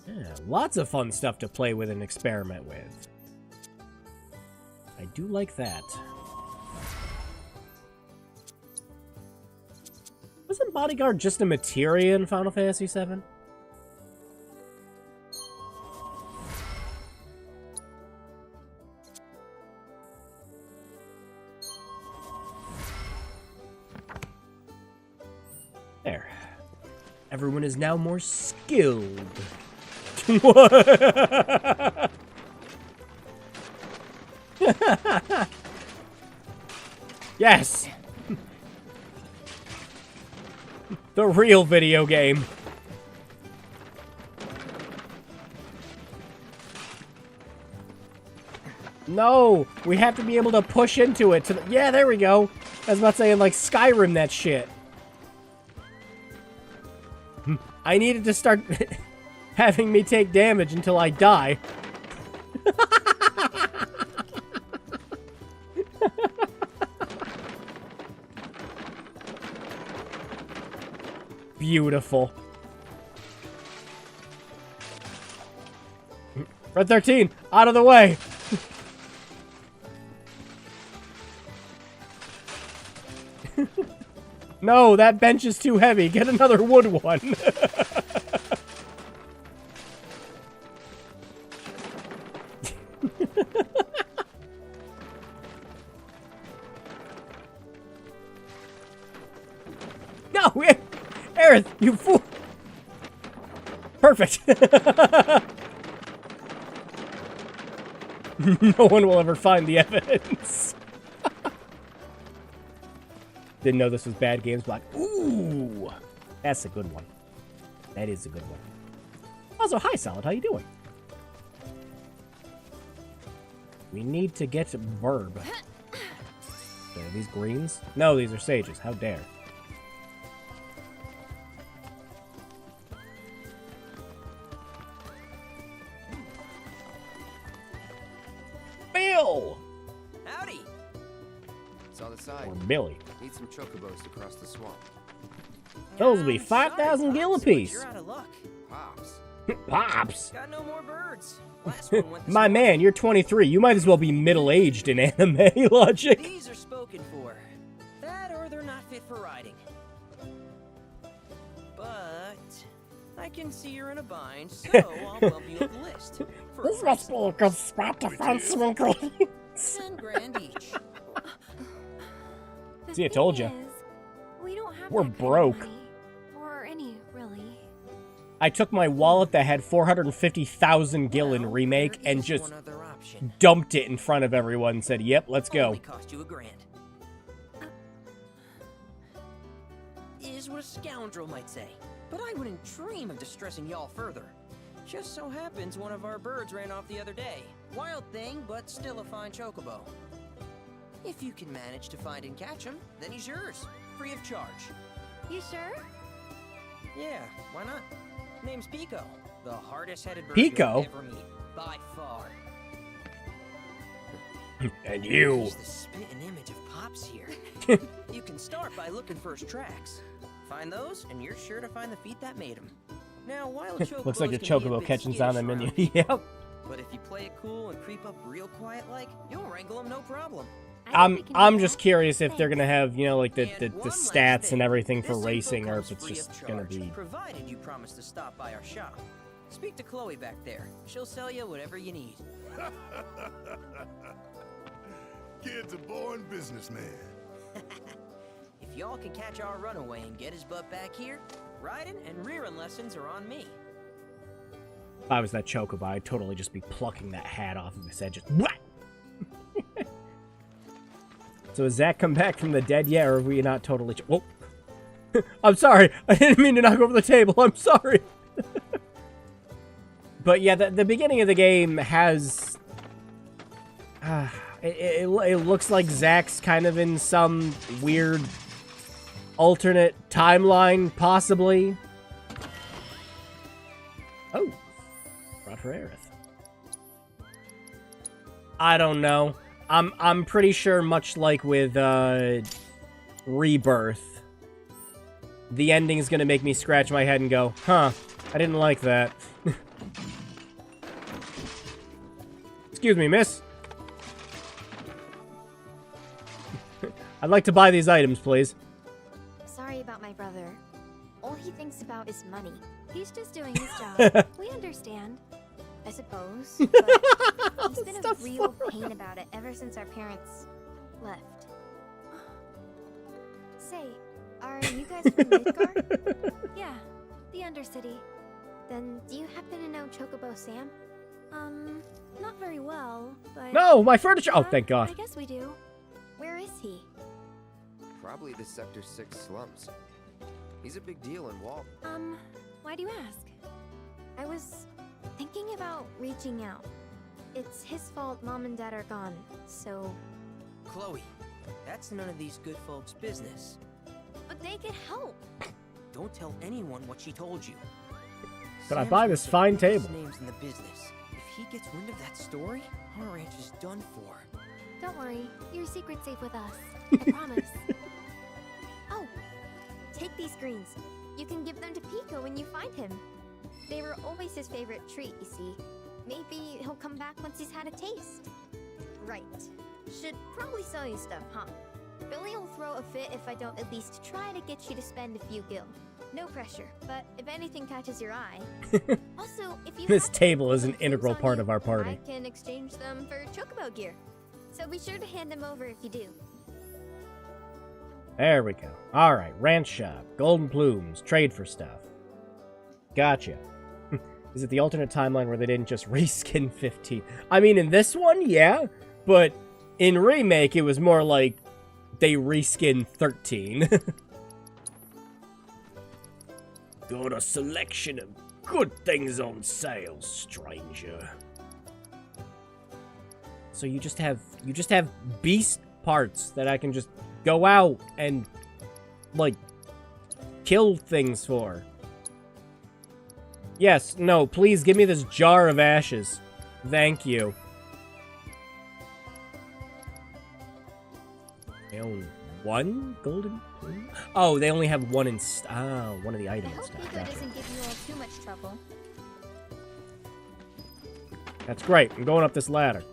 S1: Yeah, lots of fun stuff to play with and experiment with. I do like that. Wasn't Bodyguard just a materia in Final Fantasy VII? There. Everyone is now more skilled. What? Yes! The real video game. No! We have to be able to push into it. Yeah, there we go. I was about to say, like, Skyrim that shit. I needed to start having me take damage until I die. Beautiful. Red 13, out of the way. No, that bench is too heavy. Get another wood one. No, Aerith, you fool. Perfect. No one will ever find the evidence. Didn't know this was Bad Games Block. Ooh, that's a good one. That is a good one. Also, hi, Solid. How you doing? We need to get Verb. Are these greens? No, these are sages. How dare. Bill!
S4: Howdy! Saw the sign.
S1: Or Billy.
S4: Need some chocobos to cross the swamp.
S1: Those will be 5,000 gil apiece.
S4: You're out of luck. Pops.
S1: Pops?
S4: Got no more birds. Last one went
S1: My man, you're 23. You might as well be middle-aged in anime logic.
S15: These are spoken for. That or they're not fit for riding. But I can see you're in a bind, so I'll bump you up the list.
S8: This must be a good spot to find some ingredients.
S15: 10 grand each.
S1: See, I told you.
S2: We don't have
S1: We're
S2: that kind of
S1: broke.
S2: money. Or any, really.
S1: I took my wallet that had 450,000 gil in Remake and just dumped it in front of everyone and said, yep, let's go.
S15: Only cost you $1 grand. Is what a scoundrel might say. But I wouldn't dream of distressing y'all further. Just so happens one of our birds ran off the other day. Wild thing, but still a fine chocobo. If you can manage to find and catch him, then he's yours, free of charge.
S2: You sure?
S15: Yeah, why not? Name's Pico, the hardest-headed bird
S1: Pico?
S15: you'll ever meet, by far.
S1: And you.
S15: He's the spitting image of Pops here. You can start by looking for his tracks. Find those, and you're sure to find the feet that made him. Now, wild chocobos
S1: Looks like a
S15: can be
S1: chocobo
S15: bit
S1: catching on the
S15: skittish
S1: menu.
S15: around here.
S1: Yep.
S15: But if you play it cool and creep up real quiet-like, you'll wrangle them no problem.
S1: I'm just curious if they're gonna have, you know, like the stats and everything for racing, or if it's just gonna be.
S15: Provided you promise to stop by our shop. Speak to Chloe back there. She'll sell you whatever you need.
S5: Kid's a born businessman.
S15: If y'all can catch our runaway and get his butt back here, riding and rearing lessons are on me.
S1: If I was that chocobo, I'd totally just be plucking that hat off of his head. Just what? So has Zach come back from the dead yet, or are we not totally? Oh, I'm sorry. I didn't mean to knock over the table. I'm sorry. But yeah, the beginning of the game has. It looks like Zach's kind of in some weird alternate timeline, possibly. Oh, brought for Aerith. I don't know. I'm pretty sure, much like with Rebirth, the ending is gonna make me scratch my head and go, huh, I didn't like that. Excuse me, miss. I'd like to buy these items, please.
S2: Sorry about my brother. All he thinks about is money. He's just doing his job. We understand, I suppose. But he's been a real pain about it ever since our parents left. Say, are you guys from Midgar? Yeah, the Undercity. Then do you happen to know Chocobo Sam? Not very well, but...
S1: No, my furniture! Oh, thank God.
S2: I guess we do. Where is he?
S4: Probably the Sector 6 slums. He's a big deal in Wall.
S2: Why do you ask? I was thinking about reaching out. It's his fault Mom and Dad are gone, so...
S15: Chloe, that's none of these good folks' business.
S2: But they could help.
S15: Don't tell anyone what she told you.
S1: Could I buy this fine table?
S15: Names in the business. If he gets wind of that story, our ranch is done for.
S2: Don't worry, your secret's safe with us. I promise. Oh, take these greens. You can give them to Pico when you find him. They were always his favorite treat, you see. Maybe he'll come back once he's had a taste. Right. Should probably sell you stuff, huh? Billy will throw a fit if I don't at least try to get you to spend a few gil. No pressure, but if anything catches your eye. Also, if you
S1: This table is an integral part of our party.
S2: I can exchange them for Chocobo gear. So be sure to hand them over if you do.
S1: There we go. Alright, ranch shop, golden plumes, trade for stuff. Gotcha. Is it the alternate timeline where they didn't just reskin 15? I mean, in this one, yeah, but in Remake, it was more like they reskin 13. Got a selection of good things on sale, stranger. So you just have beast parts that I can just go out and, like, kill things for. Yes, no, please give me this jar of ashes. Thank you. They own one golden plume? Oh, they only have one in one of the items.
S2: I hope Pico doesn't give you all too much trouble.
S1: That's great. I'm going up this ladder.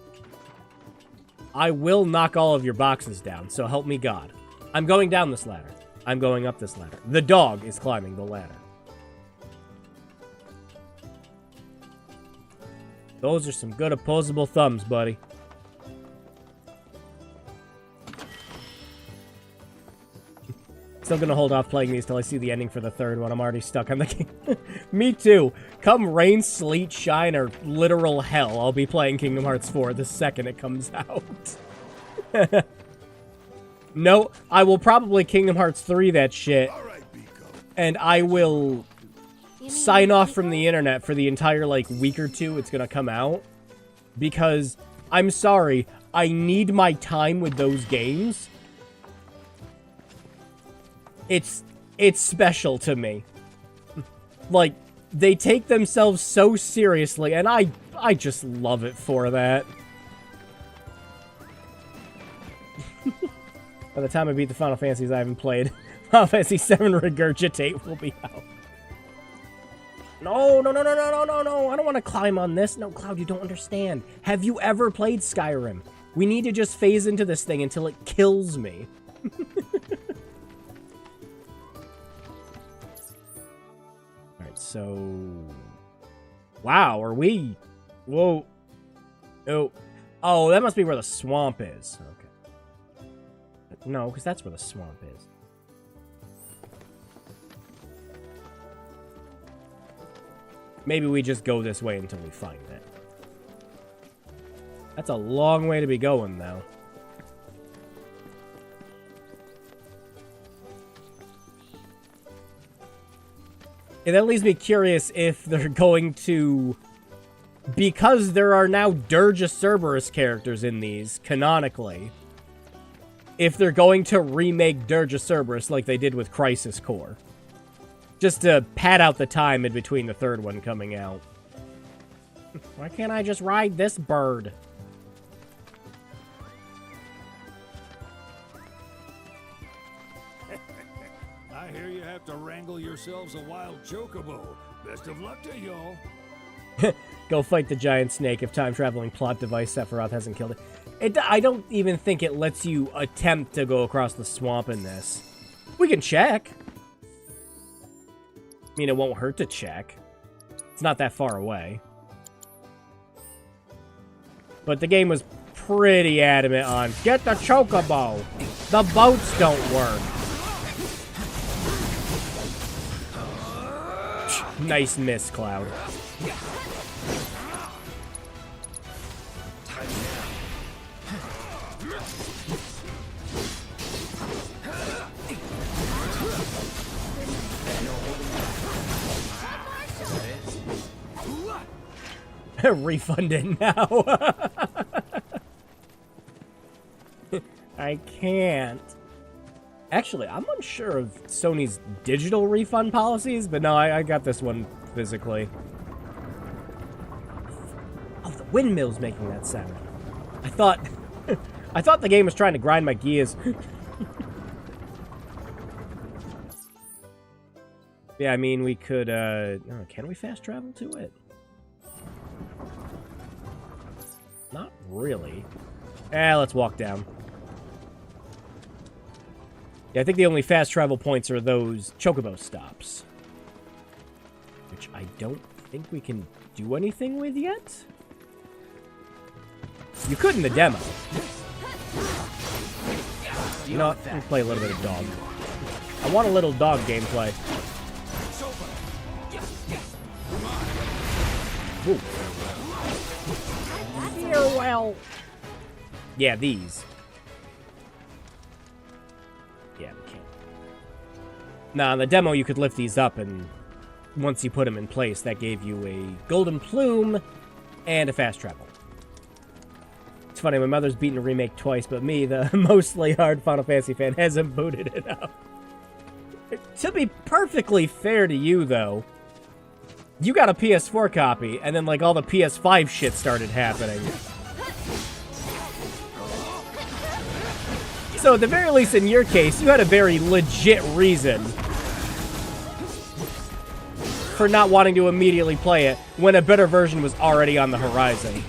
S1: I will knock all of your boxes down, so help me God. I'm going down this ladder. I'm going up this ladder. The dog is climbing the ladder. Those are some good opposable thumbs, buddy. Still gonna hold off playing these till I see the ending for the third one. I'm already stuck on the game. Me too. Come rain, sleet, shine, or literal hell, I'll be playing Kingdom Hearts 4 the second it comes out. No, I will probably Kingdom Hearts 3 that shit. And I will sign off from the internet for the entire, like, week or two it's gonna come out. Because, I'm sorry, I need my time with those games. It's special to me. Like, they take themselves so seriously, and I just love it for that. By the time I beat the Final Fantasies I haven't played, Final Fantasy VII Regurgitate will be out. No, no, no, no, no, no, no, no. I don't want to climb on this. No, Cloud, you don't understand. Have you ever played Skyrim? We need to just phase into this thing until it kills me. Alright, so... Wow, are we... Whoa. Oh. Oh, that must be where the swamp is. Okay. No, because that's where the swamp is. Maybe we just go this way until we find it. That's a long way to be going, though. Yeah, that leaves me curious if they're going to... Because there are now Dirge Cerberus characters in these, canonically, if they're going to remake Dirge Cerberus like they did with Crisis Core. Just to pad out the time in between the third one coming out. Why can't I just ride this bird?
S11: I hear you have to wrangle wrangle yourselves a wild chocobo. Best of luck to y'all.
S1: Go fight the giant snake if time-traveling plot device Sephiroth hasn't killed it. I don't even think it lets you attempt to go across the swamp in this. We can check. I mean, it won't hurt to check. It's not that far away. But the game was pretty adamant on, get the chocobo. The boats don't work. Nice miss, Cloud. Refund it now. I can't. Actually, I'm unsure of Sony's digital refund policies, but no, I got this one physically. Oh, the windmill's making that sound. I thought the game was trying to grind my gears. Yeah, I mean, we could, can we fast travel to it? Not really. Let's walk down. Yeah, I think the only fast travel points are those chocobo stops. Which I don't think we can do anything with yet. You could in the demo. You know what? Let me play a little bit of dog. I want a little dog gameplay. Ooh. Farewell. Yeah, these. Yeah, we can't. Nah, in the demo you could lift these up, and once you put them in place, that gave you a golden plume and a fast travel. It's funny, my mother's beaten a remake twice, but me, the mostly hard Final Fantasy fan, hasn't booted it up. To be perfectly fair to you, though, you got a PS4 copy, and then, like, all the PS5 shit started happening. So, at the very least, in your case, you had a very legit reason for not wanting to immediately play it when a better version was already on the horizon.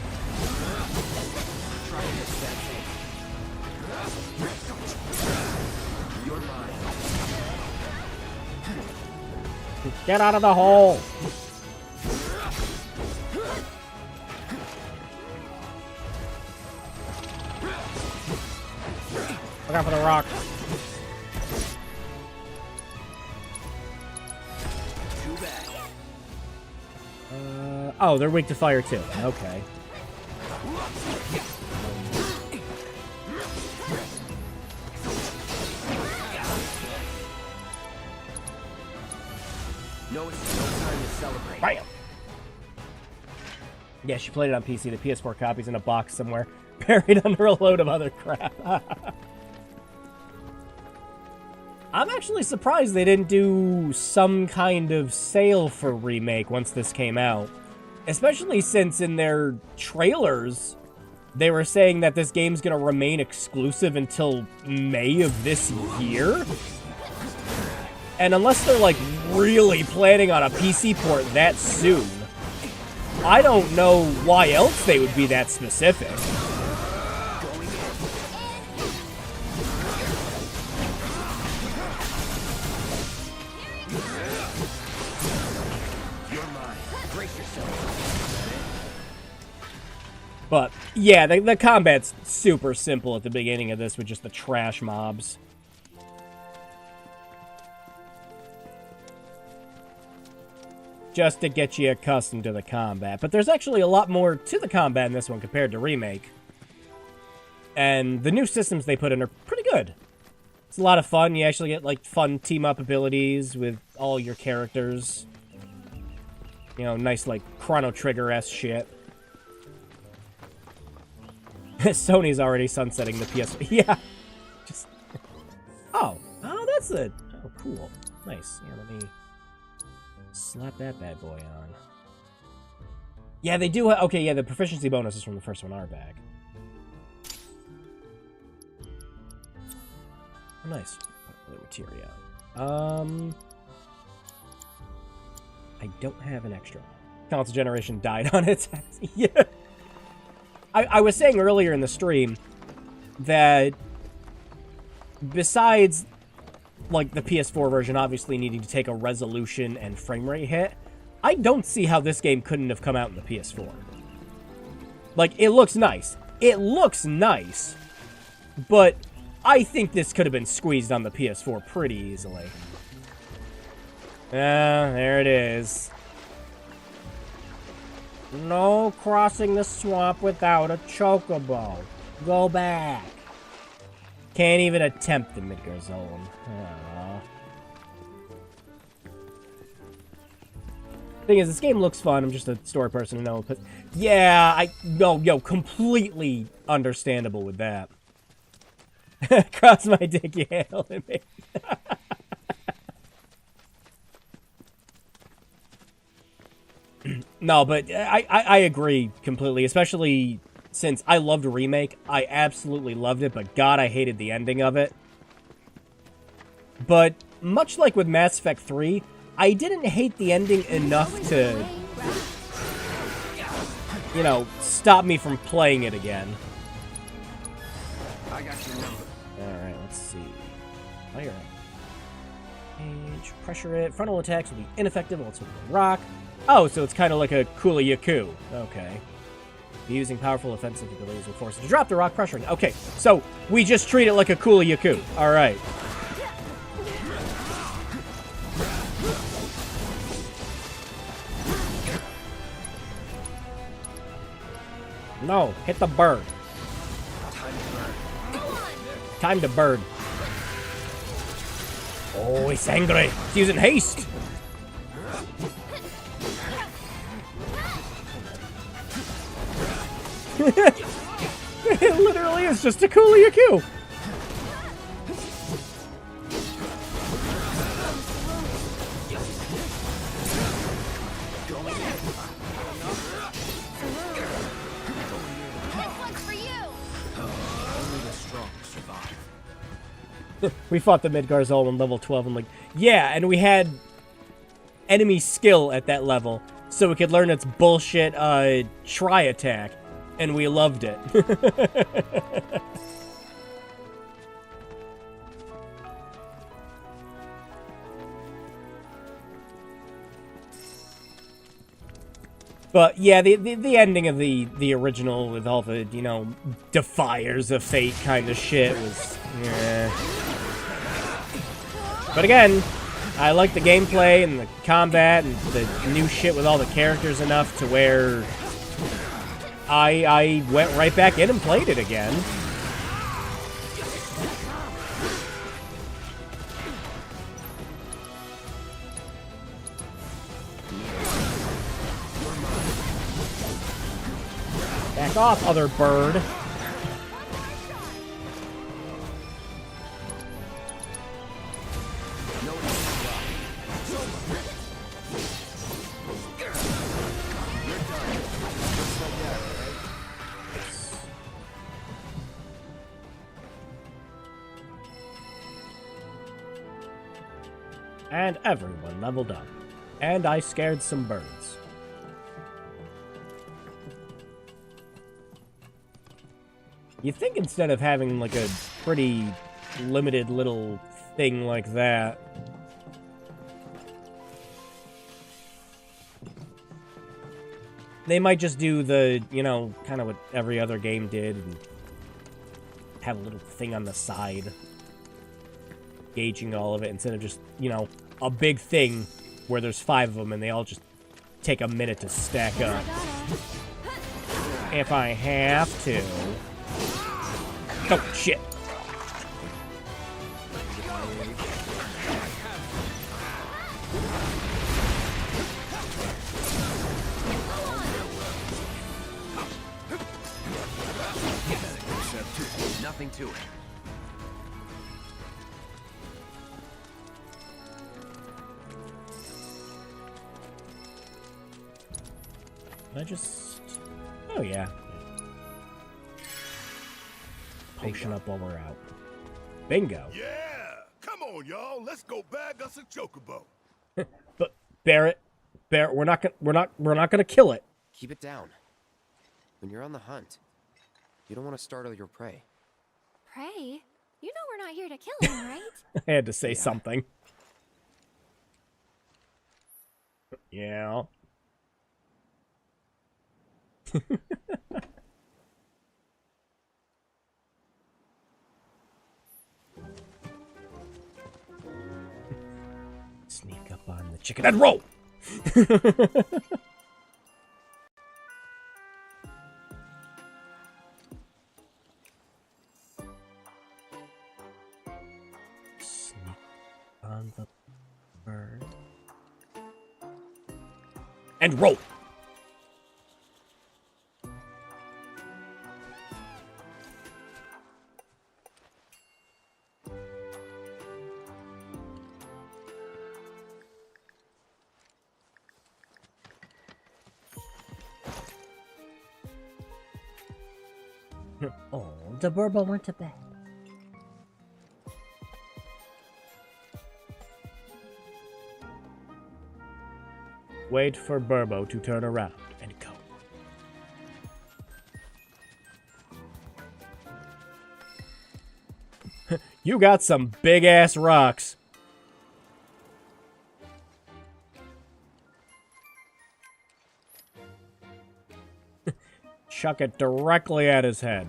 S1: Get out of the hole! Look out for the rock. Oh, they're weak to fire too. Okay.
S18: No, it's no time to celebrate.
S1: Bam! Yeah, she played it on PC. The PS4 copy's in a box somewhere, buried under a load of other crap. I'm actually surprised they didn't do some kind of sale for Remake once this came out. Especially since in their trailers, they were saying that this game's going to remain exclusive until May of this year. And unless they're, like, really planning on a PC port that soon, I don't know why else they would be that specific. But, yeah, the combat's super simple at the beginning of this with just the trash mobs. Just to get you accustomed to the combat. But there's actually a lot more to the combat in this one compared to Remake. And the new systems they put in are pretty good. It's a lot of fun. You actually get, like, fun team-up abilities with all your characters. You know, nice, like, Chrono Trigger-esque shit. Sony's already sunsetting the PS... Yeah. Just... Oh, that's it. Oh, cool. Nice. Yeah, let me slap that bad boy on. Yeah, they do... Okay, yeah, the proficiency bonuses from the first one are back. Oh, nice. Materia. I don't have an extra. Console generation died on its ass. Yeah. I was saying earlier in the stream that besides, like, the PS4 version obviously needing to take a resolution and frame rate hit, I don't see how this game couldn't have come out in the PS4. Like, it looks nice. It looks nice, but I think this could have been squeezed on the PS4 pretty easily. There it is. No crossing the swamp without a chocobo. Go back. Can't even attempt the Midgar Zone. Thing is, this game looks fun. I'm just a story person to know. But yeah, completely understandable with that. Cross my dick, you handling me. No, but I agree completely, especially since I loved a remake. I absolutely loved it, but God, I hated the ending of it. But much like with Mass Effect 3, I didn't hate the ending enough to, you know, stop me from playing it again.
S18: I got your number.
S1: Alright, let's see. Fire. Page, pressure it. Frontal attacks will be ineffective while it's with the rock. Oh, so it's kind of like a Kula Yaku. Okay. Using powerful offensive abilities will force it to drop the rock, pressuring. Okay, so we just treat it like a Kula Yaku. Alright. No, hit the bird. Time to bird. Oh, he's angry. He's using haste. It literally is just a Kula Yaku. We fought the Midgars all on level 12. I'm like, yeah, and we had enemy skill at that level, so we could learn its bullshit try attack, and we loved it. But yeah, the ending of the original with all the, you know, defiers of fate kind of shit was, yeah. But again, I like the gameplay and the combat and the new shit with all the characters enough to where I went right back in and played it again. Back off, other bird. And everyone leveled up. And I scared some birds. You'd think instead of having, like, a pretty limited little thing like that, they might just do the, you know, kind of what every other game did, and have a little thing on the side gauging all of it, instead of just, you know, a big thing where there's 5 of them and they all just take a minute to stack up. If I have to. Oh, shit.
S18: Nothing to it.
S1: I just... Oh, yeah. Potion up while we're out. Bingo.
S5: Yeah! Come on, y'all. Let's go bag us a chocobo.
S1: But Barrett, Bear, we're not gonna kill it.
S4: Keep it down. When you're on the hunt, you don't want to startle your prey.
S2: Prey? You know we're not here to kill him, right?
S1: I had to say something. Yeah. Sneak up on the chicken and roll! Sneak on the bird. And roll!
S8: Oh, the Burbo went to bed.
S1: Wait for Burbo to turn around and go. You got some big-ass rocks. Chuck it directly at his head.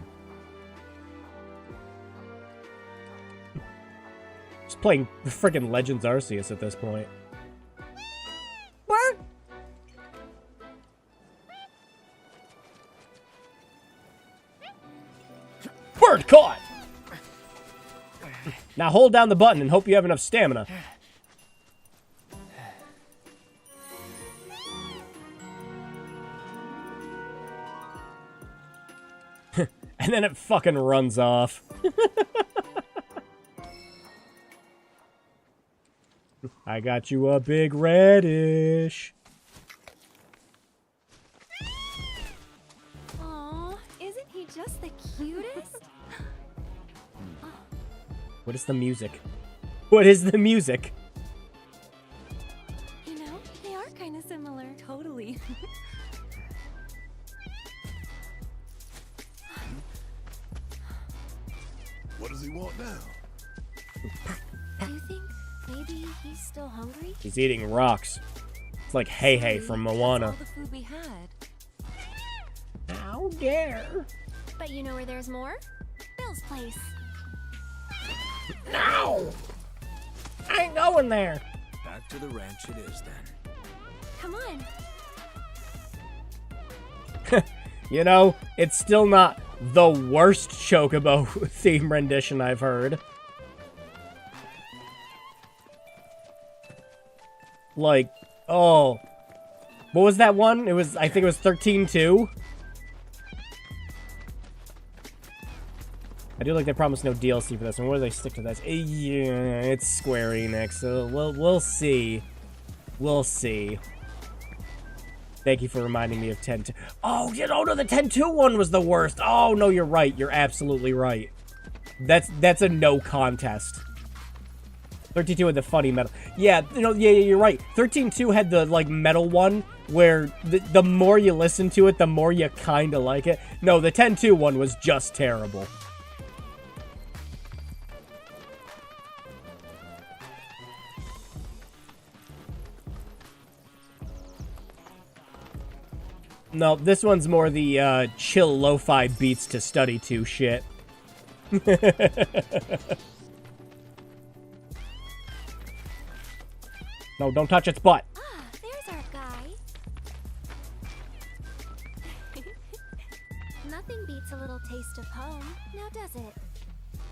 S1: Just playing freaking Legends Arceus at this point. What? Bird caught! Now hold down the button and hope you have enough stamina. And then it fucking runs off. I got you a big radish.
S2: Aw, isn't he just the cutest?
S1: What is the music? What is the music?
S2: You know, they are kind of similar.
S9: Totally.
S5: What does he want now?
S2: Do you think maybe he's still hungry?
S1: He's eating rocks. It's like Hey Hey from Moana.
S9: All the food we had.
S1: How dare!
S2: But you know where there's more? Bill's place.
S1: No! I ain't going there.
S18: Back to the ranch it is then.
S2: Come on.
S1: You know, it's still not the worst Chocobo theme rendition I've heard. Like, oh. What was that one? It was, I think it was 13-2. I do like they promised no DLC for this one. Where do they stick to this? Yeah, it's Square Enix, so we'll see. We'll see. Thank you for reminding me of 10-2. Oh, you know, no, the 10-2 one was the worst. Oh, no, you're right. You're absolutely right. That's a no contest. 13-2 had the funny metal. Yeah, you know, yeah, you're right. 13-2 had the, like, metal one where the more you listen to it, the more you kind of like it. No, the 10-2 one was just terrible. No, this one's more the chill lo-fi beats to study to shit. No, don't touch its butt.
S2: Ah, there's our guy. Nothing beats a little taste of home, now does it?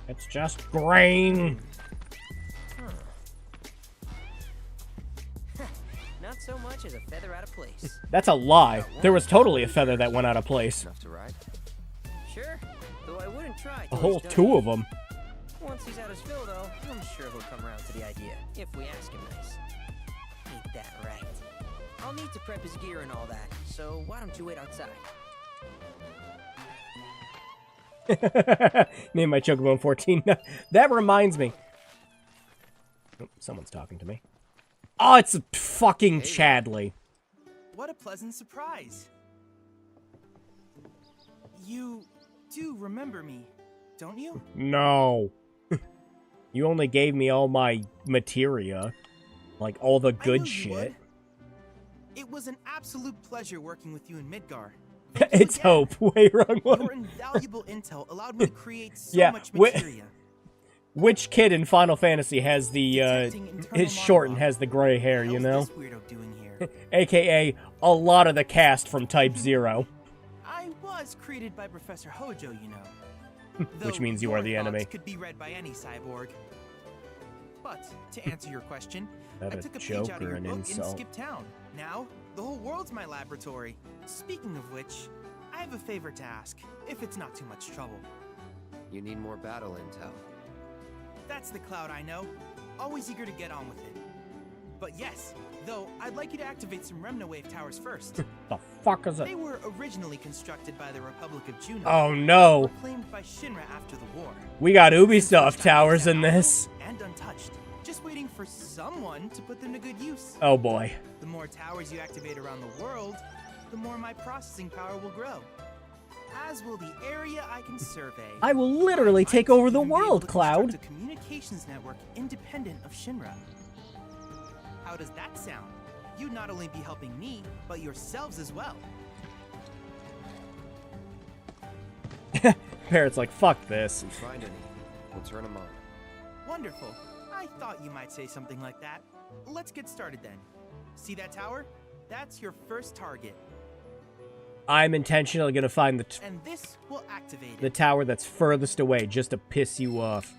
S1: It's just grain.
S15: Not so much as a feather out of place.
S1: That's a lie. There was totally a feather that went out of place.
S15: Enough to ride? Sure, though I wouldn't try.
S1: A whole two of them.
S15: Once he's out his fill, though, I'm sure he'll come around to the idea, if we ask him nice. Ain't that right? I'll need to prep his gear and all that, so why don't you wait outside?
S1: Me and my Chocobo 14. That reminds me. Oh, someone's talking to me. Oh, it's fucking Chadley.
S20: What a pleasant surprise. You do remember me, don't you?
S1: No. You only gave me all my materia. Like, all the good shit.
S20: It was an absolute pleasure working with you in Midgar.
S1: It's Hope. Way wrong one.
S20: Your invaluable intel allowed me to create so
S1: yeah,
S20: much materia.
S1: Which kid in Final Fantasy has the, is short and has the gray hair, you know? AKA, a lot of the cast from Type 0.
S20: I was created by Professor Hojo, you know.
S1: Which means you are the enemy.
S20: Could be read by any cyborg. But, to answer your question, I took a page
S1: joke
S20: out of
S1: or
S20: your
S1: an
S20: book
S1: insult?
S20: and skipped town. Now, the whole world's my laboratory. Speaking of which, I have a favor to ask, if it's not too much trouble.
S4: You need more battle intel.
S20: That's the Cloud I know. Always eager to get on with it. But yes, though, I'd like you to activate some Remnawave towers first.
S1: The fuck is it?
S20: They were originally constructed by the Republic of Juno.
S1: Oh no!
S20: Claimed by Shinra after the war.
S1: We got Ubisoft towers in this.
S20: And untouched. Just waiting for someone to put them to good use.
S1: Oh boy.
S20: The more towers you activate around the world, the more my processing power will grow. As will the area I can survey.
S1: I will literally take over the world, Cloud.
S20: A communications network independent of Shinra. How does that sound? You'd not only be helping me, but yourselves as well.
S1: Parrot's like, fuck this.
S4: If we find any, we'll turn them on.
S20: Wonderful. I thought you might say something like that. Let's get started then. See that tower? That's your first target.
S1: I'm intentionally gonna find
S20: and this will activate
S1: the tower that's furthest away just to piss you off.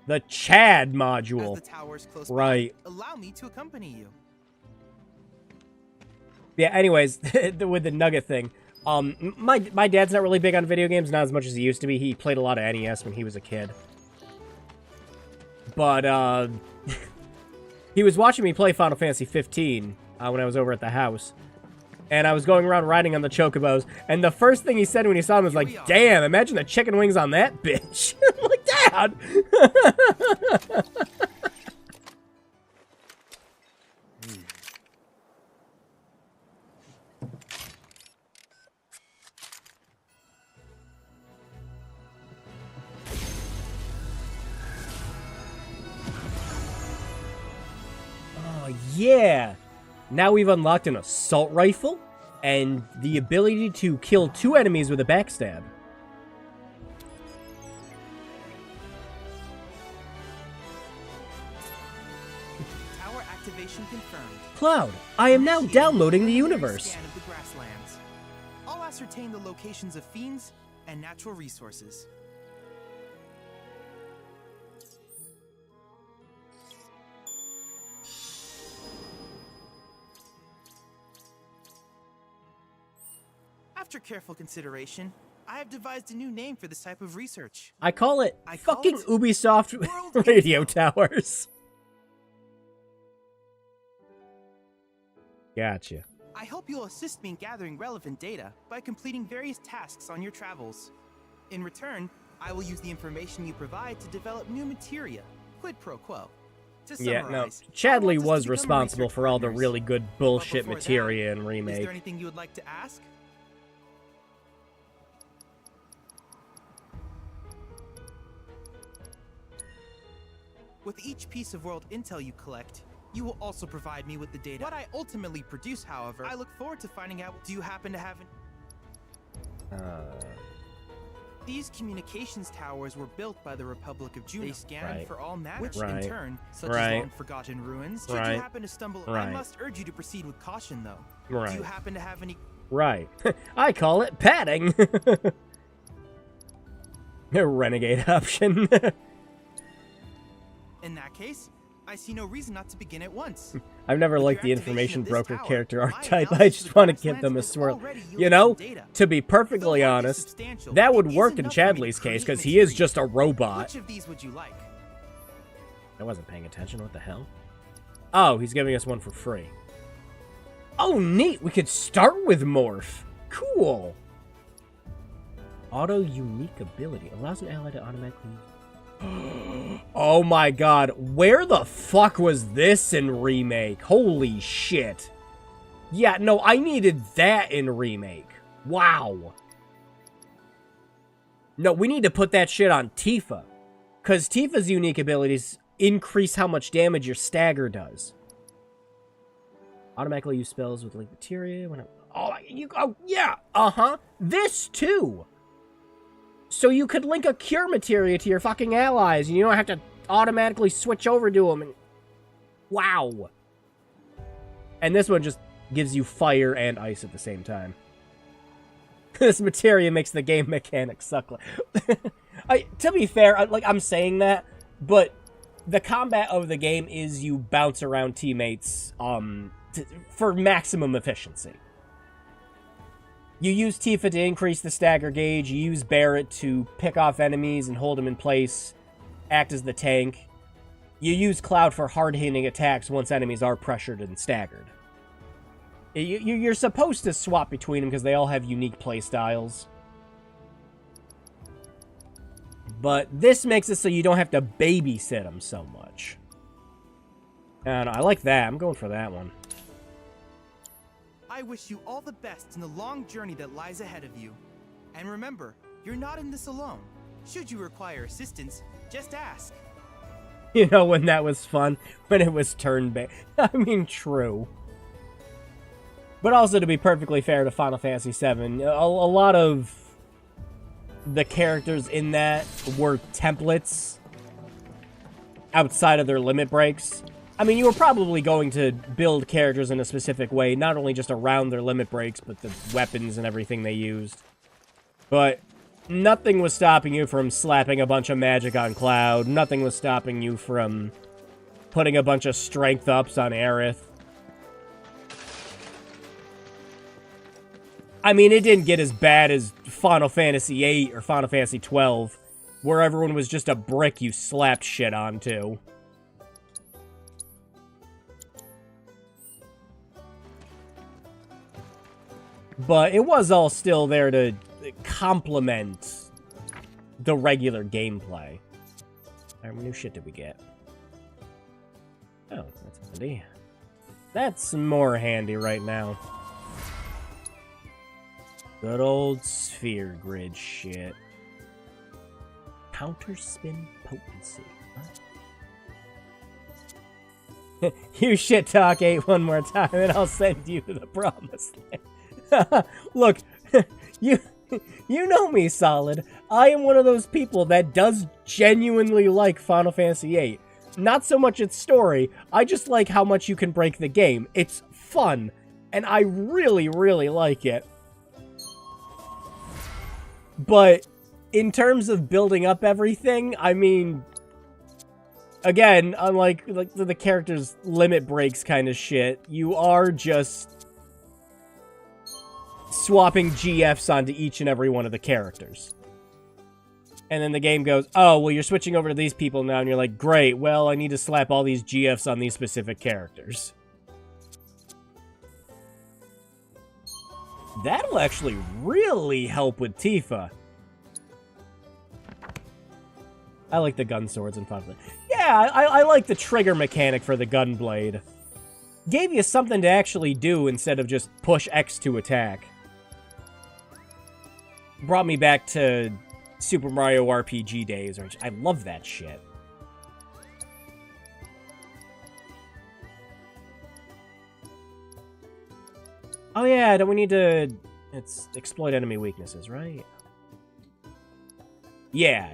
S1: The Chad module.
S20: As the tower's close
S1: right.
S20: By, allow me to accompany you.
S1: Yeah, anyways, with the Nugget thing. My dad's not really big on video games, not as much as he used to be. He played a lot of NES when he was a kid. But, he was watching me play Final Fantasy 15 when I was over at the house. And I was going around riding on the chocobos, and the first thing he said when he saw him was like, damn, imagine the chicken wings on that bitch. I'm like, Dad! Oh, yeah! Now we've unlocked an assault rifle and the ability to kill 2 enemies with a backstab.
S20: Tower activation confirmed.
S1: Cloud, I am now downloading the universe.
S20: Scan of the grasslands. I'll ascertain the locations of fiends and natural resources. After careful consideration, I have devised a new name for this type of research.
S1: I call it fucking Ubisoft radio towers. Gotcha.
S20: I hope you'll assist me in gathering relevant data by completing various tasks on your travels. In return, I will use the information you provide to develop new materia, quid pro quo. To summarize,
S1: Chadley was responsible for all the really good bullshit materia in Remake.
S20: Is there anything you would like to ask? With each piece of world intel you collect, you will also provide me with the data. What I ultimately produce, however, I look forward to finding out. Do you happen to have These communications towers were built by the Republic of Juno. They scan for all matter, which in turn, such as long-forgotten ruins. Should you happen to stumble, I must urge you to proceed with caution, though. Do you happen to have any...
S1: Right. I call it padding. A renegade option.
S20: In that case, I see no reason not to begin at once.
S1: I've never liked the information broker character archetype. I just want to give them a swirl. You know, to be perfectly honest, that would work in Chadley's case because he is just a robot.
S20: Which of these would you like?
S1: I wasn't paying attention. What the hell? Oh, he's giving us one for free. Oh, neat. We could start with Morph. Cool. Auto unique ability allows an ally to automatically... Oh my god, where the fuck was this in Remake? Holy shit. Yeah, no, I needed that in Remake. Wow. No, we need to put that shit on Tifa. Because Tifa's unique abilities increase how much damage your stagger does. Automatically use spells with link materia. Oh, yeah, This, too. So you could link a cure materia to your fucking allies, and you don't have to automatically switch over to them. Wow. And this one just gives you fire and ice at the same time. This materia makes the game mechanics suck. To be fair, I'm saying that, but the combat of the game is you bounce around teammates for maximum efficiency. You use Tifa to increase the stagger gauge, you use Barret to pick off enemies and hold them in place, act as the tank. You use Cloud for hard-hitting attacks once enemies are pressured and staggered. You're supposed to swap between them because they all have unique playstyles. But this makes it so you don't have to babysit them so much. And I like that. I'm going for that one.
S20: I wish you all the best in the long journey that lies ahead of you. And remember, you're not in this alone. Should you require assistance, just ask.
S1: You know when that was fun? When it was turn-based. I mean, true. But also, to be perfectly fair to Final Fantasy VII, a lot of the characters in that were templates outside of their limit breaks. I mean, you were probably going to build characters in a specific way, not only just around their limit breaks, but the weapons and everything they used. But nothing was stopping you from slapping a bunch of magic on Cloud. Nothing was stopping you from putting a bunch of strength ups on Aerith. I mean, it didn't get as bad as Final Fantasy VIII or Final Fantasy XII, where everyone was just a brick you slapped shit onto. But it was all still there to complement the regular gameplay. How many new shit did we get? Oh, that's handy. That's more handy right now. Good old sphere grid shit. Counter spin potency. Huh? You shit talk 8 one more time and I'll send you to the promised land. Look, you know me, Solid. I am one of those people that does genuinely like Final Fantasy VIII. Not so much its story, I just like how much you can break the game. It's fun, and I really, really like it. But in terms of building up everything, I mean, again, unlike the character's limit breaks kind of shit, you are just swapping GFs onto each and every one of the characters. And then the game goes, oh, well, you're switching over to these people now, and you're like, great, well, I need to slap all these GFs on these specific characters. That'll actually really help with Tifa. I like the gun swords in Final Fantasy. Yeah, I like the trigger mechanic for the gun blade. Gave you something to actually do instead of just push X to attack. Brought me back to Super Mario RPG days. I love that shit. Oh yeah, don't we need to... It's exploit enemy weaknesses, right? Yeah.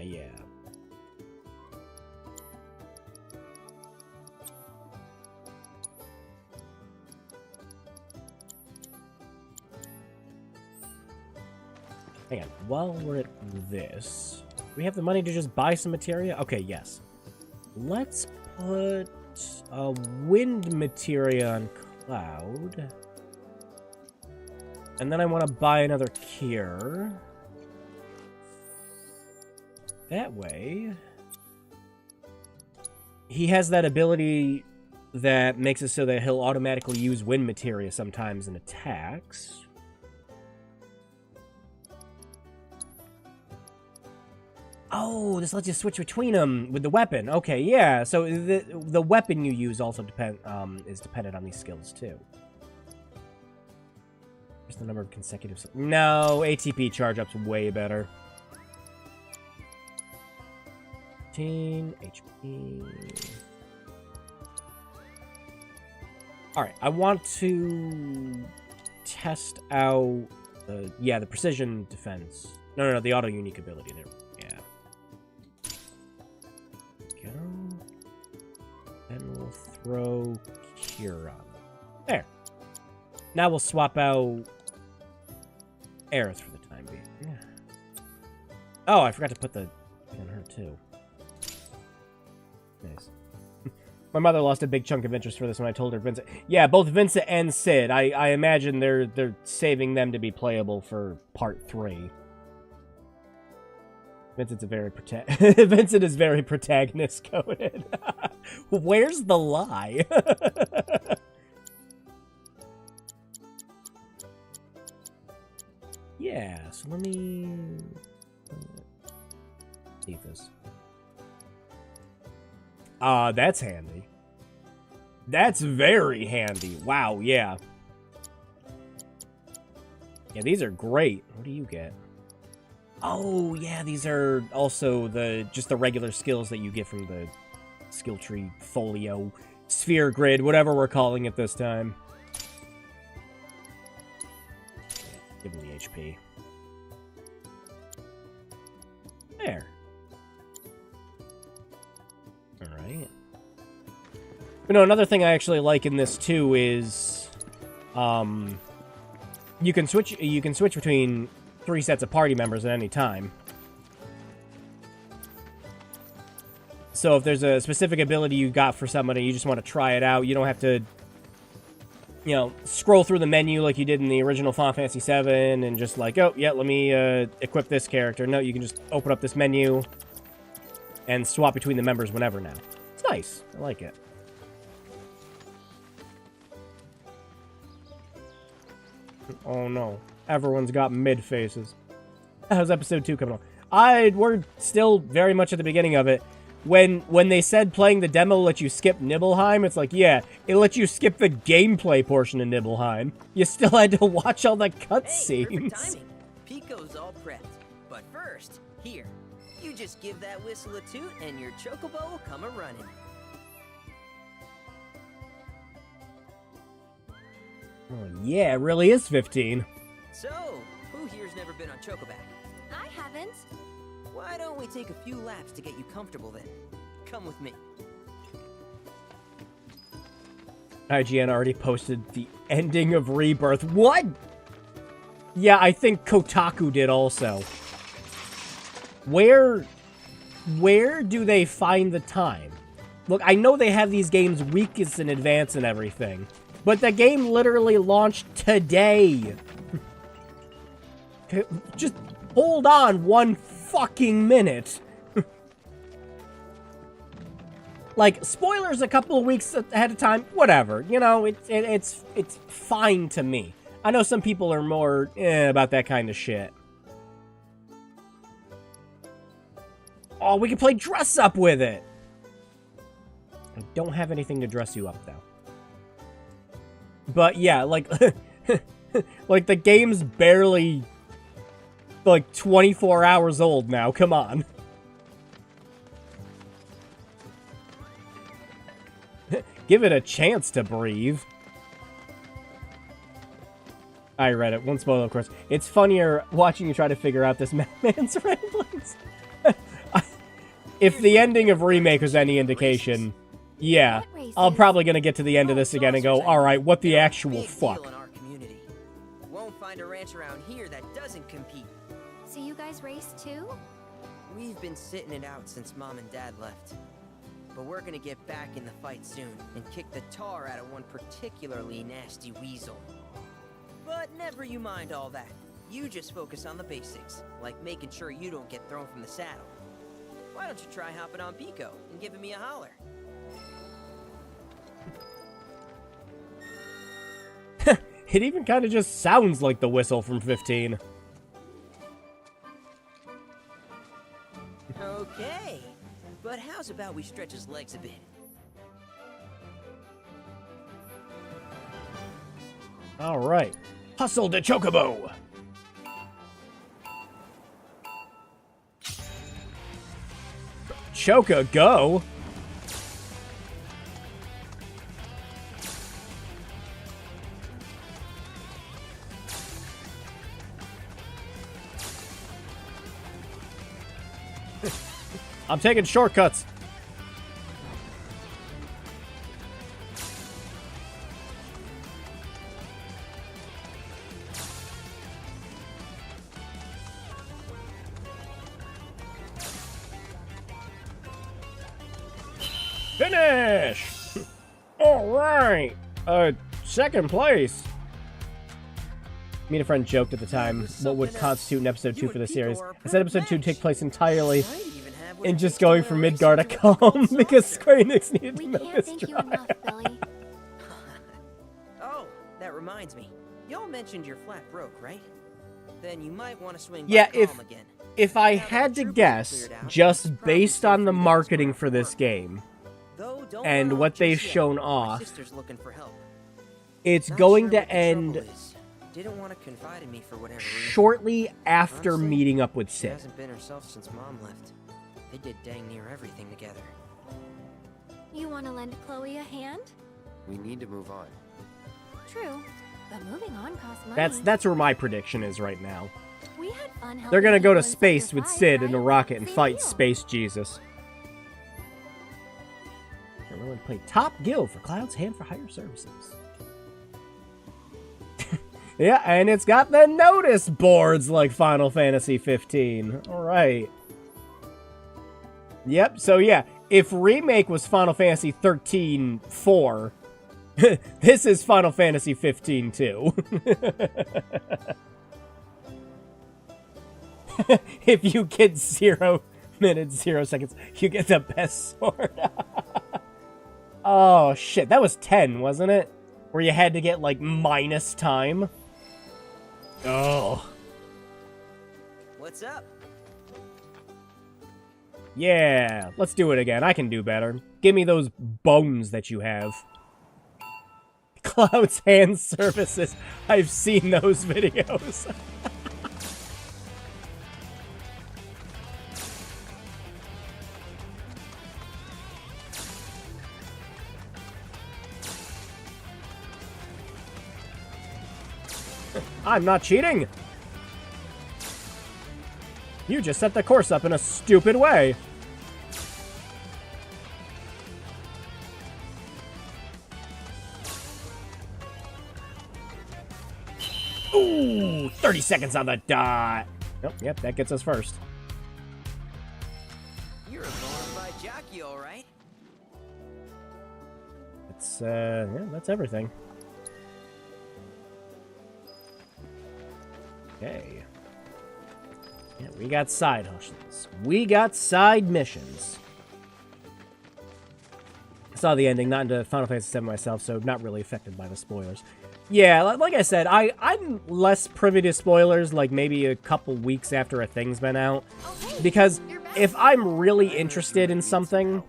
S1: Hang on, while we're at this, we have the money to just buy some materia? Okay, yes. Let's put a wind materia on Cloud. And then I want to buy another cure. That way, he has that ability that makes it so that he'll automatically use wind materia sometimes in attacks. Oh, this lets you switch between them with the weapon. Okay, yeah. So the weapon you use also is dependent on these skills too. The number of consecutive... No, ATP charge up's way better. 15 HP. Alright, I want to test out the precision defense. No, the auto unique ability there. Yeah. Go. And we'll throw Cure on them. There. Now we'll swap out Aerith for the time being. Yeah. Oh, I forgot to put the thing on her too. Nice. My mother lost a big chunk of interest for this when I told her Vincent. Yeah, both Vincent and Sid. I imagine they're saving them to be playable for part 3. Vincent is very protagonist coded. Where's the lie? Yeah, so let me see this. That's handy. That's very handy. Wow, yeah. Yeah, these are great. What do you get? Oh, yeah, these are also just the regular skills that you get from the skill tree, folio, sphere grid, whatever we're calling it this time. Yeah, give him the HP. There. Alright. But no, another thing I actually like in this too is you can switch between 3 sets of party members at any time. So if there's a specific ability you got for somebody, you just want to try it out, you don't have to, scroll through the menu like you did in the original Final Fantasy VII and just like, oh, yeah, let me equip this character. No, you can just open up this menu and swap between the members whenever now. It's nice. I like it. Oh, no. Everyone's got mid-faces. How's episode 2 coming on? We're still very much at the beginning of it. When they said playing the demo let you skip Nibelheim, it's like, yeah, it let you skip the gameplay portion of Nibelheim. You still had to watch all the cutscenes.
S15: Hey, perfect timing. Pico's all prepped. But first, here, you just give that whistle a toot and your chocobo will come a-running.
S1: Oh, yeah, it really is 15.
S15: So, who here's never been on Chocoback?
S2: I haven't.
S15: Why don't we take a few laps to get you comfortable then? Come with me.
S1: IGN already posted the ending of Rebirth. What? Yeah, I think Kotaku did also. Where do they find the time? Look, I know they have these games weeks in advance and everything, but the game literally launched today. Just hold on one fucking minute. Like, spoilers a couple of weeks ahead of time, whatever. It's fine to me. I know some people are more about that kind of shit. Oh, we can play dress up with it. I don't have anything to dress you up, though. But yeah, like, like the game's barely, like, 24 hours old now. Come on. Give it a chance to breathe. I read it. One spoiler, of course. It's funnier watching you try to figure out this madman's ramblings. If the ending of Remake is any indication, yeah, I'm probably gonna get to the end of this again and go, alright, what the actual fuck?
S15: Won't find a ranch around here that doesn't compete.
S2: So you guys race too?
S15: We've been sitting it out since Mom and Dad left. But we're gonna get back in the fight soon and kick the tar out of one particularly nasty weasel. But never you mind all that. You just focus on the basics, like making sure you don't get thrown from the saddle. Why don't you try hopping on Pico and giving me a holler?
S1: It even kind of just sounds like the whistle from 15.
S15: Okay, but how's about we stretch his legs a bit?
S1: Alright. Hustle the chocobo! Choca, go! I'm taking shortcuts. Finish! Alright! Second place. Me and a friend joked at the time what would constitute an episode 2 for the series. I said episode 2 take place entirely in just going from Midgar to Calm because Square Enix needed to milk this dry.
S15: Oh, that reminds me. Y'all mentioned your flat broke, right? Then you might want to swing
S1: Yeah,
S15: by Calm again.
S1: if I had to guess, just based on the marketing for this game and what they've shown off, it's going to end
S15: Didn't want to confide in me for whatever reason.
S1: shortly after meeting up with
S15: She
S1: Sid.
S15: hasn't been herself since Mom left. They did dang near everything together.
S2: You want to lend Chloe a hand?
S4: We need to move on.
S2: True, but moving on costs money.
S1: That's where my prediction is right now.
S2: We had fun
S1: They're gonna
S2: helping
S1: go to
S2: people in
S1: space
S2: Sector
S1: with
S2: 5,
S1: Sid
S2: right?
S1: in a rocket and
S2: Same
S1: fight
S2: deal.
S1: Space Jesus. We're going to play Top Guild for Cloud's Hand for Hire services. Yeah, and it's got the notice boards like Final Fantasy 15. Alright. Yep, so yeah, if Remake was Final Fantasy 13-4, this is Final Fantasy 15-2. If you get 0 minutes, 0 seconds, you get the best sword. Oh, shit, that was 10, wasn't it? Where you had to get, like, minus time? Oh.
S15: What's up?
S1: Yeah, let's do it again. I can do better. Give me those bones that you have. Cloud's Hand Services. I've seen those videos. I'm not cheating! You just set the course up in a stupid way. Ooh, 30 seconds on the dot. Nope, yep, that gets us first.
S15: You're a bona fide jockey, all right?
S1: That's, yeah, that's everything. Okay. Yeah, we got side hustles. We got side missions. I saw the ending, not into Final Fantasy VII myself, so not really affected by the spoilers. Yeah, like I said, I'm less privy to spoilers, like maybe a couple weeks after a thing's been out. Because if I'm really interested in something,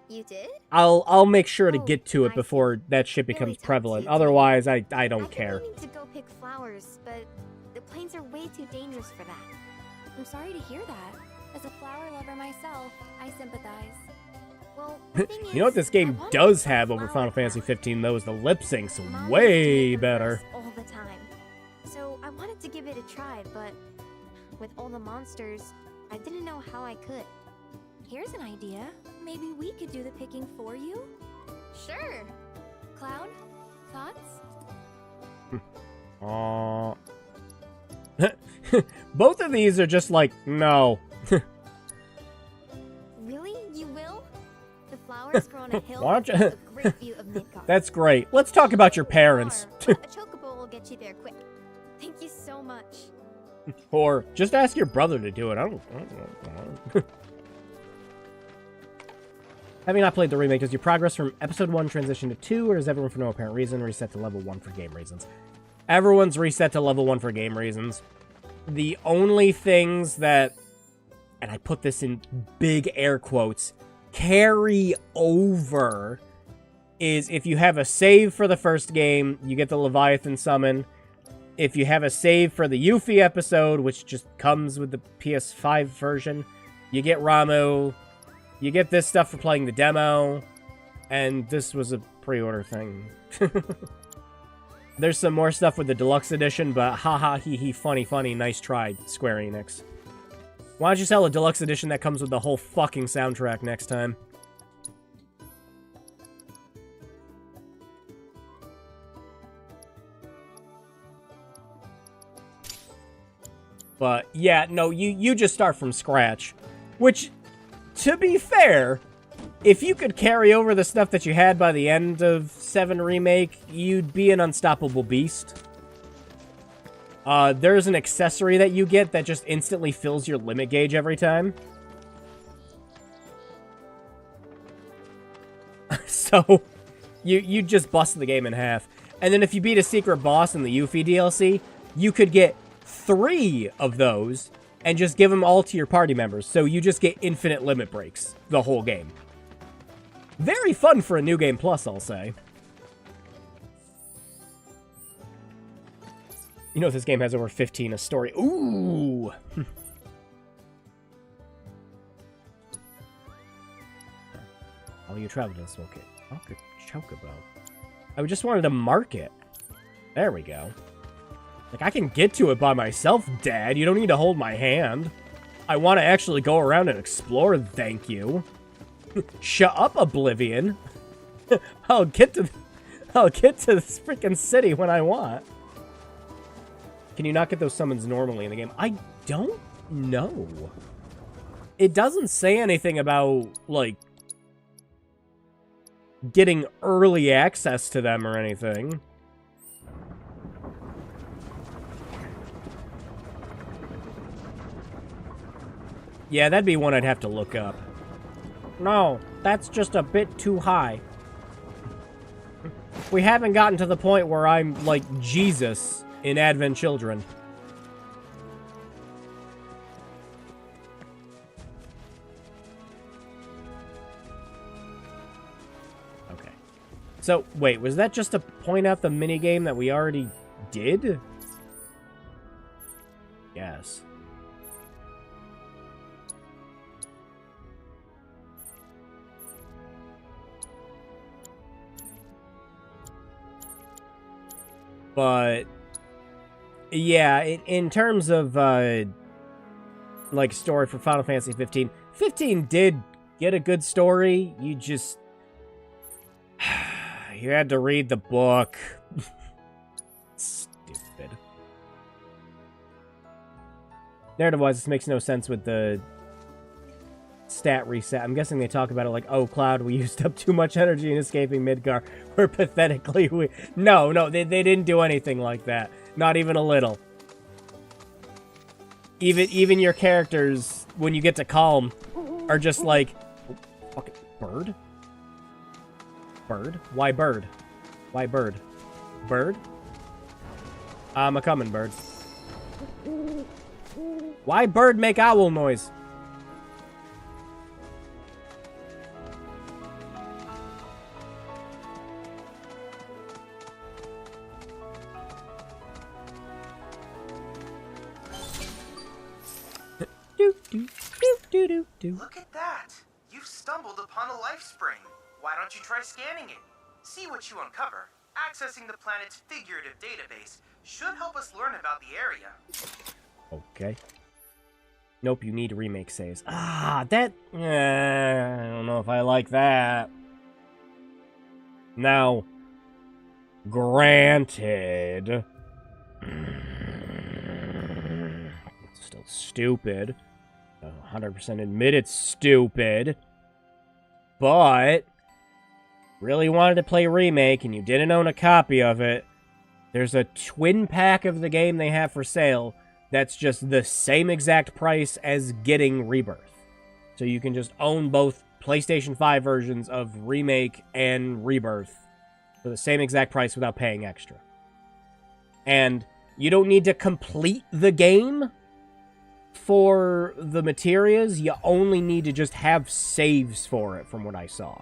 S2: You did?
S1: I'll make sure to get to it before that shit becomes prevalent. Otherwise, I don't care.
S2: I to go pick flowers, but the plains are way too dangerous for that. I'm sorry to hear that. As a flower lover myself, I sympathize. Well, the thing
S1: You know what this game does have over Final Fantasy 15, though, is the lip syncs way better.
S2: all the time. So I wanted to give it a try, but with all the monsters, I didn't know how I could. Here's an idea. Maybe we could do the picking for you? Sure. Cloud, thoughts?
S1: Aww. Both of these are just like, no.
S2: Really? You will? The flowers grow on a hill
S1: Why don't you-
S2: with a great view of Midgard.
S1: That's great. Let's talk about your parents.
S2: A chocobo will get you there quick. Thank you so much.
S1: Or just ask your brother to do it. I don't know. Having not played the remake, does your progress from episode 1 transition to 2, or is everyone for no apparent reason reset to level 1 for game reasons? Everyone's reset to level 1 for game reasons. The only things that, and I put this in big air quotes, carry over is if you have a save for the first game, you get the Leviathan summon, if you have a save for the Yuffie episode, which just comes with the PS5 version, you get Ramu, you get this stuff for playing the demo, and this was a pre-order thing. There's some more stuff with the deluxe edition, but haha, hee hee, funny, nice try, Square Enix. Why don't you sell a deluxe edition that comes with the whole fucking soundtrack next time? But yeah, no, you just start from scratch. Which, to be fair, if you could carry over the stuff that you had by the end of 7 Remake, you'd be an unstoppable beast. There's an accessory that you get that just instantly fills your limit gauge every time. So, you just bust the game in half. And then if you beat a secret boss in the Yuffie DLC, you could get 3 of those and just give them all to your party members. So you just get infinite limit breaks the whole game. Very fun for a New Game Plus, I'll say. You know this game has over 15 a story. Ooh! Oh, you traveled to smoke it. Okay, chocobo. I just wanted to mark it. There we go. Like, I can get to it by myself, Dad. You don't need to hold my hand. I want to actually go around and explore, thank you. Shut up, Oblivion. I'll get to this freaking city when I want. Can you not get those summons normally in the game? I don't know. It doesn't say anything about, like, getting early access to them or anything. Yeah, that'd be one I'd have to look up. No, that's just a bit too high. We haven't gotten to the point where I'm like Jesus in Advent Children. Okay. So, wait, was that just to point out the minigame that we already did? Yes. But, yeah, in terms of, like, story for Final Fantasy 15, 15 did get a good story. You just, you had to read the book. Stupid. Narrative-wise, this makes no sense with the stat reset. I'm guessing they talk about it like, oh, Cloud, we used up too much energy in escaping Midgar. We're pathetically weak. No, they didn't do anything like that. Not even a little. Even your characters, when you get to calm, are just like, oh, fucking bird? Bird? Why bird? Why bird? Bird? I'm a-coming, bird. Why bird make owl noise?
S20: Look at that! You've stumbled upon a life spring. Why don't you try scanning it? See what you uncover. Accessing the planet's figurative database should help us learn about the area.
S1: Okay. Nope, you need remake saves. Ah, that... I don't know if I like that. Now, granted... It's still stupid. 100% admit it's stupid. But... really wanted to play Remake and you didn't own a copy of it, there's a twin pack of the game they have for sale that's just the same exact price as getting Rebirth. So you can just own both PlayStation 5 versions of Remake and Rebirth for the same exact price without paying extra. And you don't need to complete the game for the materials, you only need to just have saves for it from what I saw.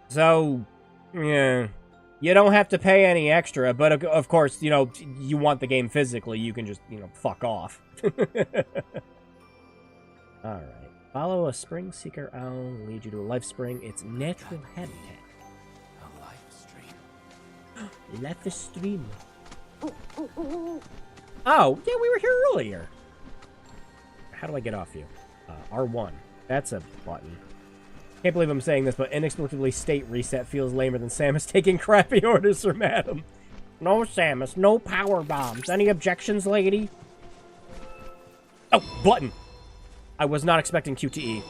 S1: So, yeah, You don't have to pay any extra, but of course, you know, you want the game physically, you can just, you know, fuck off. Alright. Follow a spring seeker owl, lead you to a life spring. It's natural habitat.
S11: A life stream.
S1: Life stream. Oh, yeah, we were here earlier. How do I get off you? R1. That's a button. Can't believe I'm saying this, but inexplicably state reset feels lamer than Samus taking crappy orders from Adam. No, Samus, no power bombs. Any objections, lady? Oh, button. I was not expecting QTE.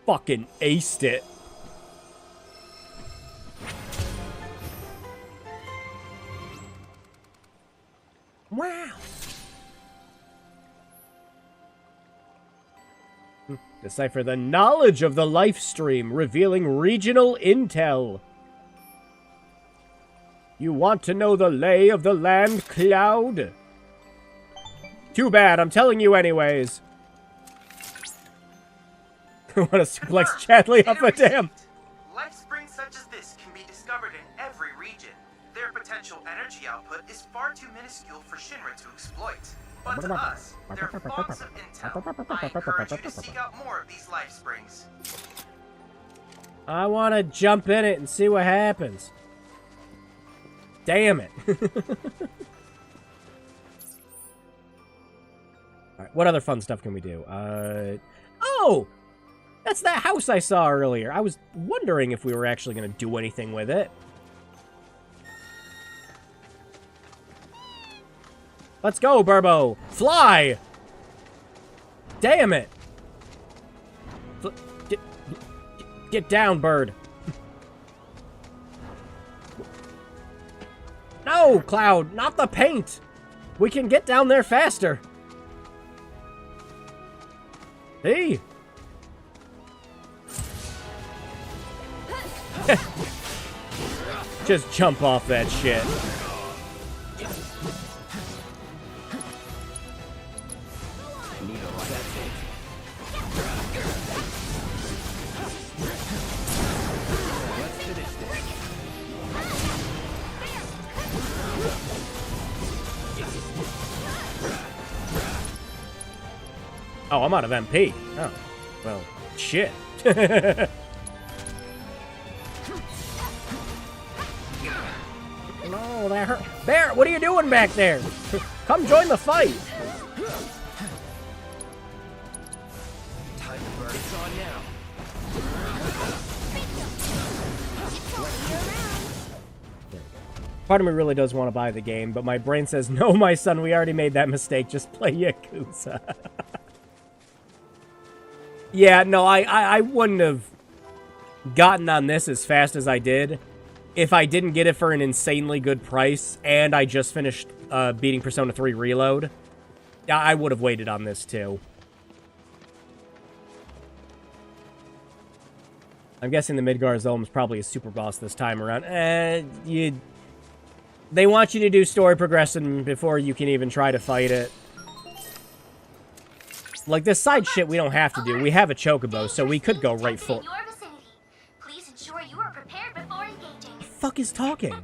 S1: Fucking aced it. Wow. Decipher the knowledge of the life stream, revealing regional intel. You want to know the lay of the land, Cloud? Too bad, I'm telling you anyways. Want to suplex Chadley off a dam?
S20: Life springs such as this can be discovered in every region. Their potential energy output is far too minuscule for Shinra to exploit. But to us, they're fonts of intel. I encourage you to seek out more of these life springs.
S1: I want to jump in it and see what happens. Damn it. Alright, what other fun stuff can we do? Oh! That's that house I saw earlier. I was wondering if we were actually going to do anything with it. Let's go, Burbo! Fly! Damn it! Get down, bird. No, Cloud! Not the paint! We can get down there faster! Hey! Just jump off that shit. Oh, I'm out of MP. Oh, well, shit. No, that hurt. Bear, what are you doing back there? Come join the fight.
S20: Time to burn. It's on now.
S1: Part of me really does want to buy the game, but my brain says, no, my son, we already made that mistake. Just play Yakuza. Yeah, no, I wouldn't have gotten on this as fast as I did if I didn't get it for an insanely good price and I just finished beating Persona 3 Reload. I would have waited on this too. I'm guessing the Midgar Zone is probably a super boss this time around. They want you to do story progression before you can even try to fight it. Like, this side shit we don't have to do. We have a chocobo, so we could go right full.
S16: Please ensure you are prepared before engaging.
S1: The fuck is talking?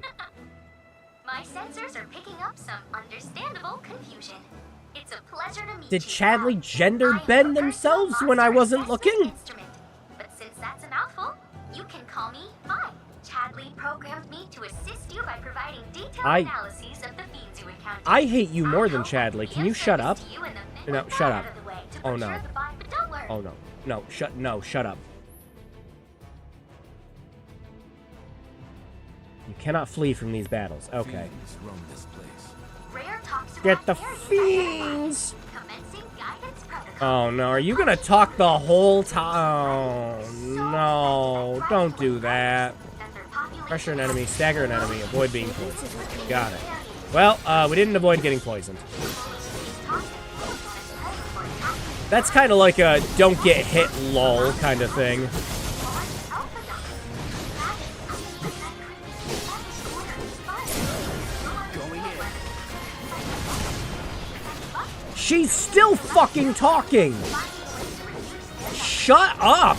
S16: My sensors are picking up some understandable confusion. It's a pleasure to meet
S1: Did
S16: you.
S1: Chadley gender bend themselves when I wasn't looking?
S16: But since that's a mouthful, you can call me Vi. Chadley programmed me to assist you by providing detailed analyses of the fiends you encounter.
S1: I hate you more than Chadley. Can you shut up? No, shut up. Oh no. Oh no. No, shut up. You cannot flee from these battles. Okay. Get the fiends! Oh no, are you gonna talk the whole time? Oh no, don't do that. Pressure an enemy, stagger an enemy, avoid being poisoned. Got it. Well, we didn't avoid getting poisoned. That's kind of like a don't get hit lol kind of thing. She's still fucking talking! Shut up!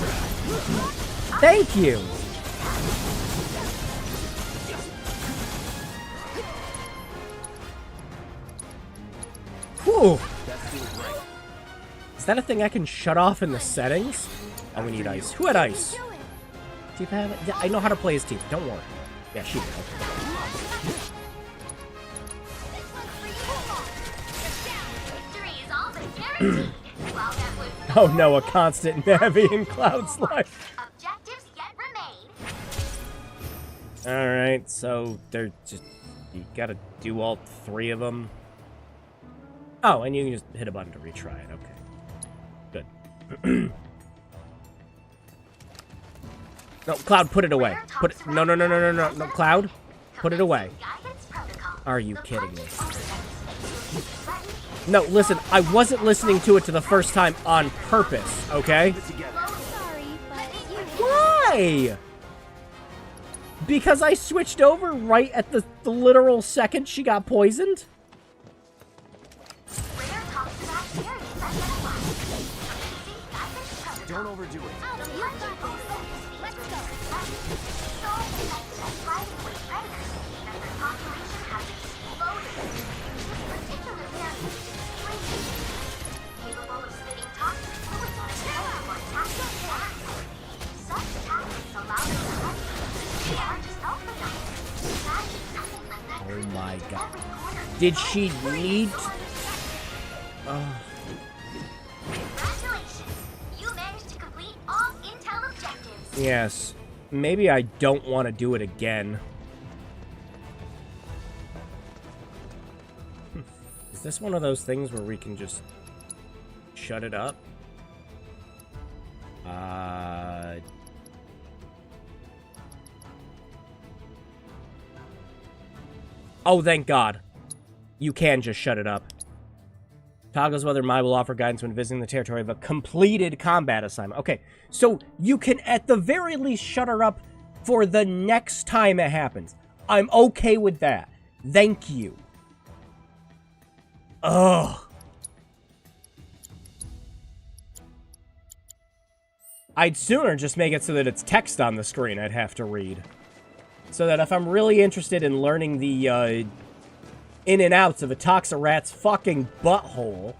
S1: Thank you! Ooh! Is that a thing I can shut off in the settings? Oh, we need ice. Who had ice? Tifa have it? Yeah, I know how to play as Tifa. Don't worry. Yeah, she did. Okay. Oh no, a constant Navi and Cloud slide. Alright, so they're just... You gotta do all 3 of them. Oh, and you can just hit a button to retry it. Okay. Good. No, Cloud, put it away. Put it... No, Cloud. Put it away. Are you kidding me? No, listen, I wasn't listening to it the first time on purpose, okay? Why? Because I switched over right at the literal second she got poisoned?
S18: Don't overdo it.
S1: Oh my god. Did she need... Yes. Maybe I don't want to do it again. Is this one of those things where we can just shut it up? Oh, thank God. You can just shut it up. Toggles whether Mai will offer guidance when visiting the territory of a completed combat assignment. Okay, so you can at the very least shut her up for the next time it happens. I'm okay with that. Thank you. Ugh. I'd sooner just make it so that it's text on the screen I'd have to read. So that if I'm really interested in learning the, in and outs of a Toxarat's fucking butthole.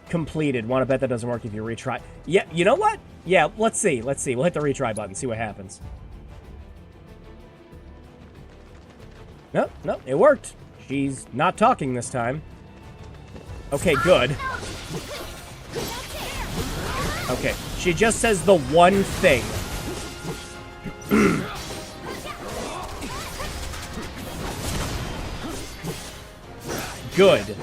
S1: Completed. Want to bet that doesn't work if you retry. Yeah, you know what? Yeah, let's see. Let's see. We'll hit the retry button, see what happens. Nope, nope, it worked. She's not talking this time. Okay, good. Okay, she just says the one thing. Good.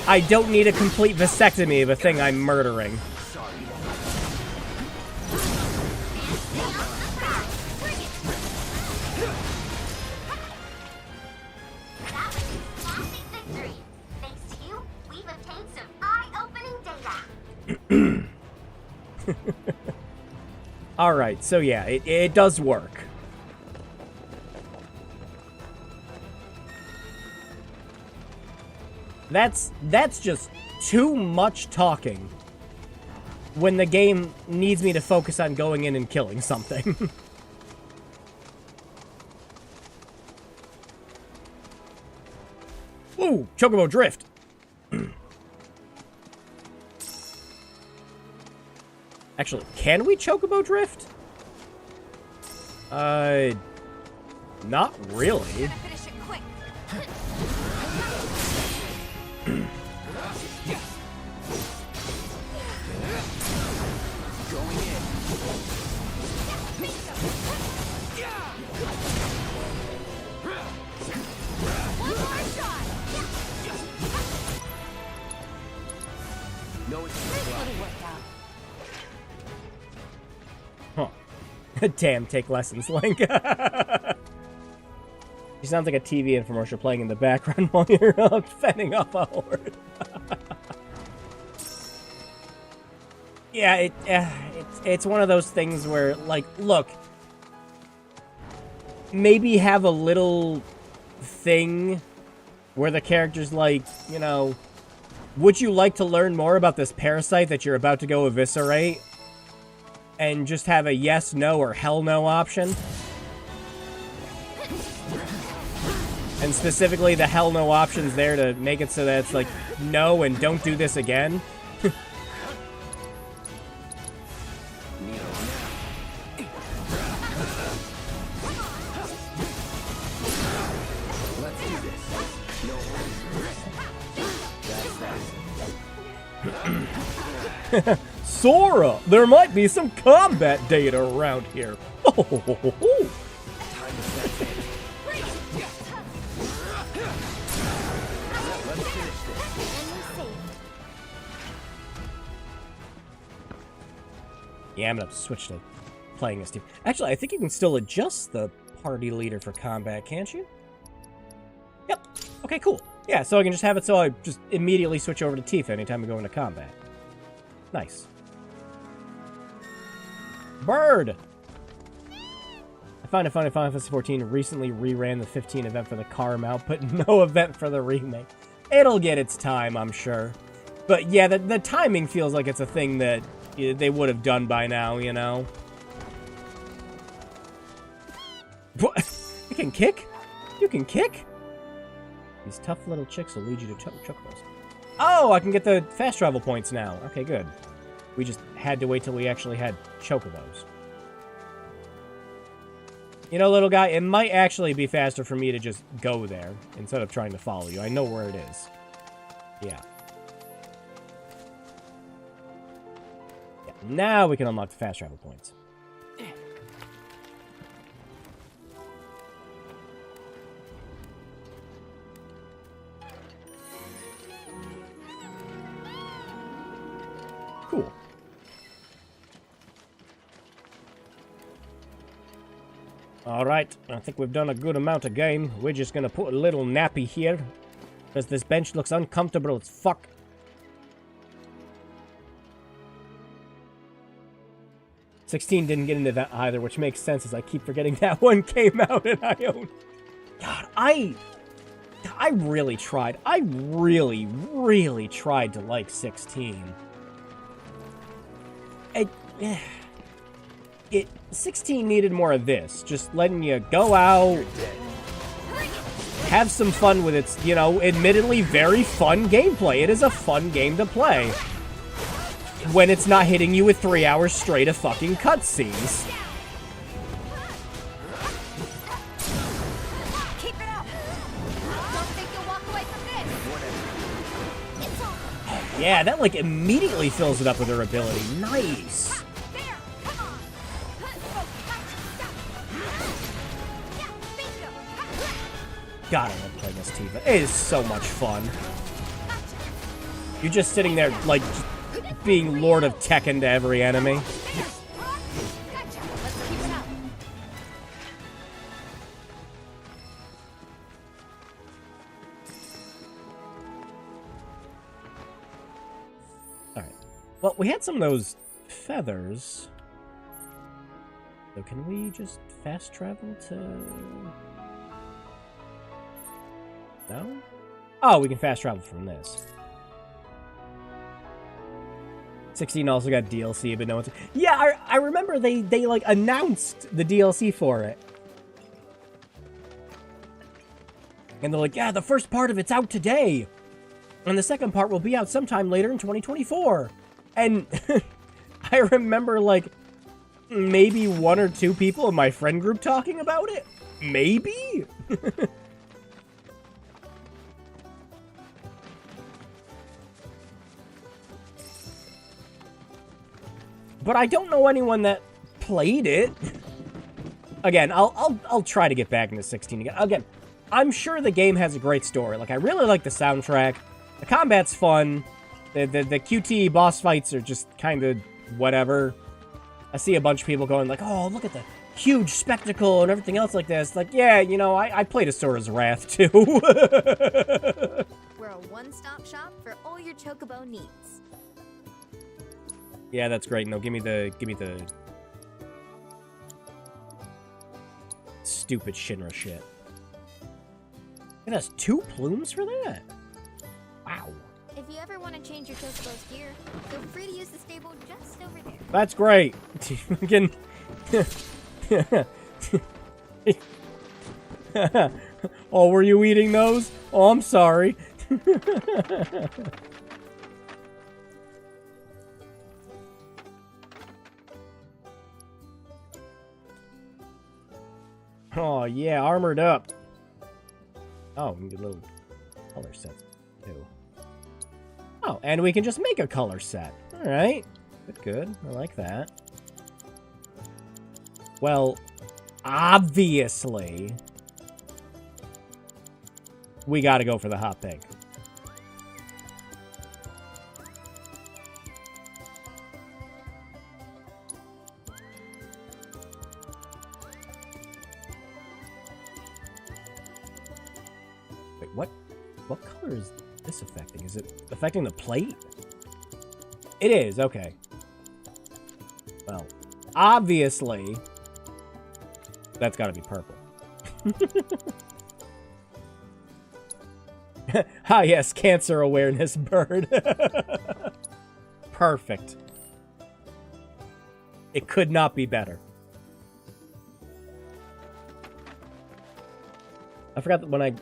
S1: I don't need a complete vasectomy of a thing I'm murdering. Alright, so yeah, it does work. That's just too much talking when the game needs me to focus on going in and killing something. Ooh, Chocobo Drift! Actually, can we Chocobo Drift? Not really. Damn, take lessons, Link. She sounds like a TV infomercial playing in the background while you're fending off a horde. Yeah, it's one of those things where, like, look, maybe have a little thing where the character's like, you know, Would you like to learn more about this parasite that you're about to go eviscerate? And just have a yes, no, or hell no option? And specifically, the hell no option's there to make it so that it's like, no, and don't do this again? Sora, there might be some combat data around here. Yeah, I'm gonna switch to playing this team. Actually, I think you can still adjust the party leader for combat, can't you? Yep. Okay, cool. Yeah, so I can just have it so I just immediately switch over to Tifa anytime we go into combat. Nice. Bird! I find it funny Final Fantasy XIV recently reran the 15 event for the car mount, but no event for the remake. It'll get its time, I'm sure. But yeah, the timing feels like it's a thing that they would have done by now, you know? What? You can kick? You can kick? These tough little chicks will lead you to chocobos. Oh, I can get the fast travel points now. Okay, good. We just had to wait till we actually had chocobos. You know, little guy, it might actually be faster for me to just go there instead of trying to follow you. I know where it is. Yeah. Now we can unlock the fast travel points. Cool. Alright, I think we've done a good amount of game. We're just gonna put a little nappy here, because this bench looks uncomfortable as fuck. $16 didn't get into that either, which makes sense as I keep forgetting that one came out and I own. God, I really tried. I really, really tried to like 16. 16 needed more of this. Just letting you go out, have some fun with its, you know, admittedly very fun gameplay. It is a fun game to play. When it's not hitting you with 3 hours straight of fucking cutscenes.
S2: Keep it up. Don't think you'll walk away from this. It's over.
S1: Yeah, that like immediately fills it up with her ability. Nice. God, I love playing as Tifa. It is so much fun. You're just sitting there like being Lord of Tekken to every enemy. Alright. Well, we had some of those feathers. So can we just fast travel to... No? Oh, we can fast travel from this. 16 also got DLC, but no one's... Yeah, I remember they like announced the DLC for it. And they're like, yeah, the first part of it's out today. And the second part will be out sometime later in 2024. And I remember like maybe 1 or 2 people in my friend group talking about it. Maybe? But I don't know anyone that played it. Again, I'll try to get back into 16 again. Again, I'm sure the game has a great story. Like, I really like the soundtrack. The combat's fun. The QT boss fights are just kind of whatever. I see a bunch of people going like, oh, look at the huge spectacle and everything else like this. Like, yeah, you know, I played Asora's Wrath too.
S2: We're a one-stop shop for all your chocobo needs.
S1: Yeah, that's great. No, give me the stupid Shinra shit. It has 2 plumes for that? Wow.
S2: If If you ever want to change your Chocobo's gear, feel free to use the stable just over there.
S1: That's great. Oh, were you eating those? Oh, I'm sorry. Oh, yeah, armored up. Oh, we can get little color sets, too. Oh, and we can just make a color set. All right. Good. I like that. Well, obviously, we gotta go for the hot pink. Wait, what color is this affecting? Is it affecting the plate? It is, okay. Well, obviously, that's gotta be purple. Ah, yes, cancer awareness bird. Perfect. It could not be better. I forgot that when I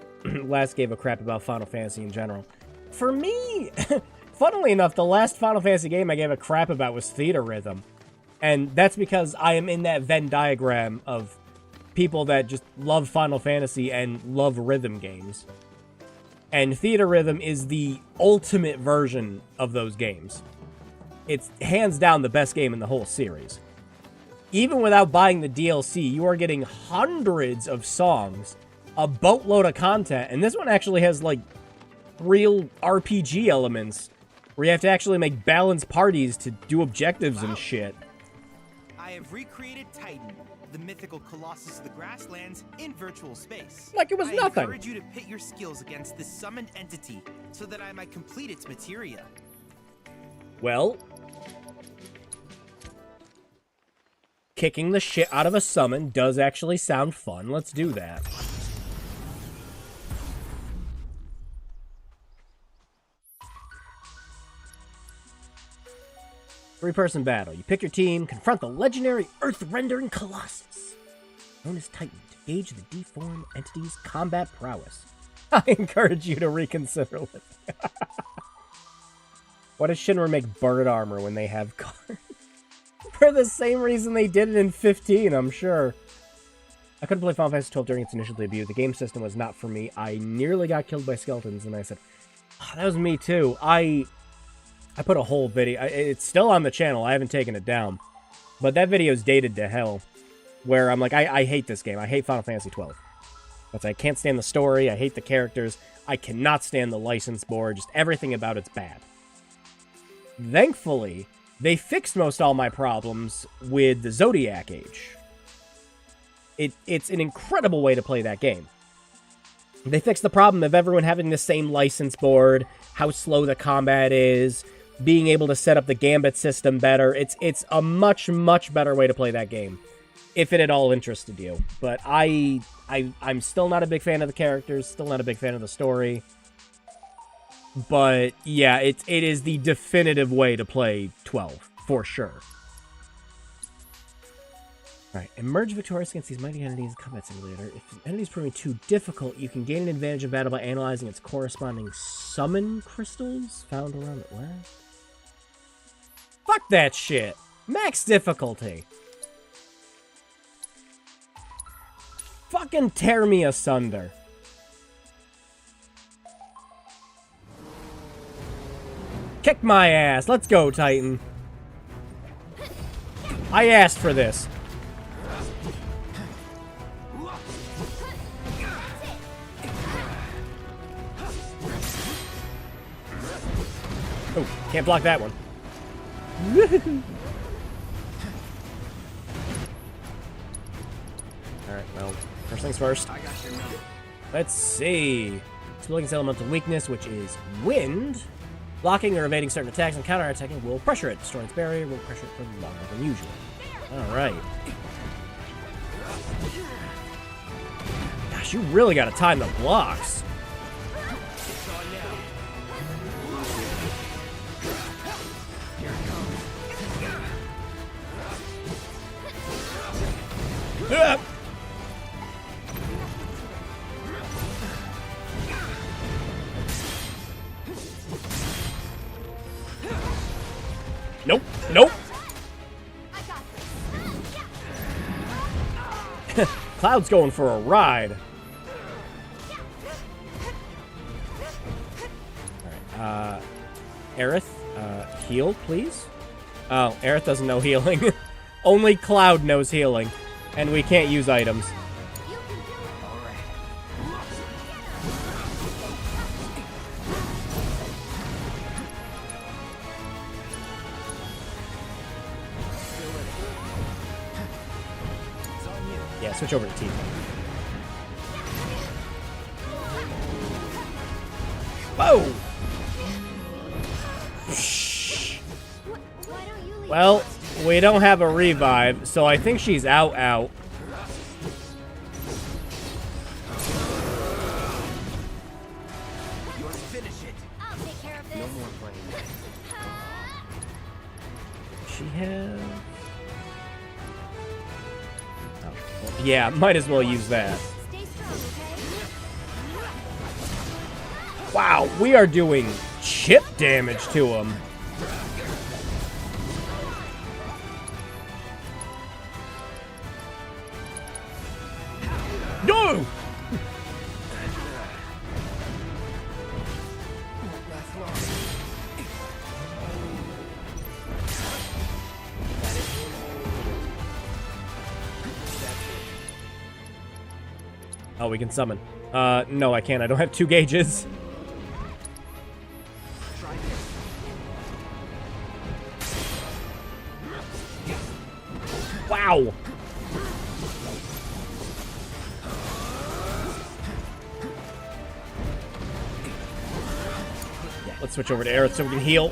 S1: last gave a crap about Final Fantasy in general. For me, funnily enough, the last Final Fantasy game I gave a crap about was Theater Rhythm. And that's because I am in that Venn diagram of people that just love Final Fantasy and love rhythm games. And Theater Rhythm is the ultimate version of those games. It's hands down the best game in the whole series. Even without buying the DLC, you are getting hundreds of songs, a boatload of content, and this one actually has, like, real RPG elements where you have to actually make balanced parties to do objectives and shit.
S20: I have recreated Titan, the mythical colossus of the grasslands, in virtual space.
S1: Like it was nothing.
S20: I encourage you to pit your skills against this summoned entity so that I might complete its materia.
S1: Well, kicking the shit out of a summon does actually sound fun. Let's do that. Three-person battle. You pick your team, confront the legendary earth-rendering colossus, known as Titan, to gauge the deformed entity's combat prowess. I encourage you to reconsider it. Why does Shinra make bird armor when they have cards? For the same reason they did it in 15, I'm sure. I couldn't play Final Fantasy 12 during its initial debut. The game system was not for me. I nearly got killed by skeletons, and I said, oh, that was me too. I put a whole video. It's still on the channel. I haven't taken it down. But that video's dated to hell. Where I'm like, I hate this game. I hate Final Fantasy 12. I can't stand the story. I hate the characters. I cannot stand the license board. Just everything about it's bad. Thankfully, they fixed most all my problems with the Zodiac Age. It's an incredible way to play that game. They fixed the problem of everyone having the same license board, how slow the combat is, being able to set up the gambit system better. It's a much, much better way to play that game, if it at all interested you. But I'm still not a big fan of the characters, still not a big fan of the story. But yeah, it is the definitive way to play 12, for sure. Alright, emerge victorious against these mighty entities in Combat Simulator. If an entity is proving too difficult, you can gain an advantage in battle by analyzing its corresponding summon crystals found around it. What? Fuck that shit! Max difficulty! Fucking tear me asunder. Kick my ass! Let's go, Titan! I asked for this. Oh, can't block that one. Alright, well, first things first. Let's see. Exploiting its elemental weakness, which is wind. Blocking or evading certain attacks and counter-attacking will pressure it. Destroying its barrier will pressure it for longer than usual. Alright. Gosh, you really gotta time the blocks. Nope. Nope. Cloud's going for a ride. Alright, Aerith, heal, please? Oh, Aerith doesn't know healing. Only Cloud knows healing. And we can't use items. Yeah, switch over to Tifa. Whoa! Well, we don't have a revive, so I think she's out. She has... Oh, well, yeah, might as well use that. Wow, we are doing chip damage to him. No! Oh, we can summon. No, I can't. I don't have 2 gauges. Wow! Let's switch over to Aerith so we can heal.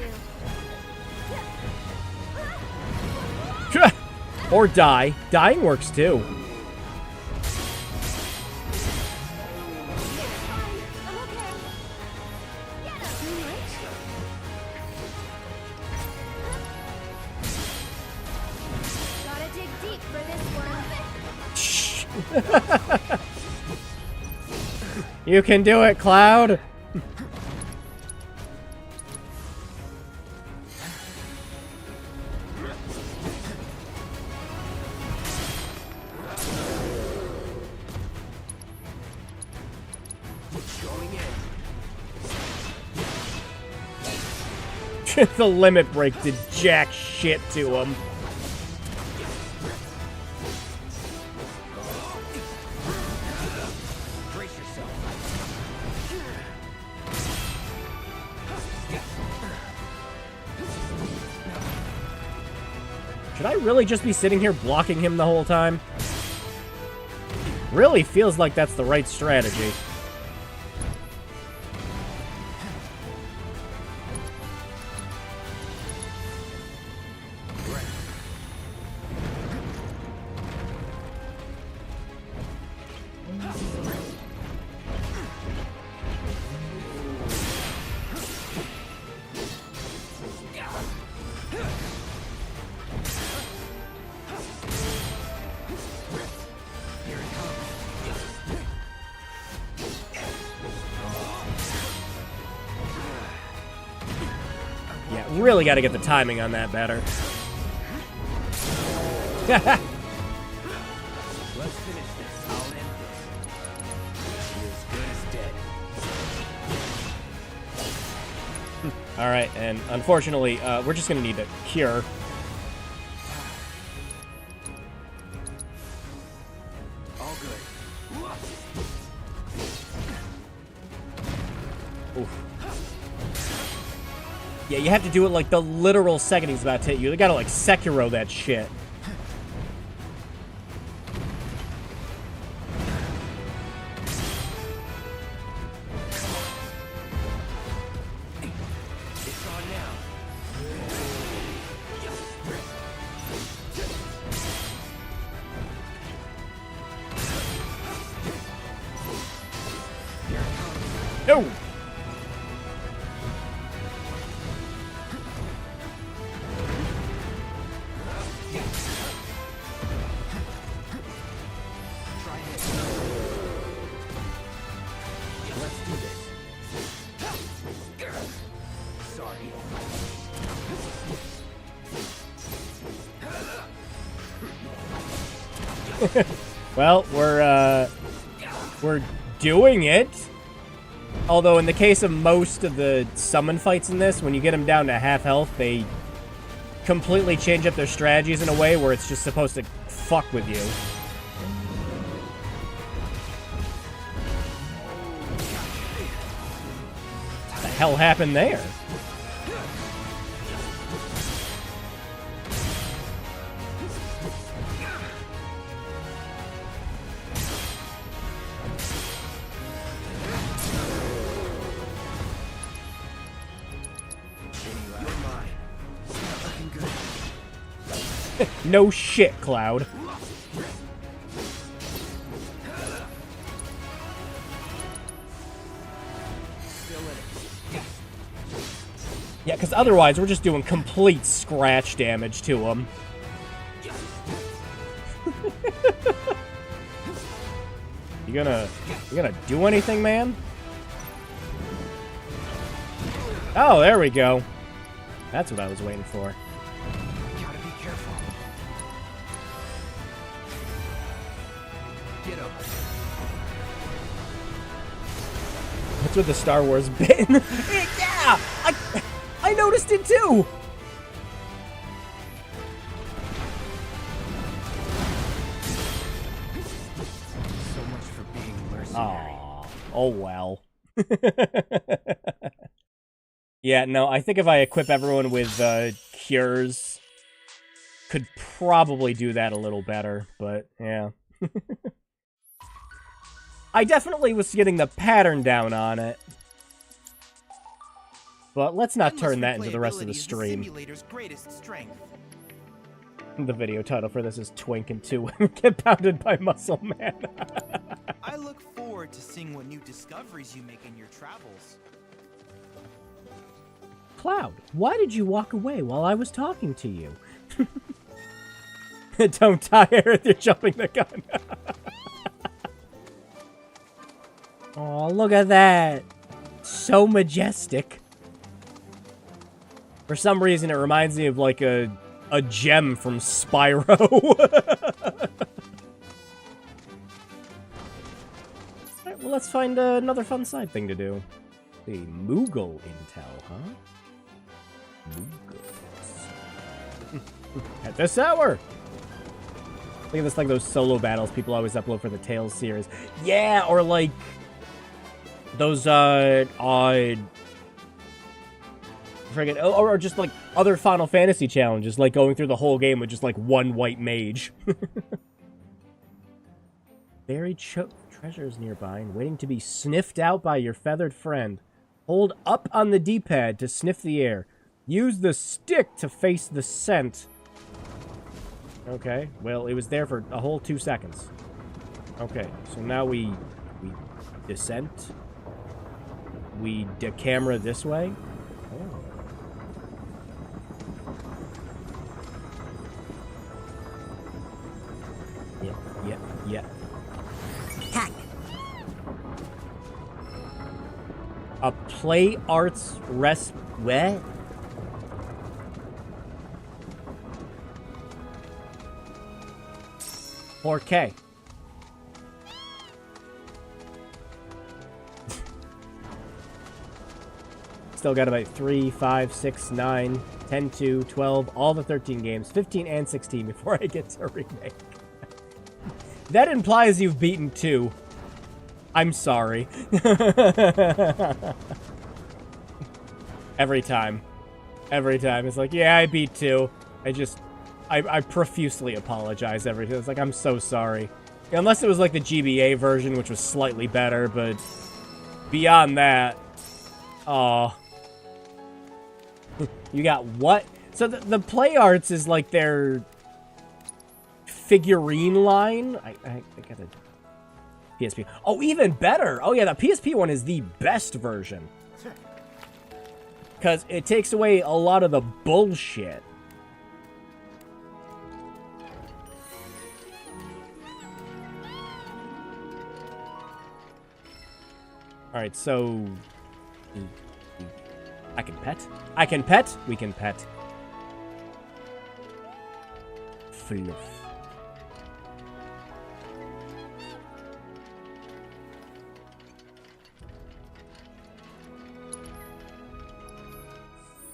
S1: Or die. Dying works too. You can do it, Cloud! The limit break did jack shit to him. Should I really just be sitting here blocking him the whole time? Really feels like that's the right strategy. Really got to get the timing on that better.
S18: Let's finish this. I'll end this. You're as good as dead.
S1: Alright, and unfortunately, we're just going to need a cure.
S18: All good.
S1: Oof. Yeah, you have to do it like the literal second he's about to hit you. They gotta like Sekiro that shit.
S18: It's on now.
S1: No! Well, we're doing it. Although in the case of most of the summon fights in this, when you get them down to half health, they completely change up their strategies in a way where it's just supposed to fuck with you. What the hell happened there? No shit, Cloud. Yeah, because otherwise we're just doing complete scratch damage to him. You gonna do anything, man? Oh, there we go. That's what I was waiting for.
S13: Gotta be careful. Get up.
S1: What's with the Star Wars bit? Yeah! I noticed it too!
S13: So much for being mercenary.
S1: Aww. Oh well. Yeah, no, I think if I equip everyone with cures, could probably do that a little better, but yeah. I definitely was getting the pattern down on it. But let's not turn that into the rest of the stream.
S20: Simulator's greatest strength.
S1: The video title for this is Twink and 2 Get Pounded by Muscle Man.
S20: I look forward to seeing what new discoveries you make in your travels.
S1: Cloud, why did you walk away while I was talking to you? Don't die, Aerith, you're jumping the gun. Oh, look at that. So majestic. For some reason, it reminds me of like a gem from Spyro. Alright, well, let's find another fun side thing to do. The Moogle intel, huh? At this hour! Look at this, like those solo battles people always upload for the Tales series. Yeah, or like those or just like other Final Fantasy challenges, like going through the whole game with just like one white mage. Buried treasures nearby and waiting to be sniffed out by your feathered friend. Hold up on the D-pad to sniff the air. Use the stick to face the scent. Okay, well, it was there for a whole 2 seconds. Okay, so now we descent. We de-camera this way. Oh. Yeah.
S8: Hack.
S1: A play arts what? 4K. Still got about 3, 5, 6, 9, 10, 2, 12, all the 13 games, 15 and 16 before I get to a remake. That implies you've beaten 2. I'm sorry. Every time. It's like, yeah, I beat 2. I profusely apologize every time. It's like, I'm so sorry. Unless it was like the GBA version, which was slightly better, but beyond that, aw. You got what? So the Play Arts is like their figurine line. I got a PSP. Oh, even better. Oh yeah, the PSP one is the best version. Because it takes away a lot of the bullshit. Alright, so... I can pet? I can pet? We can pet. Fluff.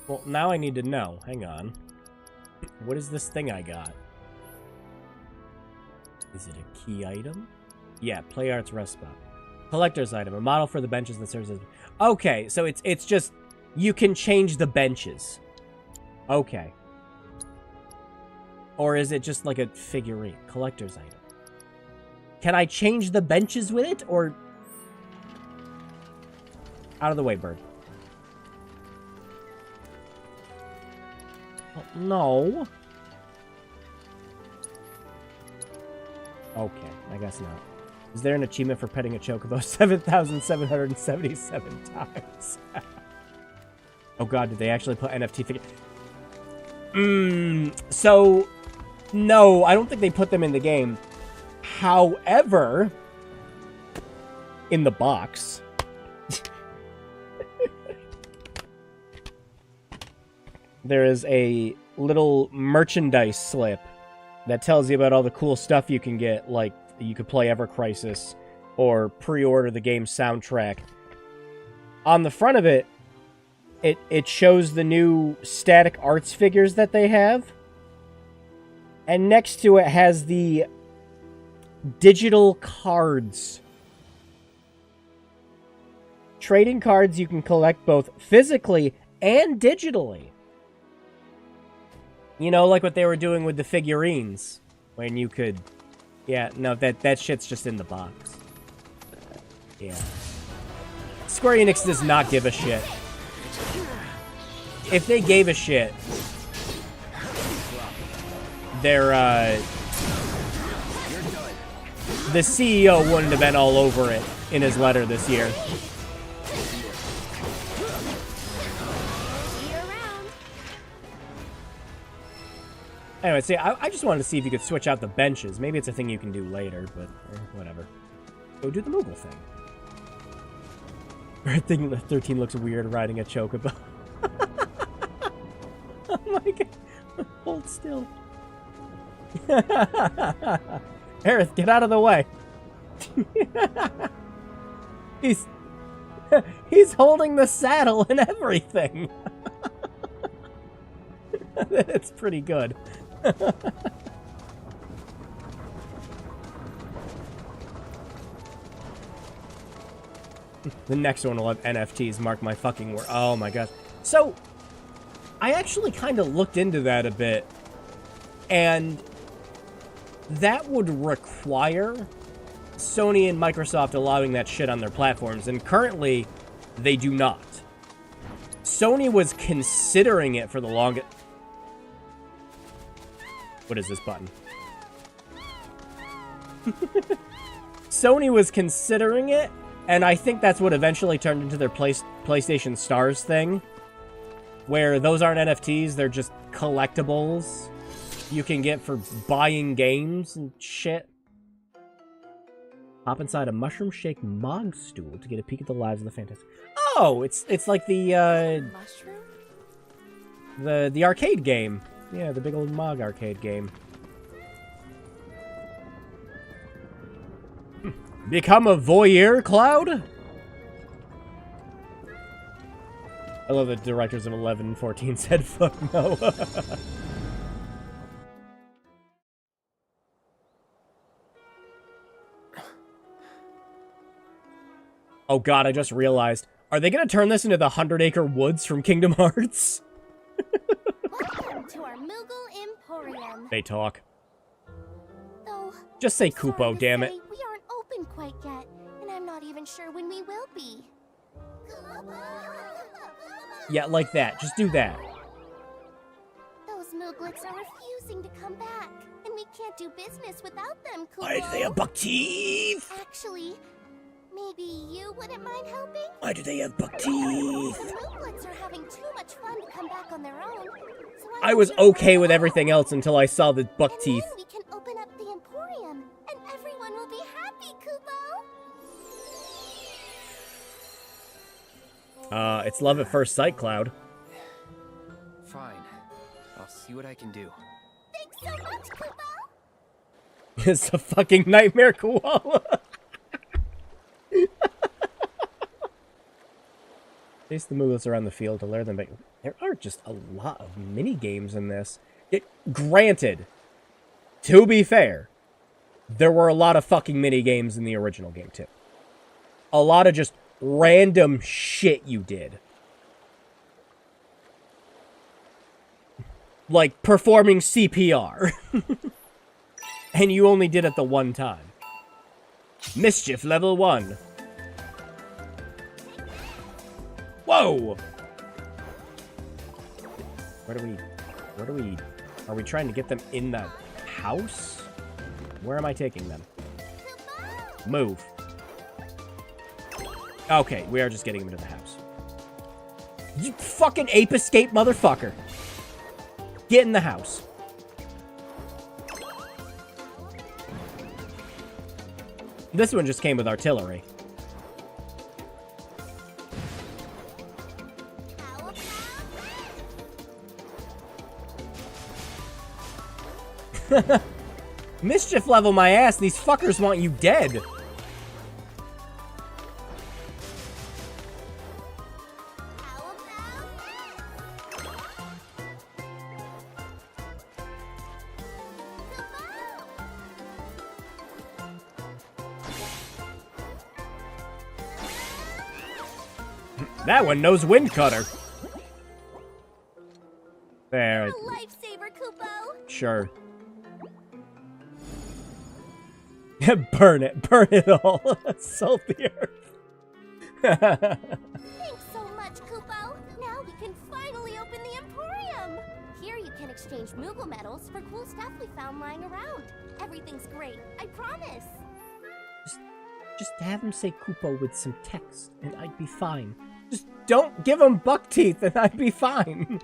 S1: Well, now I need to know. Hang on. What is this thing I got? Is it a key item? Yeah, Play Arts Rest Spot. Collector's item. A model for the benches that serves as... Okay, so it's just... You can change the benches. Okay. Or is it just like a figurine? Collector's item. Can I change the benches with it, or... Out of the way, bird. Oh, no. Okay, I guess not. Is there an achievement for petting a chocobo 7,777 times? Oh god, did they actually put NFT figure? So... No, I don't think they put them in the game. However... In the box... there is a little merchandise slip that tells you about all the cool stuff you can get, like you could play Ever Crisis or pre-order the game's soundtrack. On the front of it, it shows the new static arts figures that they have. And next to it has the digital cards. Trading cards you can collect both physically and digitally. You know, like what they were doing with the figurines. When you could... Yeah, no, that shit's just in the box. Yeah. Square Enix does not give a shit. If they gave a shit... They're, the CEO wouldn't have been all over it in his letter this year. Anyway, see, I just wanted to see if you could switch out the benches. Maybe it's a thing you can do later, but whatever. Go do the Moogle thing. Red thing 13 looks weird riding a chocobo. Oh my god. Hold still. Aerith, get out of the way. He's holding the saddle and everything. It's pretty good. The next one will have NFTs, mark my fucking word. Oh my god. So, I actually kind of looked into that a bit, and that would require Sony and Microsoft allowing that shit on their platforms, and currently, they do not. Sony was considering it for the longest... What is this button? Sony was considering it, and I think that's what eventually turned into their PlayStation Stars thing, where those aren't NFTs, they're just collectibles you can get for buying games and shit. Hop inside a mushroom-shaped Mog stool to get a peek at the lives of the fantastic... Oh, it's like the, the arcade game. Yeah, the big old Mog arcade game. Become a voyeur, Cloud? I love the directors of 11 and 14 said fuck no. Oh god, I just realized. Are they gonna turn this into the 100-Acre Woods from Kingdom Hearts?
S2: Welcome to our Moogle Emporium.
S1: They talk.
S2: Though,
S1: just say Kupo, damn it.
S2: We aren't open quite yet, and I'm not even sure when we will be.
S1: Yeah, like that. Just do that.
S2: Those Mooglets are refusing to come back, and we can't do business without them, Kupo.
S1: Why do they have buck teeth?
S2: Actually, maybe you wouldn't mind helping?
S1: Why do they have buck teeth?
S2: The Mooglets are having too much fun to come back on their own. So
S1: I was okay with everything else until I saw the buck teeth.
S2: Then we can open up the Emporium, and everyone will be happy, Kupo.
S1: It's love at first sight, Cloud.
S4: Fine. I'll see what I can do.
S2: Thanks so much, Kupo.
S1: It's a fucking nightmare koala. Chase the Moogles around the field to lure them back. There are just a lot of mini games in this. Granted, to be fair, there were a lot of fucking mini games in the original game too. A lot of just random shit you did. Like performing CPR. And you only did it the one time. Mischief level 1. Whoa! Are we trying to get them in the house? Where am I taking them? Move. Okay, we are just getting them into the house. You fucking ape escape motherfucker. Get in the house. This one just came with artillery. Mischief level my ass. These fuckers want you dead. That one knows Wind Cutter. There.
S16: Lifesaver, Kupo.
S1: Sure. Burn it all. Salt the earth.
S16: Thanks so much, Kupo. Now we can finally open the Emporium. Here you can exchange Moogle medals for cool stuff we found lying around. Everything's great, I promise.
S1: Just have him say Kupo with some text, and I'd be fine. Just don't give him buck teeth, and I'd be fine.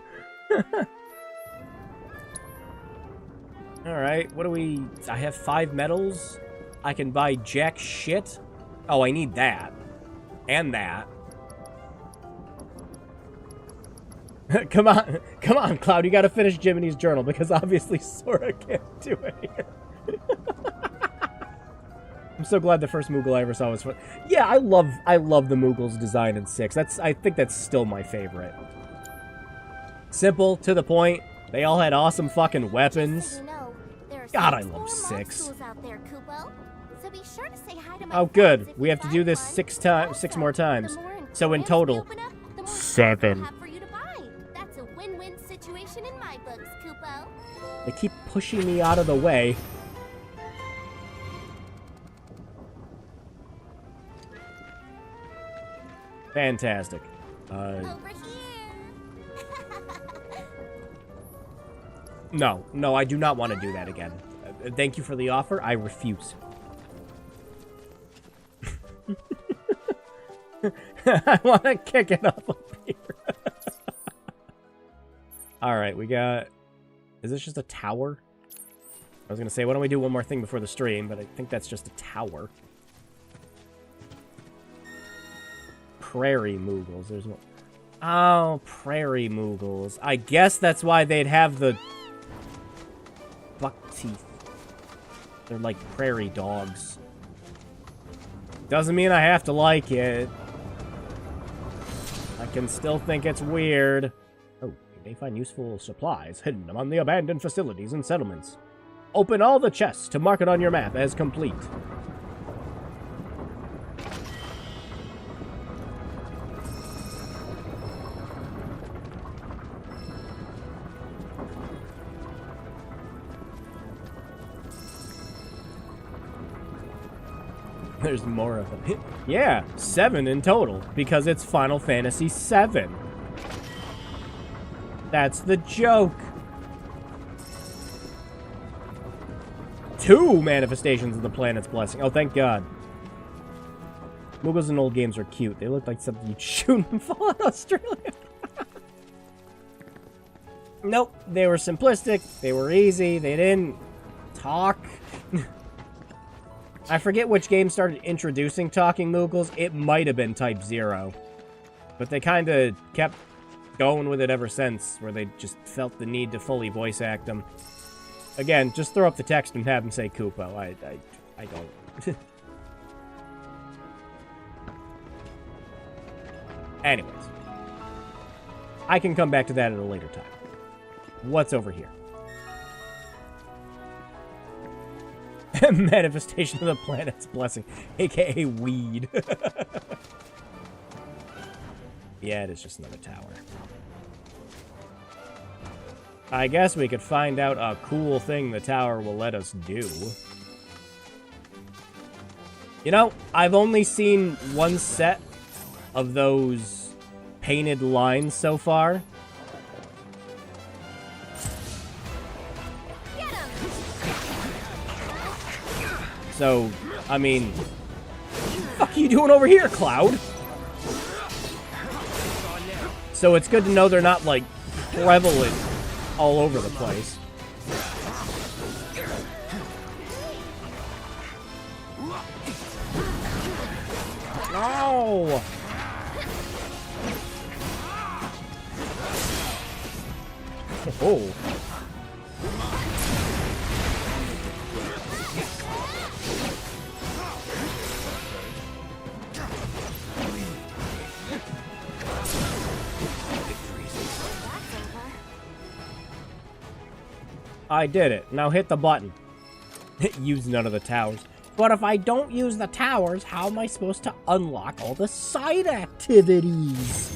S1: Alright, what do we... I have 5 medals. I can buy jack shit. Oh, I need that. And that. Come on, Cloud, you gotta finish Jiminy's journal, because obviously Sora can't do it here. I'm so glad the first Moogle I ever saw was fun. Yeah, I love the Moogle's design in 6. I think that's still my favorite. Simple, to the point. They all had awesome fucking weapons. God, I love 6. Oh, good. We have to do this 6 more times. So in total, 7.
S16: That's a win-win situation in my books, Kupo.
S1: They keep pushing me out of the way. Fantastic.
S16: Over here.
S1: No, I do not want to do that again. Thank you for the offer. I refuse. I want to kick it up here. Alright, we got... Is this just a tower? I was going to say, why don't we do one more thing before the stream, but I think that's just a tower. Prairie Moogles. There's one. Oh, Prairie Moogles. I guess that's why they'd have the buck teeth. They're like prairie dogs. Doesn't mean I have to like it. I can still think it's weird. Oh, you may find useful supplies hidden among the abandoned facilities and settlements. Open all the chests to mark it on your map as complete. There's more of them. Yeah, 7 in total, because it's Final Fantasy VII. That's the joke. 2 manifestations of the planet's blessing. Oh, thank God. Moogles in old games are cute. They look like something you'd shoot in Fallout Australia. Nope, they were simplistic. They were easy. They didn't talk. I forget which game started introducing talking Moogles. It might have been Type 0. But they kind of kept going with it ever since, where they just felt the need to fully voice act them. Again, just throw up the text and have them say Kupo. I don't. Anyways. I can come back to that at a later time. What's over here? Manifestation of the planet's blessing, aka weed. Yeah, it is just another tower. I guess we could find out a cool thing the tower will let us do. You know, I've only seen one set of those painted lines so far. So, I mean, what the fuck are you doing over here, Cloud? So it's good to know they're not, like, prevalent all over the place. No! Oh. I did it. Now hit the button. Use none of the towers. But if I don't use the towers, how am I supposed to unlock all the side activities?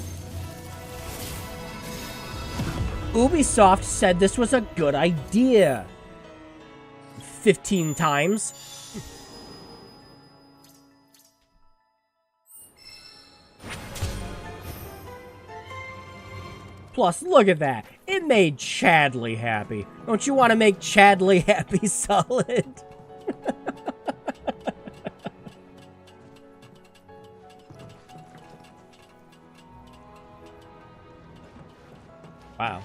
S1: Ubisoft said this was a good idea. 15 times. Plus, look at that. It made Chadley happy. Don't you want to make Chadley happy, Solid? Wow.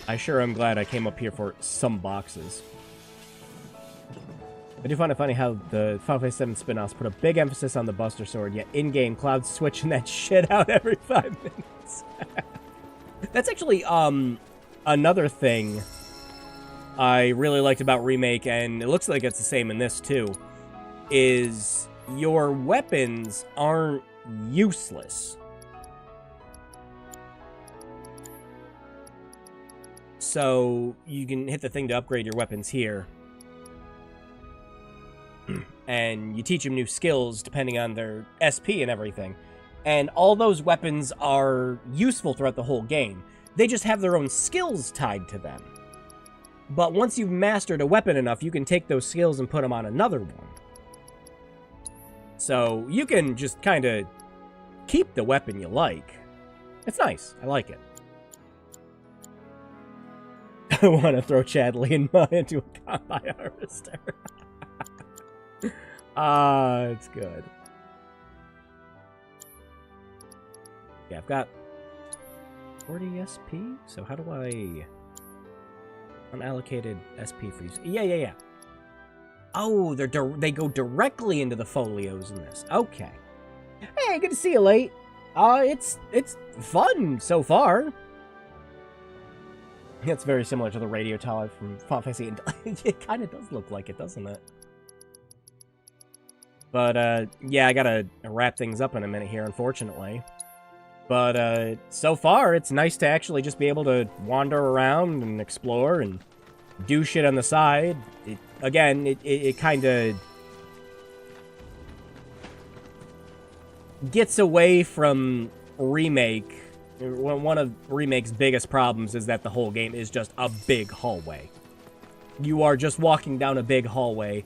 S1: I sure am glad I came up here for some boxes. I do find it funny how the Final Fantasy 7 spin-offs put a big emphasis on the Buster Sword, yet in-game, Cloud's switching that shit out every 5 minutes. That's actually, another thing I really liked about Remake, and it looks like it's the same in this too, is your weapons aren't useless. So you can hit the thing to upgrade your weapons here. And you teach them new skills depending on their SP and everything. And all those weapons are useful throughout the whole game. They just have their own skills tied to them. But once you've mastered a weapon enough, you can take those skills and put them on another one. So you can just kind of keep the weapon you like. It's nice. I like it. I want to throw Chadley into a combat harvester. It's good. Yeah, I've got 40 SP, so how do I... Unallocated SP for use. Yeah. Oh, they go directly into the folios in this. Okay. Hey, good to see you, Late. It's fun so far. It's very similar to the radio tower from Final Fantasy. It kind of does look like it, doesn't it? But, yeah, I gotta wrap things up in a minute here, unfortunately. But, so far, it's nice to actually just be able to wander around and explore and do shit on the side. It kind of gets away from Remake. One of Remake's biggest problems is that the whole game is just a big hallway. You are just walking down a big hallway,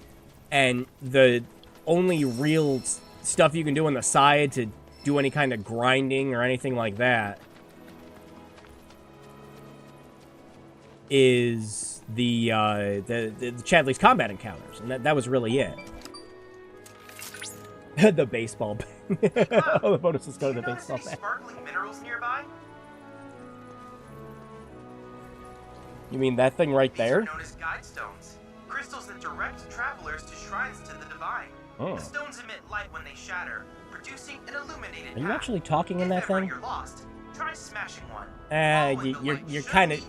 S1: and the only real stuff you can do on the side to do any kind of grinding or anything like that is the Chadley's combat encounters, and that was really it. The baseball bat. All the bonuses go to the baseball bat.
S20: Sparkling minerals nearby?
S1: You mean that thing right there?
S20: These are known as guide stones. Crystals that direct travelers to shrines to the divine.
S1: Oh.
S20: The stones emit light when they shatter, producing an illuminated
S1: Are you
S20: path.
S1: actually talking in that
S20: If ever
S1: thing?
S20: you're lost, try smashing one.
S1: You're kind of...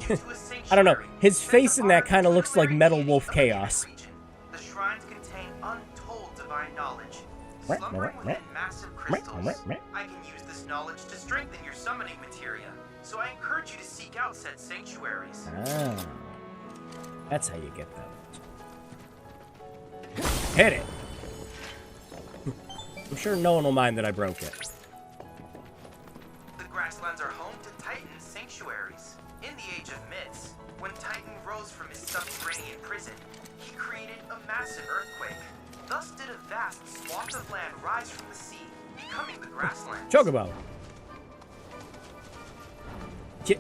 S1: I don't know. His face in that kind of looks like Metal Wolf Chaos.
S20: The shrines contain untold divine knowledge. Slumbering within massive crystals. I can use this knowledge to strengthen your summoning materia, so I encourage you to seek out said sanctuaries.
S1: Ah. That's how you get them. Hit it! I'm sure no one will mind that I broke it.
S20: The grasslands are home to Titan sanctuaries. In the Age of Myths, when Titan rose from his subterranean prison, he created a massive earthquake. Thus did a vast swath of land rise from the sea, becoming the grasslands.
S1: Chocobo! Get.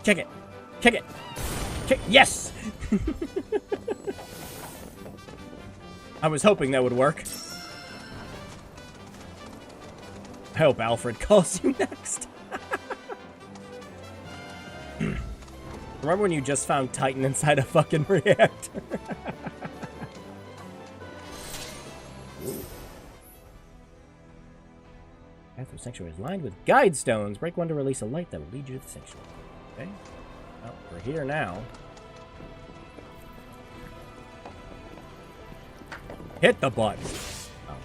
S1: Kick it. Kick it. Yes! I was hoping that would work. I hope Alfred calls you next. Remember when you just found Titan inside a fucking reactor? Path of Sanctuary is lined with guide stones. Break one to release a light that will lead you to the sanctuary. Okay. Well, we're here now. Hit the button. Oh.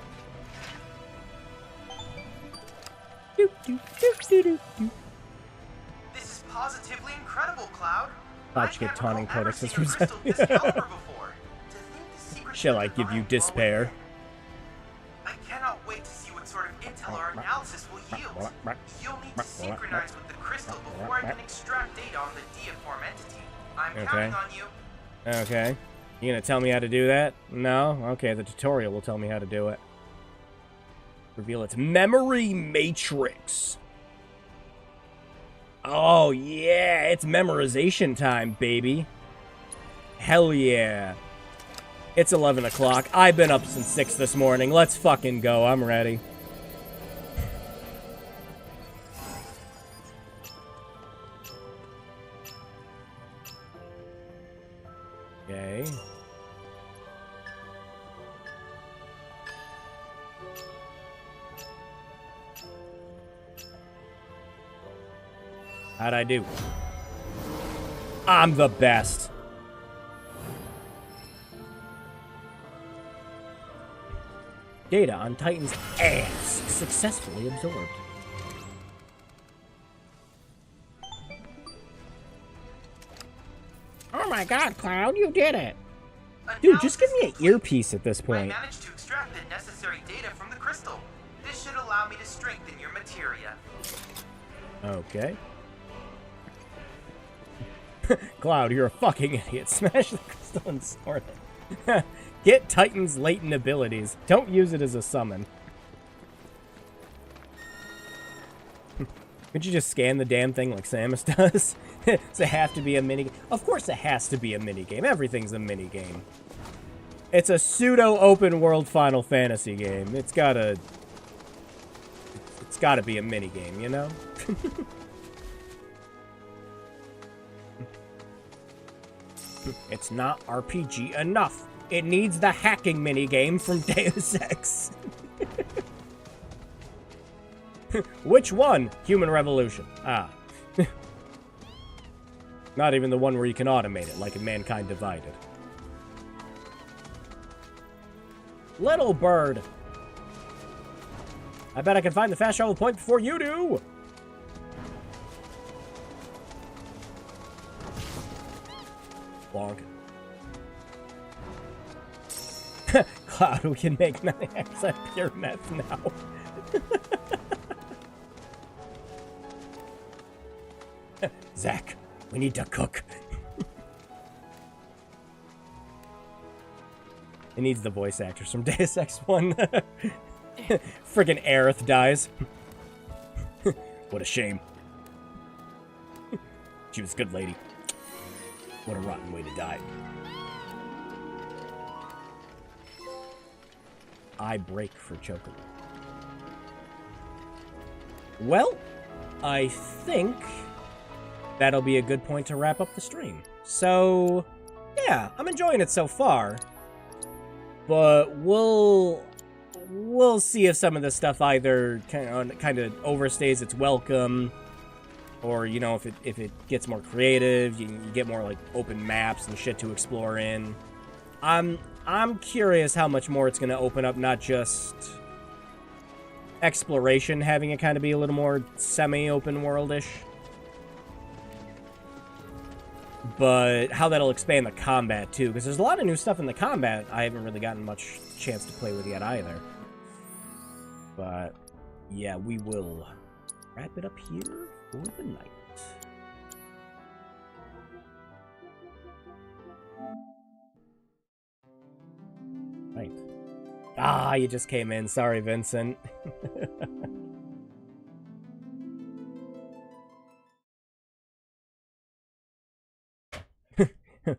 S20: This is positively incredible, Cloud.
S1: How'd you get taunting codexes from Shall I give you despair?
S20: I cannot wait to see what sort of intel our analysis will yield. You'll need to synchronize with the crystal before I can extract data on the deiform entity. I'm counting on you.
S1: Okay. You gonna tell me how to do that? No? Okay, the tutorial will tell me how to do it. Reveal its memory matrix. Oh, yeah, it's memorization time, baby. Hell yeah. It's 11 o'clock. I've been up since 6 this morning. Let's fucking go. I'm ready. Okay. How'd I do? I'm the best. Data on Titan's ass successfully absorbed. Oh my god, Cloud, you did it! Dude, just give me an earpiece at this point.
S20: I managed to extract the necessary data from the crystal. This should allow me to strengthen your materia.
S1: Okay. Cloud, you're a fucking idiot. Smash the crystal and sort it. Get Titan's latent abilities. Don't use it as a summon. Could you just scan the damn thing like Samus does? Does it have to be a minigame? Of course it has to be a minigame. Everything's a minigame. It's a pseudo-open world Final Fantasy game. It's gotta be a minigame, you know? It's not RPG enough. It needs the hacking minigame from Deus Ex. Which one? Human Revolution. Ah. Not even the one where you can automate it, like in Mankind Divided. Little bird. I bet I can find the fast travel point before you do. Bonk. Cloud, we can make 9% pure meth now. Zach, we need to cook. It needs the voice actors from Deus Ex 1. Friggin' Aerith dies. What a shame. She was a good lady. What a rotten way to die. I break for Chocobo. Well, I think that'll be a good point to wrap up the stream. So, yeah, I'm enjoying it so far. But we'll see if some of this stuff either kind of overstays its welcome, or, you know, if it gets more creative, you get more like open maps and shit to explore in. I'm curious how much more it's going to open up, not just exploration, having it kind of be a little more semi-open world-ish. But how that'll expand the combat, too, because there's a lot of new stuff in the combat I haven't really gotten much chance to play with yet either. But, yeah, we will wrap it up here for the night. Right. Ah, you just came in. Sorry, Vincent.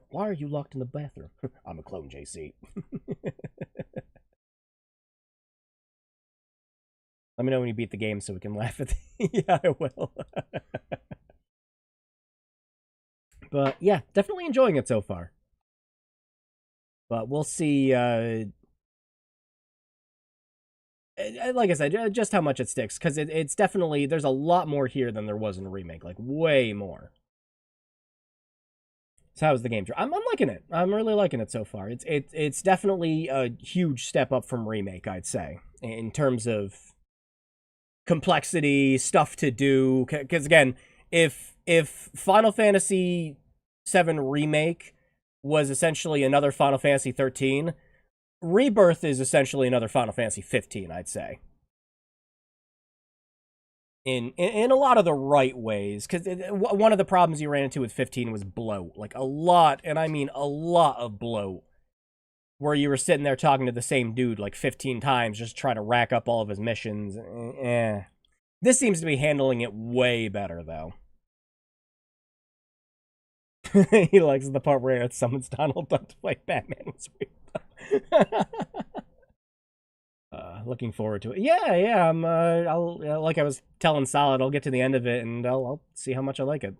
S1: Why are you locked in the bathroom? I'm a clone, JC. Let me know when you beat the game so we can laugh at Yeah, I will. But, yeah, definitely enjoying it so far. But we'll see, like I said, just how much it sticks. Because it's definitely, there's a lot more here than there was in Remake. Like, way more. So how's the game? I'm liking it. I'm really liking it so far. It's definitely a huge step up from Remake, I'd say. In terms of complexity, stuff to do. Because, again, if Final Fantasy VII Remake was essentially another Final Fantasy 13, Rebirth is essentially another Final Fantasy 15, I'd say. In a lot of the right ways, because one of the problems you ran into with 15 was bloat. Like, a lot, and I mean a lot of bloat, where you were sitting there talking to the same dude like 15 times, just trying to rack up all of his missions. This seems to be handling it way better, though. He likes the part where it summons Donald Duck to fight Batman. Looking forward to it. Yeah. I'll like I was telling Solid, I'll get to the end of it and I'll see how much I like it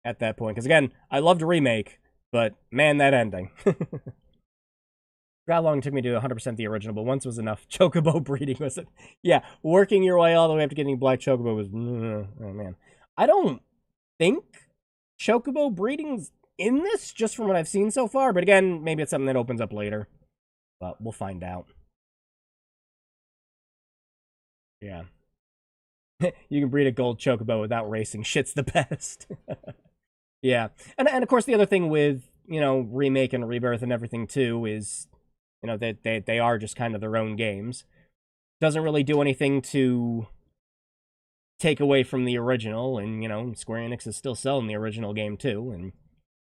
S1: at that point. Because again, I loved Remake, but man, that ending. How long it took me to do 100% the original, but once was enough. Chocobo breeding was it? Yeah, working your way all the way up to getting Black Chocobo was, oh man. I don't think Chocobo breeding's in this, just from what I've seen so far. But again, maybe it's something that opens up later. But we'll find out. Yeah. You can breed a gold chocobo without racing. Shit's the best. Yeah. And of course the other thing with, you know, Remake and Rebirth and everything too is, you know, that they are just kind of their own games. Doesn't really do anything to take away from the original, and, you know, Square Enix is still selling the original game too, and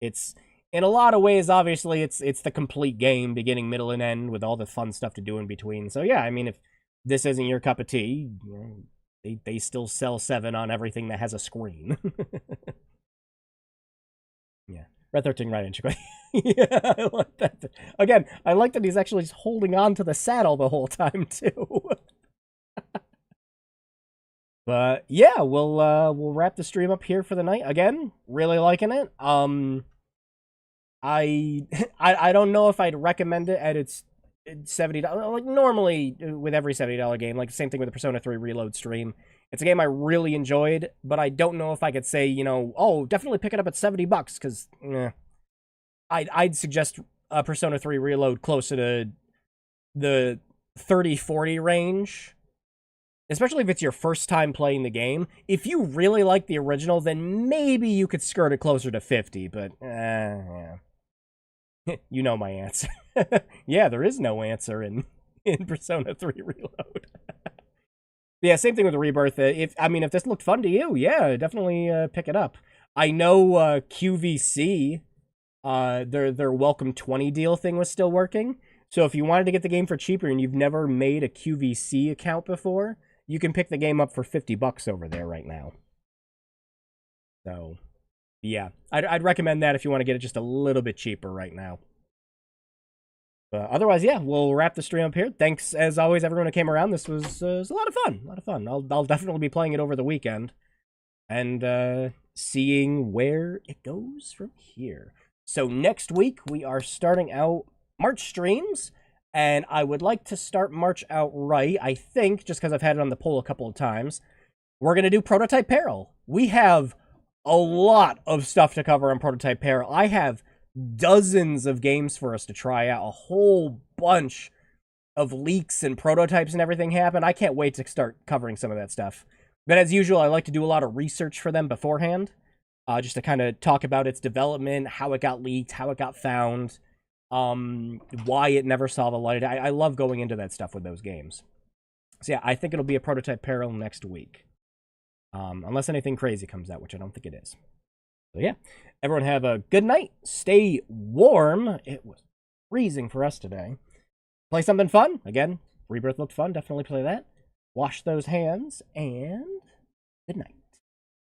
S1: it's, in a lot of ways, obviously, it's the complete game, beginning, middle, and end, with all the fun stuff to do in between. So yeah, I mean, if this isn't your cup of tea, you know, they still sell 7 on everything that has a screen. Yeah. Red 13 right inch. Yeah, I like that. Again, I like that he's actually holding on to the saddle the whole time, too. But yeah, we'll wrap the stream up here for the night. Again, really liking it. I don't know if I'd recommend it at its $70. Like normally with every $70 game, like the same thing with the Persona 3 Reload stream. It's a game I really enjoyed, but I don't know if I could say, you know, oh, definitely pick it up at $70 because I'd suggest Persona 3 Reload closer to the 30-40 range. Especially if it's your first time playing the game. If you really like the original, then maybe you could skirt it closer to 50, but, yeah. You know my answer. Yeah, there is no answer in Persona 3 Reload. Yeah, same thing with the Rebirth. If this looked fun to you, yeah, definitely pick it up. I know QVC, their Welcome 20 deal thing was still working. So if you wanted to get the game for cheaper and you've never made a QVC account before, you can pick the game up for $50 over there right now. So, yeah, I'd recommend that if you want to get it just a little bit cheaper right now. Otherwise, yeah, we'll wrap the stream up here. Thanks, as always, everyone who came around. This was a lot of fun. A lot of fun. I'll definitely be playing it over the weekend and seeing where it goes from here. So next week, we are starting out March streams. And I would like to start March out right, I think, just because I've had it on the poll a couple of times. We're going to do Prototype Peril. We have a lot of stuff to cover on Prototype Peril. I have dozens of games for us to try out, a whole bunch of leaks and prototypes and everything happen. I can't wait to start covering some of that stuff. But as usual, I like to do a lot of research for them beforehand, just to kind of talk about its development, how it got leaked, how it got found, why it never saw the light. I love going into that stuff with those games. So yeah, I think it'll be a prototype parallel next week. Unless anything crazy comes out, which I don't think it is. So yeah, everyone have a good night. Stay warm. It was freezing for us today. Play something fun. Again, Rebirth looked fun. Definitely play that. Wash those hands, and good night.